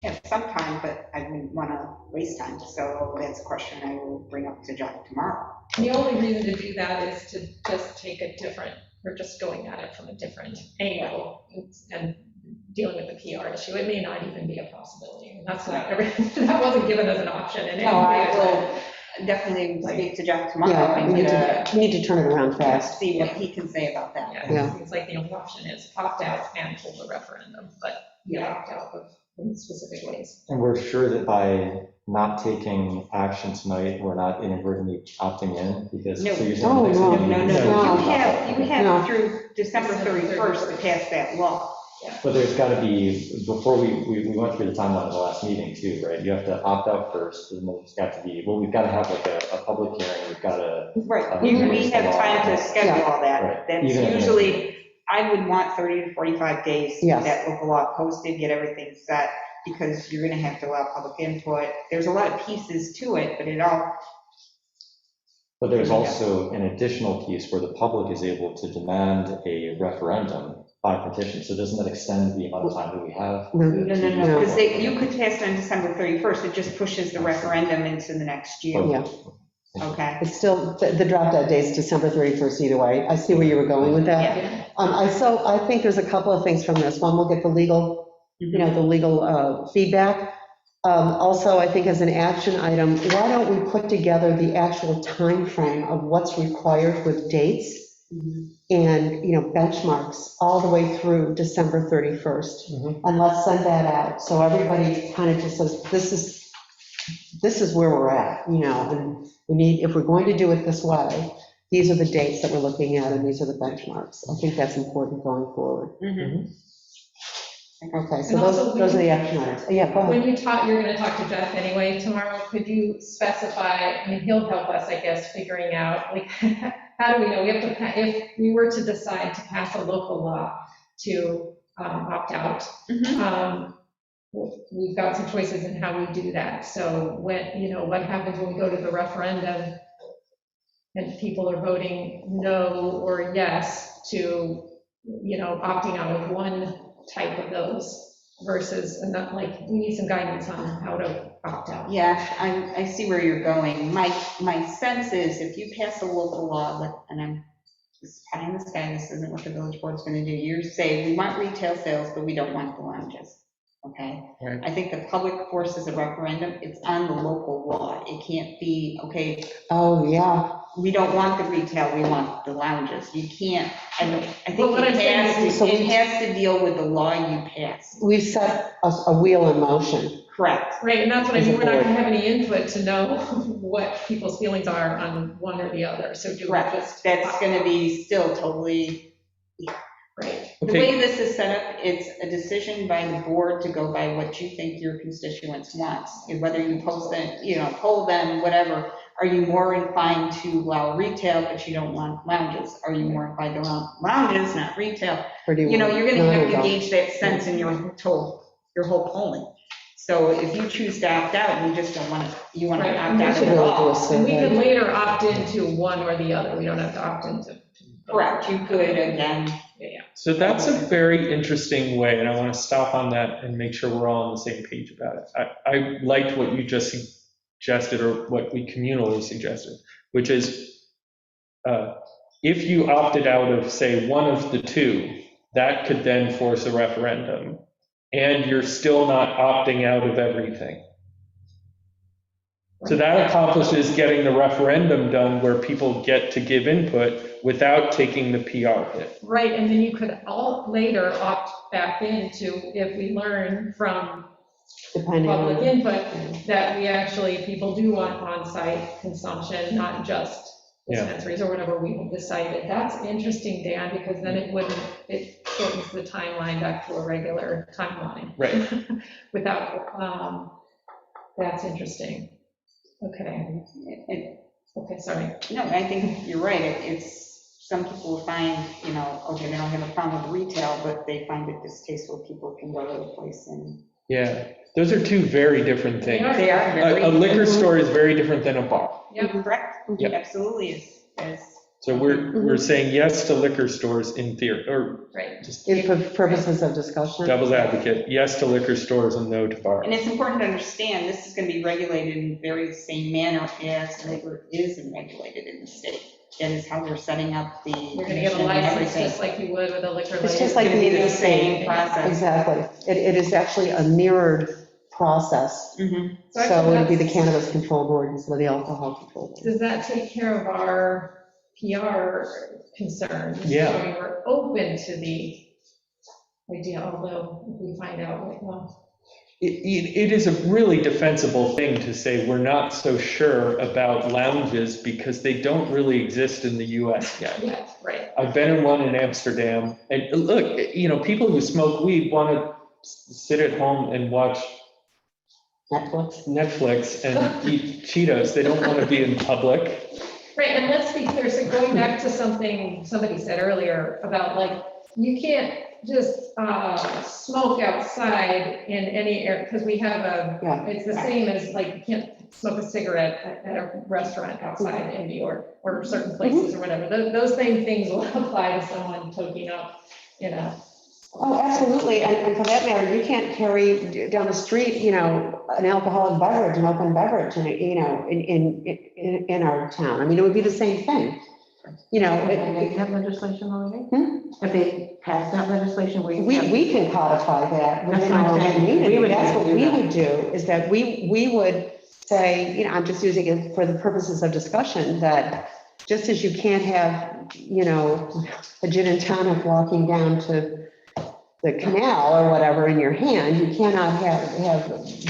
have some time, but I wouldn't want to waste time. So that's a question I will bring up to John tomorrow. The only reason to do that is to just take a different, we're just going at it from a different angle and dealing with the PR issue. It may not even be a possibility. And that's not, that wasn't given as an option. And No, I will definitely speak to Jeff tomorrow Yeah, and we get need to turn it around a, fast. see what he can say about that. Yeah. It's like the only option is opt out and hold a referendum, but you opt out in specific ways. And we're sure that by not taking action tonight, we're not inadvertently opting in, because. No. so you're saying Oh, the next no, meeting No, we no, can- no, you No. have through December 31st to pass that law. But there's got to be, before we went through the timeline in the last meeting too, right? You have to opt out first, and then there's got to be, well, we've got to have like a public hearing, we've got to. Right, we have time to schedule all that. Right. That's Even if- usually, I would want 30 to 45 days to get Yes. that local law posted, get everything set, because you're going to have to allow public input. There's a lot of pieces to it, but it all, But there's also an additional piece where the public is able to demand a referendum by petition. So doesn't that extend the amount of time that we have? no, because you could pass it on December 31st, it just pushes the referendum into the next year, Yeah. okay? It's still, the drop dead date is December 31st either way. I see where you were going with that. Yeah. I think there's a couple of things from this. One, we'll get the legal, the legal feedback. Also, I think as an action item, why don't we put together the actual time frame of what's required with dates and, benchmarks all the way through December 31st? And let's send that out. So everybody kind of just says, this is where we're at, and we need, if we're going to do it this way, these are the dates that we're looking at and these are the benchmarks. I think that's important going forward. Okay, so And also, those are the action items. Yeah, go ahead. When you're going to talk to Jeff anyway tomorrow, could you specify, he'll help us, I guess, figuring out, like, how do we know? We have to, if we were to decide to pass a local law to opt out, we've got some choices in how we do that. So when, what happens when we go to the referendum and people are voting no or yes to, opting out of one type of those versus, not like, we need some guidance on how to opt out. Yeah, I see where you're going. My sense is if you pass a local law, and I'm just pie in the sky, this isn't what the village board's going to do. You say, we want retail sales, but we don't want the lounges, okay? Right. I think the public forces a referendum, it's on the local law. It can't be, okay, Oh, yeah. we don't want the retail, we want the lounges. You can't, I think Well, what I'm saying is- it has to deal with the law you pass. We've set a wheel in motion. Correct. Right, and that's what I mean, As a we're not board. going to have any input to know what people's feelings are on one or the other, so do we Correct. just. That's going to be still totally Right. The Okay. way this is set up, it's a decision by the board to go by what you think your constituents want. And whether you post them, poll them, whatever, are you more inclined to allow retail, but you don't want lounges? Are you more inclined to allow lounges, not retail? Or do You're want going to have to non-adult? gauge that sense in your whole polling. So if you choose to opt out, and you just don't want to, you want to Right. opt We out should of it really do a all. And we survey. can later opt into one or the other. We don't have to opt into. Correct, you could, again, Yeah. So that's a very interesting way, and I want to stop on that and make sure we're all on the same page about it. I liked what you just suggested, or what we communally suggested, which is if you opted out of, say, one of the two, that could then force a referendum, and you're still not opting out of everything. So that accomplishes getting the referendum done where people get to give input without taking the PR hit. Right, and then you could all later opt back into, if we learn from Depending public on, input, that we actually, people do want on-site consumption, not just Yeah. dispensaries or whatever we have decided. That's interesting, Dan, because then it shortens the timeline back to a regular timeline. Right. Without, that's interesting. Okay, okay, sorry. no, I think you're right. It's, some people find, okay, they don't have a problem with retail, but they find it distasteful. People can go to the place and. Yeah, those are two very different things. They are very. A liquor store is very different than a bar. Yep. Correct, Yep. absolutely is. So we're saying yes to liquor stores in theory, or Right. just for purposes of discussion. devil's advocate, yes to liquor stores and no to bars. And it's important to understand, this is going to be regulated in very same manner as liquor is regulated in the state. That is how we're setting up the You're gonna get a commission and license everything. just like you would with a liquor license. It's just like It's gonna be the the same same. process. Exactly. It is actually a mirrored process. Mhm. So actually So it would be the that's- Cannabis Control Board instead of the Alcohol Control Board. Does that take care of our PR concerns? Yeah. So we're open to the idea, although if we find out, like, well, It is a really defensible thing to say we're not so sure about lounges because they don't really exist in the US yet. yeah, right. I've been in one in Amsterdam, and look, people who smoke weed want to sit at home and watch Netflix and eat Cheetos. They don't want to be in public. Right, and let's be clear, so going back to something somebody said earlier about like, you can't just smoke outside in any area, because we have Yeah. it's the same as like, you can't smoke a cigarette at a restaurant outside in New York, or certain places or whatever. Those same things will apply to someone toking up, Oh, absolutely. And for that matter, you can't carry down the street, an alcoholic beverage, an open beverage, in our town. I mean, it would be the same thing. Have they have legislation already? Have they passed that legislation? We can codify that within That's what our I'm own saying. We community. would That's have what to do we that. would do, is that we would say, I'm just using it for the purposes of discussion, that just as you can't have, a gin and tonic walking down to the canal or whatever in your hand, you cannot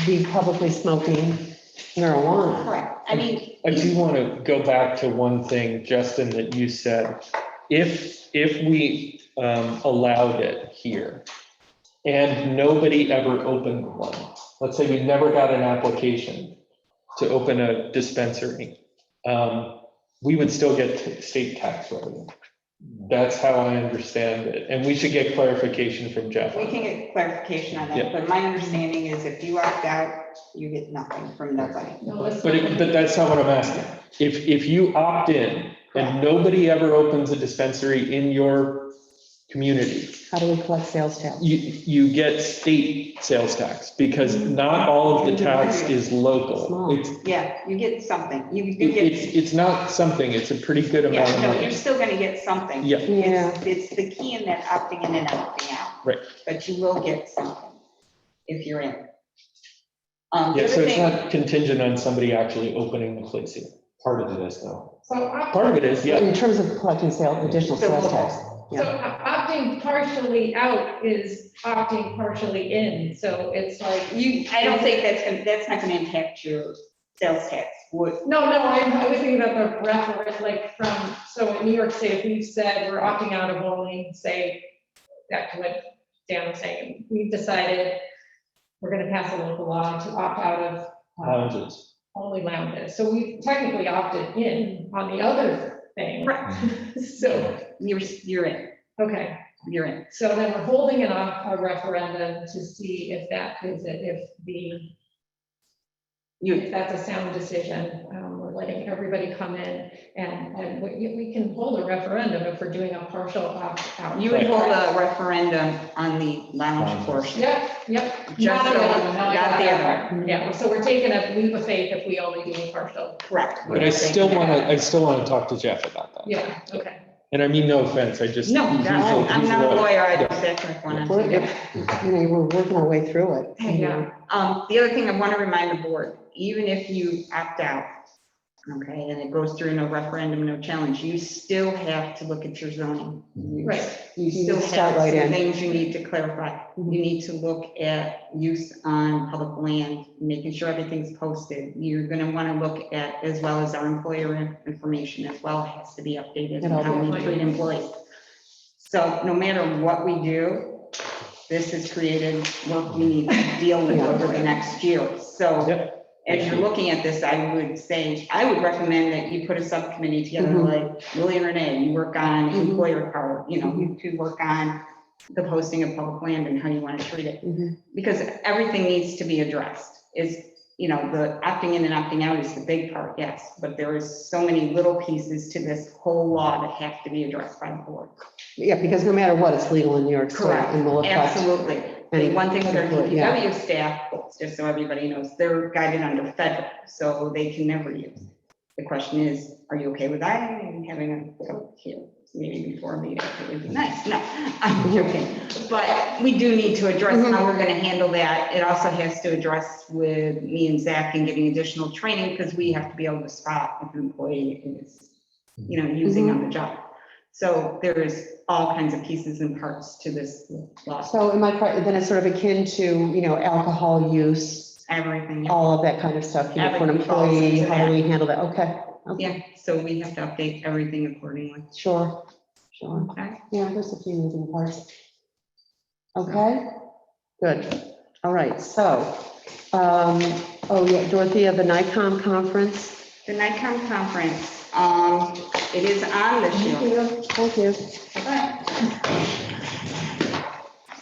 be publicly smoking marijuana. Correct. I mean, I do want to go back to one thing, Justin, that you said. If we allowed it here and nobody ever opened one, let's say we never got an application to open a dispensary, we would still get state tax revenue. That's how I understand it. And we should get clarification from Jeff. we can get clarification on Yeah. that, but my understanding is if you opt out, you get nothing from nobody. But that's not what I'm asking. If you opt in and nobody ever opens a dispensary in your community, How do we collect sales tax? you get state sales tax because not all of the tax is local. Small. Yeah, you get something. You get, It's not something, it's a pretty good amount yeah, of no, you're money. still going to get something. Yeah, Yeah. It's the key in that opting in and opting out. Right. But you will get something if you're in. The yeah, other so it's thing- not contingent on somebody actually opening the place here. Part of it is though. So Part of it is, yeah. In terms of collecting additional sales tax. So opting partially out is opting partially in, so it's like I don't think that's not going to impact your sales tax. No, I was thinking about the reference, like so in New York State, if we've said we're opting out of only, say, back to what Dan was saying, we've decided we're gonna pass a local law to opt out of Lounges. only lounges. So we technically opted in on the other thing. So, You're in, okay, you're in. so then we're holding a referendum to see if that is, if that's a sound decision. We're letting everybody come in and we can hold a referendum if we're doing a partial opt-out. You would hold a referendum on the lounge portion. Yep. Just Not so- the other one, no, I not got the that other part. Yeah, so we're taking a leap of faith if we only do a partial. Correct. But I still want to talk to Jeff about that. Yeah, okay. And I mean, no offense, I just. No, he's I'm he's not a the- lawyer, I just backtrack one on. We're working our way through it. Yeah, the other thing I want to remind the board, even if you opt out, okay, and it goes through no referendum, no challenge, you still have to look at your zoning. Right. You still start have right some in. things you need to clarify. You need to look at use on public land, making sure everything's posted. You're gonna want to look at, as well as our employer information as well, has to be updated and how we treat employees. So no matter what we do, this has created work we need to deal with over the next year. So Yep. as you're looking at this, I would recommend that you put a subcommittee together, like Willie and Renee, you work on employer power, you two work on the posting of public land and how you want to treat it. Because everything needs to be addressed. The opting in and opting out is the big part, yes, but there is so many little pieces to this whole law that have to be addressed by the board. Yeah, because no matter what, it's legal in New York State. Correct, And will affect. absolutely. The one thing with our Yeah. DPW staff, just so everybody knows, they're guided under federal, so they can never use. The question is, are you okay with that? And having a vote here, maybe before a meeting, it would be nice. No, I'm joking. But we do need to address how we're gonna handle that. It also has to address with me and Zach and getting additional training, because we have to be able to spot if an employee is, using on the job. So there's all kinds of pieces and parts to this law. So am I correct, then it's sort of akin to, alcohol use, Everything. all of that kind of stuff, for an Everything falls employee, into how do that. we handle that? Okay. Yeah, so we have to update everything accordingly. Sure. Okay. Yeah, there's a few moving parts. Okay, good. All right, so, Dorothea, the NICOM conference. The NICOM conference, it is on this year. Thank you.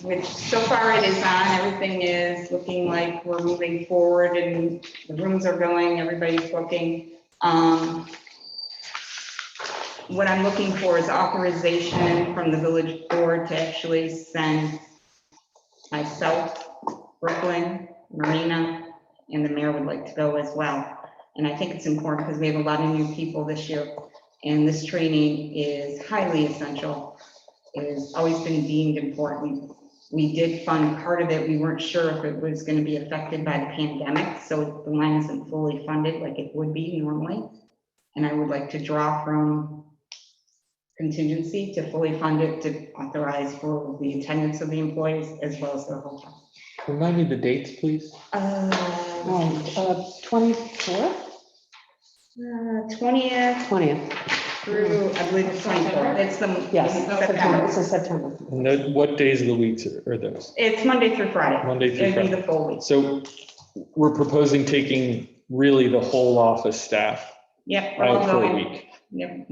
Which so far it is on, everything is looking like we're moving forward and the rooms are going, everybody's booking. What I'm looking for is authorization from the village board to actually send myself, Brooklyn, Marina, and the mayor would like to go as well. And I think it's important because we have a lot of new people this year, and this training is highly essential. It has always been deemed important. We did fund part of it. We weren't sure if it was going to be affected by the pandemic, so the line isn't fully funded like it would be normally. And I would like to draw from contingency to fully fund it, to authorize for the attendance of the employees as well as their hotel. Remind me the dates, please. 24th? 20th 20th. through, I believe, the 24th. It's the. Yes, September, September. it's a September. And what days of the weeks are those? It's Monday through Friday. Monday through It'd be Friday. the full week. So we're proposing taking really the whole office staff Yep. we're all out for a going. week. Yep.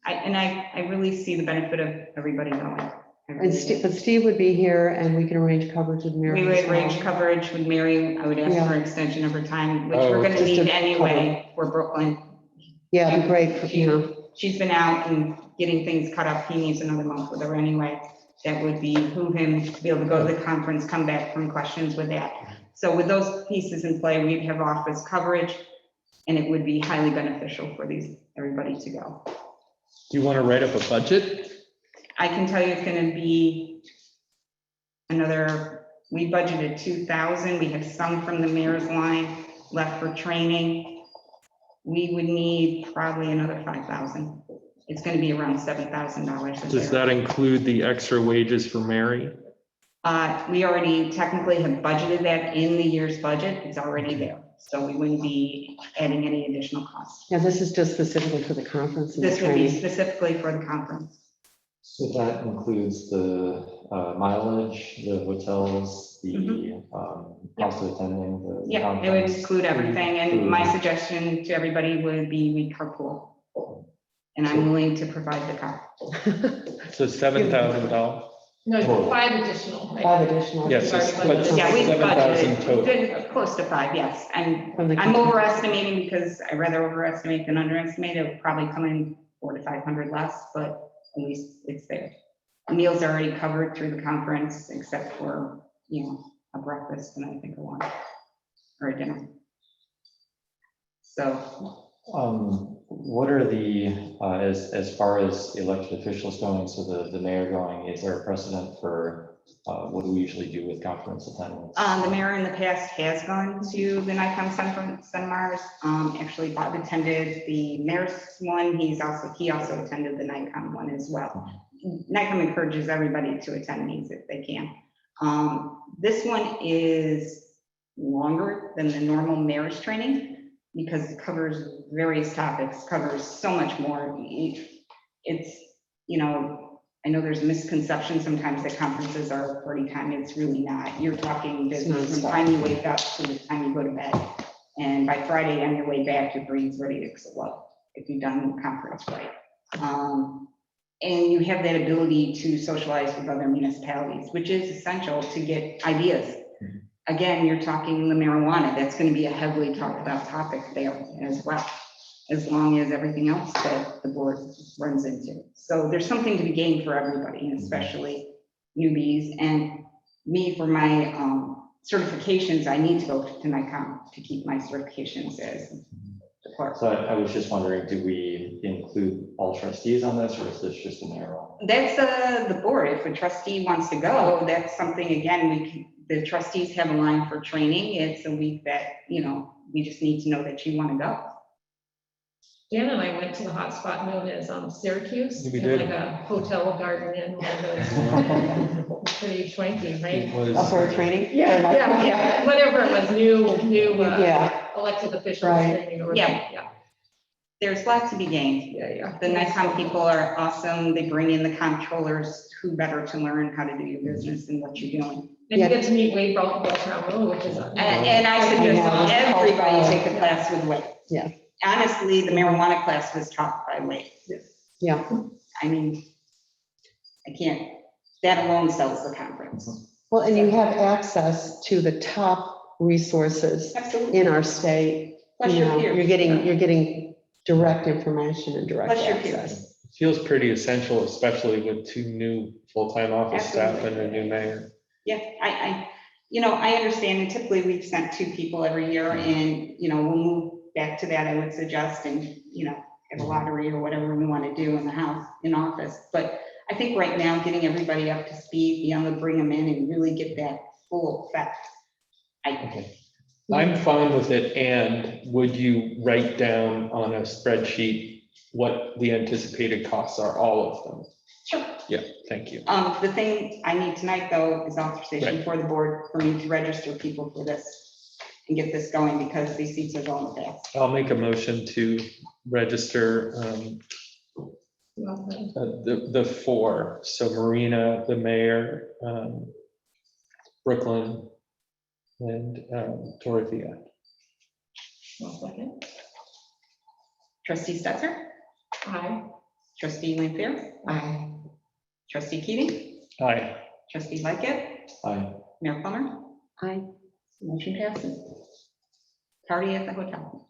I really see the benefit of everybody going. I really And do. Steve, but Steve would be here and we can arrange coverage with Mary. We would as well. arrange coverage with Mary. I would ask Yeah. for an extension of her time, which Oh, we're gonna just need to anyway for Brooklyn. Yeah, it'd be great, She's been out and getting things cut up. He needs another month with her anyway. That would behoove him to be able to go to the conference, come back from questions with that. So with those pieces in play, we'd have office coverage, and it would be highly beneficial for everybody to go. Do you want to write up a budget? I can tell you it's gonna be we budgeted 2,000. We have some from the mayor's line left for training. We would need probably another 5,000. It's gonna be around $7,000. Does that include the extra wages for Mary? We already technically have budgeted that in the year's budget. It's already there. So we wouldn't be adding any additional costs. Yeah, this is just specifically for the conference. And This the would be training. specifically for the conference. So that includes the mileage, the hotels, the cost of attending the Yeah, it would conference, include everything, and my food. suggestion to everybody would be we carpool. And I'm willing to provide the car. So $7,000? No, Total. 5 additional, right? 5 additional. Yes, We've already but budgeted. Yeah, we 7,000 total. budgeted close to 5, yes. From the I'm overestimating because I rather overestimate than underestimate. It would probably come in 400 to 500 less, but at least it's there. Meals are already covered through the conference, except for, a breakfast and I think a lunch or a dinner. So, What are the, as far as elected officials going, so the mayor going, is there a precedent for what do we usually do with conference attendance? the mayor in the past has gone to the NICOM seminars. Actually, Bob attended the mayor's one. He also attended the NICOM one as well. NICOM encourages everybody to attend these if they can. This one is longer than the normal mayor's training because it covers various topics, covers so much more. It's, I know there's a misconception sometimes that conferences are party time. It's really not. You're talking business from the time you wake up to the time you go to bed. And by Friday, on your way back, your brain's ready to explode if you've done the conference right. And you have that ability to socialize with other municipalities, which is essential to get ideas. Again, you're talking the marijuana. That's going to be a heavily talked about topic there as well, as long as everything else that the board runs into. So there's something to be gained for everybody, especially newbies. And me, for my certifications, I need to go to NICOM to keep my certifications as the clerk. So I was just wondering, do we include all trustees on this, or is this just a mayor? That's the board. If a trustee wants to go, that's something, again, the trustees have a line for training. It's a week that, we just need to know that you want to go. Dan and I went to the hot spot known as Syracuse. We in did. Like a hotel garden in, one of those, pretty swanky, right? It was- Up for training? Yeah, whatever it was, new Yeah. elected officials Right. training or Yeah. whatever, yeah. There's lots to be gained. Yeah. The NICOM people are awesome. They bring in the comptrollers. Who better to learn how to do your business and what you're doing. And you get to meet Wade Beltrambo, which is. And I suggest everybody take a class with Wade. Yeah. Honestly, the marijuana class was taught by Wade. Yeah. I mean, that alone sells the conference. Well, and you have access to the top resources Absolutely. in our state. Plus your peers. You're getting direct information and direct Plus your access. Feels pretty essential, especially with 2 new full-time office staff and a new mayor. Yeah, I understand, and typically we've sent 2 people every year, and, we'll move back to that, I would suggest, and, have a lottery or whatever we want to do in the house, in office. But I think right now, getting everybody up to speed, be able to bring them in and really get that full effect. I'm fine with it, and would you write down on a spreadsheet what the anticipated costs are, all of them? Sure. Yeah, thank you. The thing I need tonight, though, is authorization Right. for the board for me to register people for this and get this going, because these seats are going fast. I'll make a motion to register the 4, so Marina, the mayor, Brooklyn, and Dorothea. Trustee Stetser? Aye. Trustee Lampier? Aye. Trustee Keating? Aye. Trustee Lightgev? Aye. Mayor Plummer? Aye. Motion passes. Party at the hotel.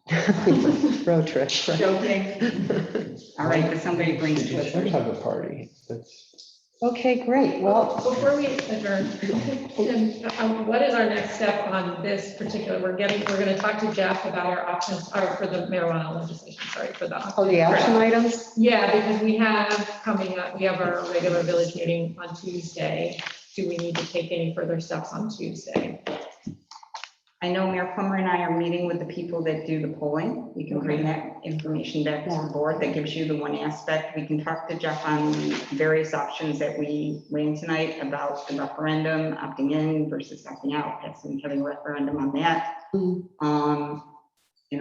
Road trip. Joking. All right, but somebody brings You should Twizzlers. have a party. Okay, great. Well, Before we adjourn, Tim, what is our next step on this particular, we're going to talk to Jeff about our options, or for the marijuana legislation, sorry, for the. the action items? Yeah, because we have coming up, we have our regular village meeting on Tuesday. Do we need to take any further steps on Tuesday? I know Mayor Plummer and I are meeting with the people that do the polling. We can bring that information back to the board. That gives you the one aspect. We can talk to Jeff on various options that we ran tonight about the referendum, opting in versus opting out, having a referendum on that. And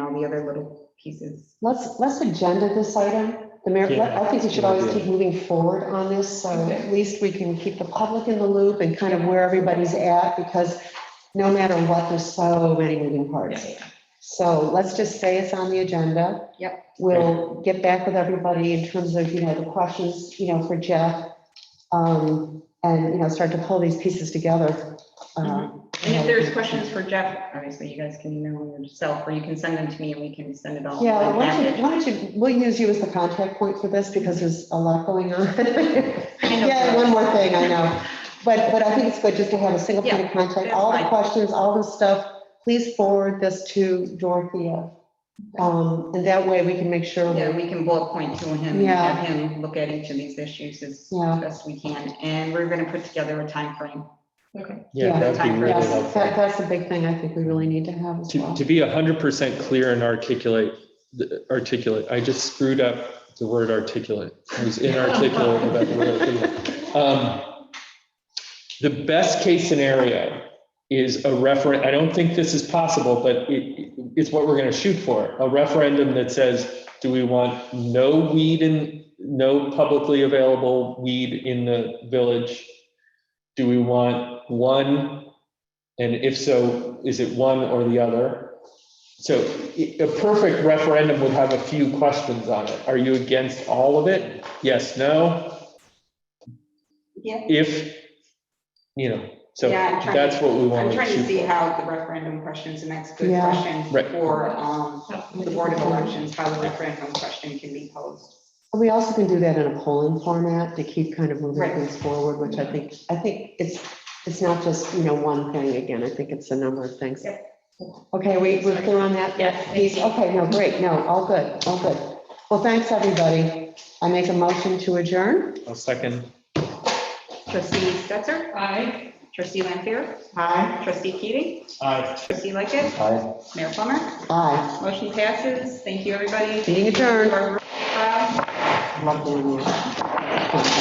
all the other little pieces. Let's agenda this item The mayor, Yeah, I think we should always yeah. keep moving forward on this, so at least we can keep the public in the loop and kind of where everybody's at, because no matter what, there's so many moving parts. So let's just say it's on the agenda. Yep. We'll get back with everybody in terms of, the questions, for Jeff, and, start to pull these pieces together. And if there's questions for Jeff, obviously you guys can email them yourself, or you can send them to me and we can send it all. Yeah, in why package. don't you, we'll use you as the contact point for this, because there's a lot going on. I know. Yeah, one more thing, I know. But I think it's good just to have a single point of contact, that's all the fine. questions, all the stuff, please forward this to Dorothea. And that way we can make sure. Yeah, we can bullet point to him and Yeah. have him look at each of these issues as Yeah. best we can. And we're going to put together a time frame. Okay. Yeah, that'd be really Yes, helpful. that's the big thing I think we really need to have as well. To be 100% clear and articulate, I just screwed up the word articulate. I was inarticulate about the word articulate. The best case scenario is a referendum. I don't think this is possible, but it's what we're going to shoot for. A referendum that says, do we want no publicly available weed in the village? Do we want one? And if so, is it one or the other? So a perfect referendum would have a few questions on it. Are you against all of it? Yes, no? Yeah. If, so Yeah, I'm trying that's what we want I'm trying to shoot see for. how the referendum questions, and that's a good Yeah. question Right. for the Board of Elections, how the referendum question can be posed. We also can do that in a polling format to keep kind of moving Right. things forward, which I think it's not just, one thing again, I think it's a number of things. Yep. Okay, we're clear on that? Yes. Piece? Okay, no, great, no, all good. Well, thanks, everybody. I make a motion to adjourn. I'll second. Trustee Stetser? Aye. Trustee Lampier? Aye. Trustee Keating? Aye. Trustee Lickett? Aye. Mayor Plummer? Aye. Motion passes. Thank you, everybody. Meeting adjourned. Thank you, Rob. Love doing that.